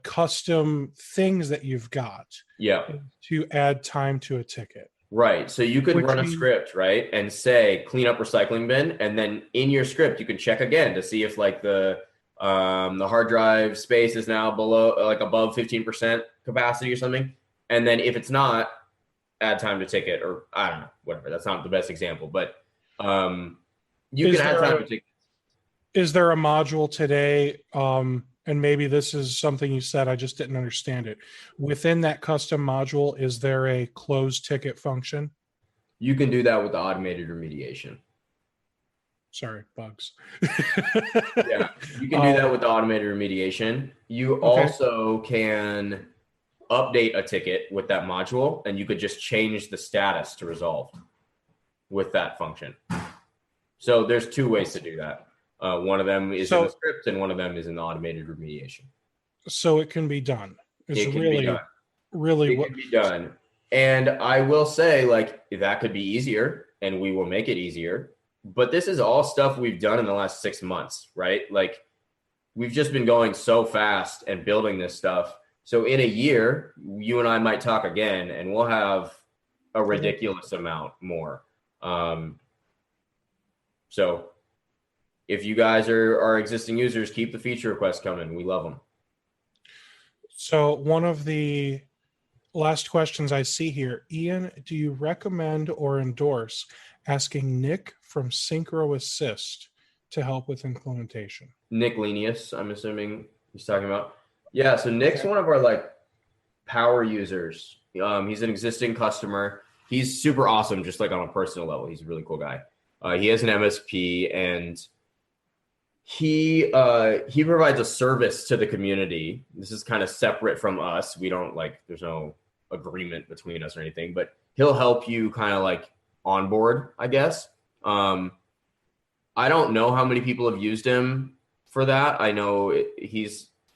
Speaker 1: custom things that you've got, to add time to a ticket.
Speaker 2: Right. So you could run a script, right, and say clean up recycling bin, and then in your script you can check again to see if like the hard drive space is now above 15% capacity or something. And then if it's not, add time to ticket, or I don't know, whatever. That's not the best example, but you can add time to ticket.
Speaker 1: Is there a module today, and maybe this is something you said, I just didn't understand it. Within that custom module, is there a close ticket function?
Speaker 2: You can do that with the automated remediation.
Speaker 1: Sorry, bugs.
Speaker 2: Yeah, you can do that with the automated remediation. You also can update a ticket with that module, and you could just change the status to resolved with that function. So there's two ways to do that. One of them is in the script, and one of them is in the automated remediation.
Speaker 1: So it can be done.
Speaker 2: It can be done. And I will say, like, that could be easier, and we will make it easier. But this is all stuff we've done in the last 6 months, right? Like, we've just been going so fast and building this stuff. So in a year, you and I might talk again, and we'll have a ridiculous amount more. So if you guys are existing users, keep the feature requests coming. We love them.
Speaker 1: So one of the last questions I see here, Ian, do you recommend or endorse asking Nick from SyncroAssist to help with implementation? Nick
Speaker 2: Lenius, I'm assuming he's talking about. Yeah, so Nick's one of our power users. He's an existing customer. He's super awesome, just like on a personal level. He's a really cool guy. He has an MSP, and he provides a service to the community. This is kind of separate from us. We don't there's no agreement between us or anything, but he'll help you kind of onboard, I guess. I don't know how many people have used him for that. I know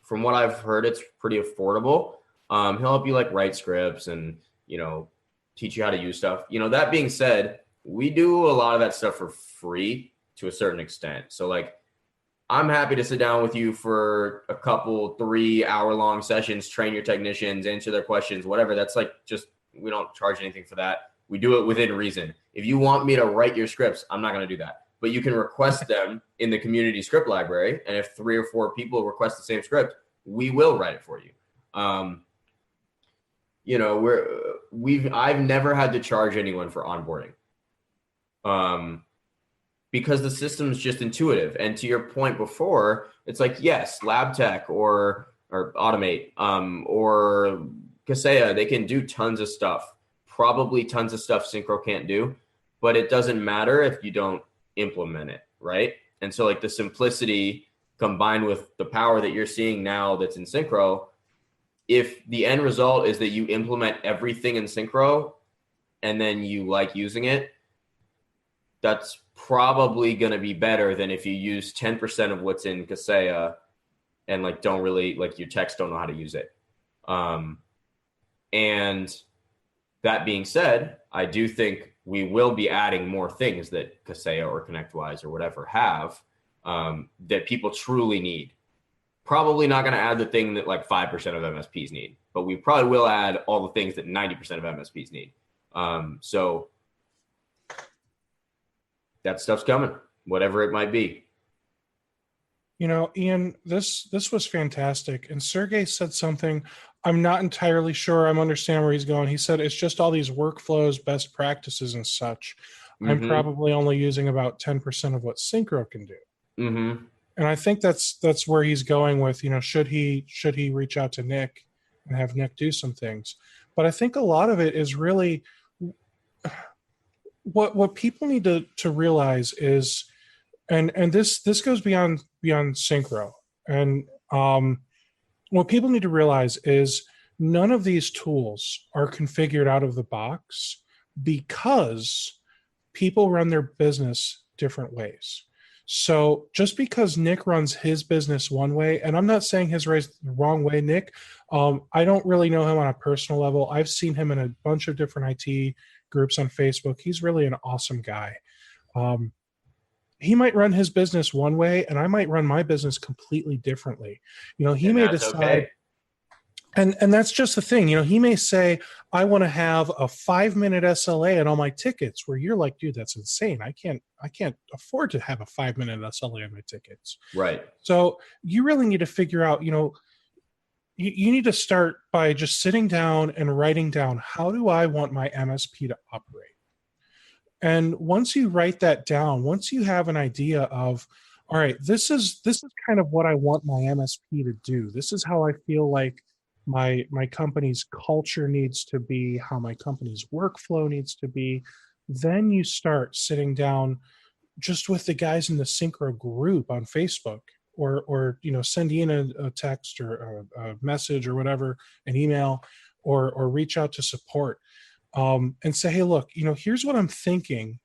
Speaker 2: from what I've heard, it's pretty affordable. He'll help you write scripts and, teach you how to use stuff. That being said, we do a lot of that stuff for free to a certain extent. So I'm happy to sit down with you for a couple 3-hour-long sessions, train your technicians, answer their questions, whatever. That's we don't charge anything for that. We do it within reason. If you want me to write your scripts, I'm not going to do that. But you can request them in the community script library. And if 3 or 4 people request the same script, we will write it for you. I've never had to charge anyone for onboarding. Because the system's just intuitive. And to your point before, it's yes, lab tech or automate, or Kaseya, they can do tons of stuff, probably tons of stuff Syncro can't do, but it doesn't matter if you don't implement it, right? And so like the simplicity combined with the power that you're seeing now that's in Synchro, if the end result is that you implement everything in Synchro and then you like using it, that's probably going to be better than if you use 10% of what's in Kaseya and like don't really, like your techs don't know how to use it. And that being said, I do think we will be adding more things that Kaseya or ConnectWise or whatever have that people truly need. Probably not going to add the thing that like 5% of MSPs need, but we probably will add all the things that 90% of MSPs need. So that stuff's coming, whatever it might be.
Speaker 1: You know, Ian, this was fantastic. And Sergey said something. I'm not entirely sure I'm understanding where he's going. He said it's just all these workflows, best practices, and such. I'm probably only using about 10% of what Synchro can do. And I think that's where he's going with, you know, should he reach out to Nick and have Nick do some things. But I think a lot of it is really what people need to realize is, and this goes beyond Synchro. And what people need to realize is none of these tools are configured out of the box because people run their business different ways. So just because Nick runs his business one way, and I'm not saying his way is the wrong way, Nick, I don't really know him on a personal level. I've seen him in a bunch of different IT groups on Facebook. He's really an awesome guy. He might run his business one way, and I might run my business completely differently. You know, he may decide, okay. And that's just the thing. You know, he may say, I want to have a 5-minute SLA on all my tickets, where you're like, dude, that's insane. I can't afford to have a 5-minute SLA on my tickets.
Speaker 2: Right.
Speaker 1: So you really need to figure out, you know, you need to start by just sitting down and writing down, how do I want my MSP to operate? And once you write that down, once you have an idea of, all right, this is kind of what I want my MSP to do. This is how I feel like my company's culture needs to be, how my company's workflow needs to be. Then you start sitting down just with the guys in the Synchro group on Facebook, or you know, send in a text or a message or whatever, an email, or reach out to support. And say, hey, look, you know, here's what I'm thinking.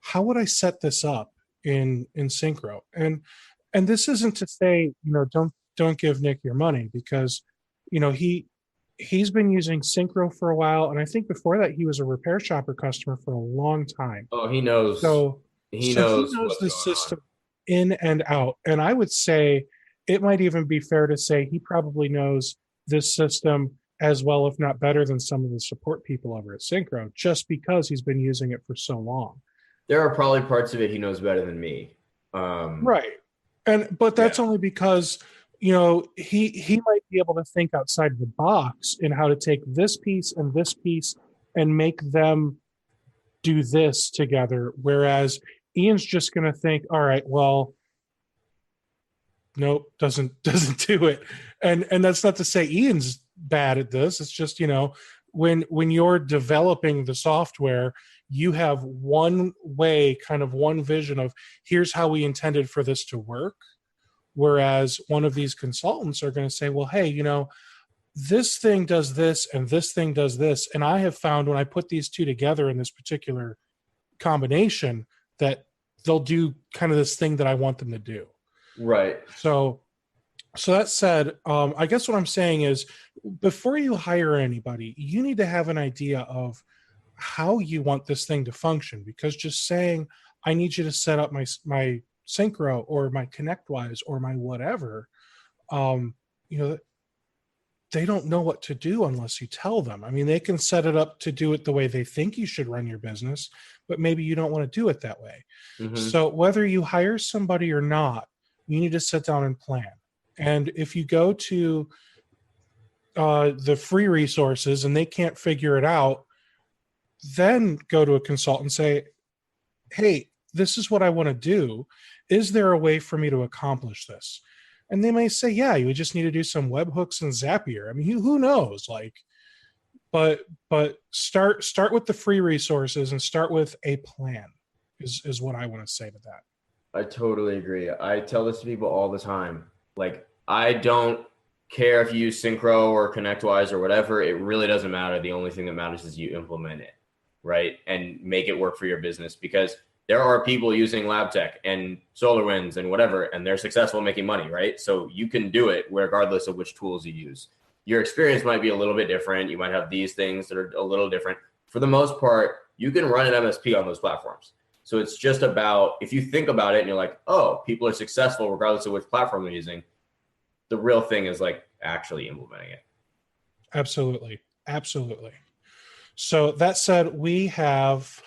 Speaker 1: How would I set this up in Synchro? And this isn't to say, you know, don't give Nick your money, because, you know, he's been using Synchro for a while, and I think before that he was a Repair Shopper customer for a long time.
Speaker 2: Oh, he knows.
Speaker 1: So he knows the system in and out. And I would say it might even be fair to say he probably knows this system as well, if not better, than some of the support people over at Synchro, just because he's been using it for so long.
Speaker 2: There are probably parts of it he knows better than me.
Speaker 1: Right. But that's only because, you know, he might be able to think outside of the box in how to take this piece and make them do this together. Whereas Ian's just going to think, all right, well, nope, doesn't do it. And that's not to say Ian's bad at this. It's just, you know, when you're developing the software, you have one way, kind of one vision of, here's how we intended for this to work. Whereas one of these consultants are going to say, well, hey, you know, this thing does this and this thing does this. And I have found when I put these two together in this particular combination, that they'll do kind of this thing that I want them to do.
Speaker 2: Right.
Speaker 1: So that said, I guess what I'm saying is, before you hire anybody, you need to have an idea of how you want this thing to function. Because just saying, I need you to set up my Synchro or my ConnectWise or my whatever, you know, they don't know what to do unless you tell them. I mean, they can set it up to do it the way they think you should run your business, but maybe you don't want to do it that way. So whether you hire somebody or not, you need to sit down and plan. And if you go to the free resources and they can't figure it out, then go to a consultant and say, hey, this is what I want to do. Is there a way for me to accomplish this? And they may say, yeah, you just need to do some webhooks and Zapier. I mean, who knows? Like, but start with the free resources and start with a plan is what I want to say to that.
Speaker 2: I totally agree. I tell this to people all the time. Like, I don't care if you use Synchro or ConnectWise or whatever. It really doesn't matter. The only thing that matters is you implement it, right? And make it work for your business, because there are people using LabTech and SolarWinds and whatever, and they're successful making money, right? So you can do it regardless of which tools you use. Your experience might be a little bit different. You might have these things that are a little different. For the most part, you can run an MSP on those platforms. So it's just about, if you think about it and you're like, oh, people are successful regardless of which platform they're using, the real thing is like actually implementing it.
Speaker 1: Absolutely. Absolutely. So that said, we have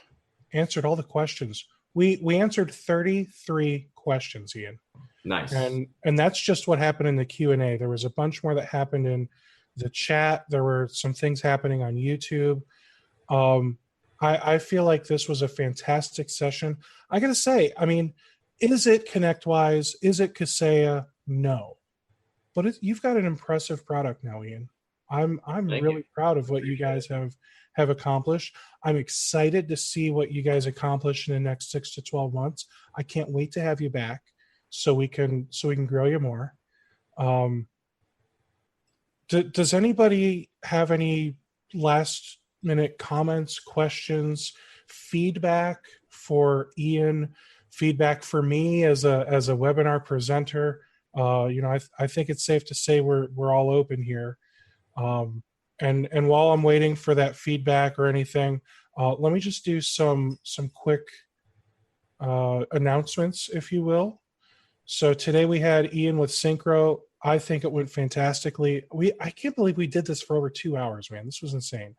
Speaker 1: answered all the questions. We answered 33 questions, Ian.
Speaker 2: Nice.
Speaker 1: And that's just what happened in the Q&A. There was a bunch more that happened in the chat. There were some things happening on YouTube. I feel like this was a fantastic session. I got to say, I mean, is it ConnectWise? Is it Kaseya? No. But you've got an impressive product now, Ian. I'm really proud of what you guys have accomplished. I'm excited to see what you guys accomplish in the next 6 to 12 months. I can't wait to have you back so we can grow you more. Does anybody have any last minute comments, questions, feedback for Ian, feedback for me as a webinar presenter? I think it's safe to say we're all open here. And while I'm waiting for that feedback or anything, let me just do some quick announcements, if you will. So today we had Ian with Syncro. I think it went fantastically. I can't believe we did this for over 2 hours, man. This was insane.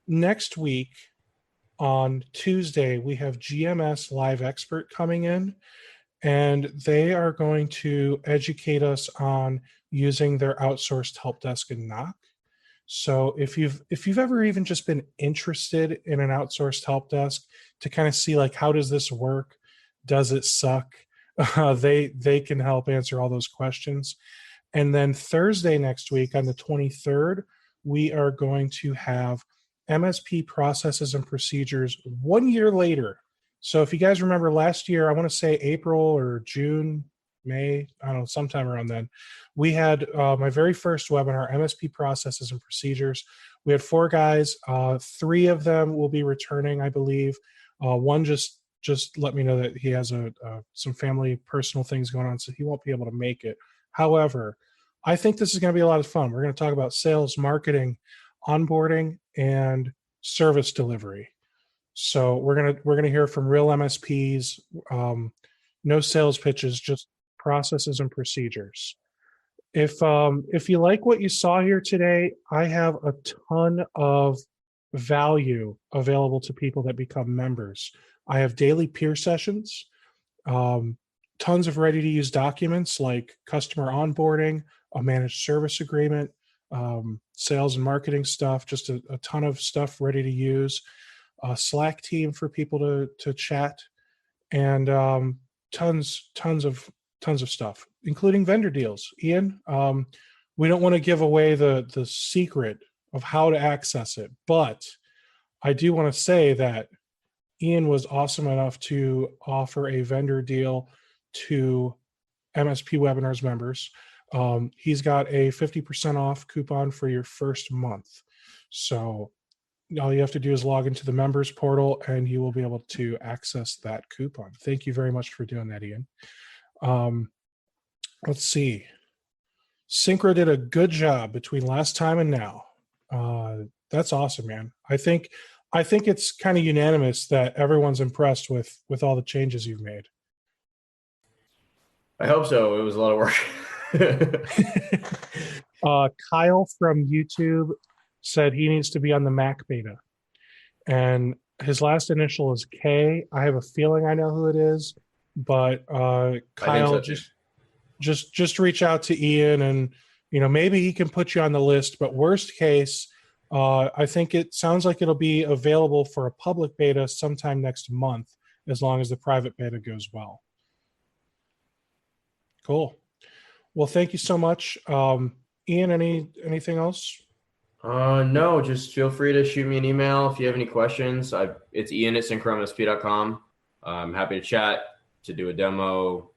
Speaker 1: Next week on Tuesday, we have GMS Live Expert coming in, and they are going to educate us on using their outsourced help desk and knock. So if you've ever even just been interested in an outsourced help desk to kind of see like, how does this work? Does it suck? They can help answer all those questions. And then Thursday next week on the 23rd, we are going to have MSP processes and procedures 1 year later. So if you guys remember last year, I want to say April or June, May, I don't know, sometime around then, we had my very first webinar, MSP processes and procedures. We had 4 guys. 3 of them will be returning, I believe. One just let me know that he has some family personal things going on, so he won't be able to make it. However, I think this is going to be a lot of fun. We're going to talk about sales, marketing, onboarding, and service delivery. So we're gonna hear from real MSPs, no sales pitches, just processes and procedures. If you like what you saw here today, I have a ton of value available to people that become members. I have daily peer sessions, tons of ready-to-use documents like customer onboarding, a managed service agreement, sales and marketing stuff, just a ton of stuff ready to use, a Slack team for people to chat, and tons of stuff, including vendor deals. Ian, we don't want to give away the secret of how to access it, but I do want to say that Ian was awesome enough to offer a vendor deal to MSP Webinars members. He's got a 50% off coupon for your first month. So all you have to do is log into the members portal and you will be able to access that coupon. Thank you very much for doing that, Ian. Let's see. Syncro did a good job between last time and now. That's awesome, man. I think it's kind of unanimous that everyone's impressed with all the changes you've made.
Speaker 2: I hope so. It was a lot of work.
Speaker 1: Kyle from YouTube said he needs to be on the Mac beta, and his last initial is K. I have a feeling I know who it is, but Kyle, just reach out to Ian, and maybe he can put you on the list. But worst case, I think it sounds like it'll be available for a public beta sometime next month, as long as the private beta goes well. Cool. Well, thank you so much. Ian, anything else?
Speaker 2: No, just feel free to shoot me an email if you have any questions. It's Ian at SyncroMSP.com. I'm happy to chat, to do a demo,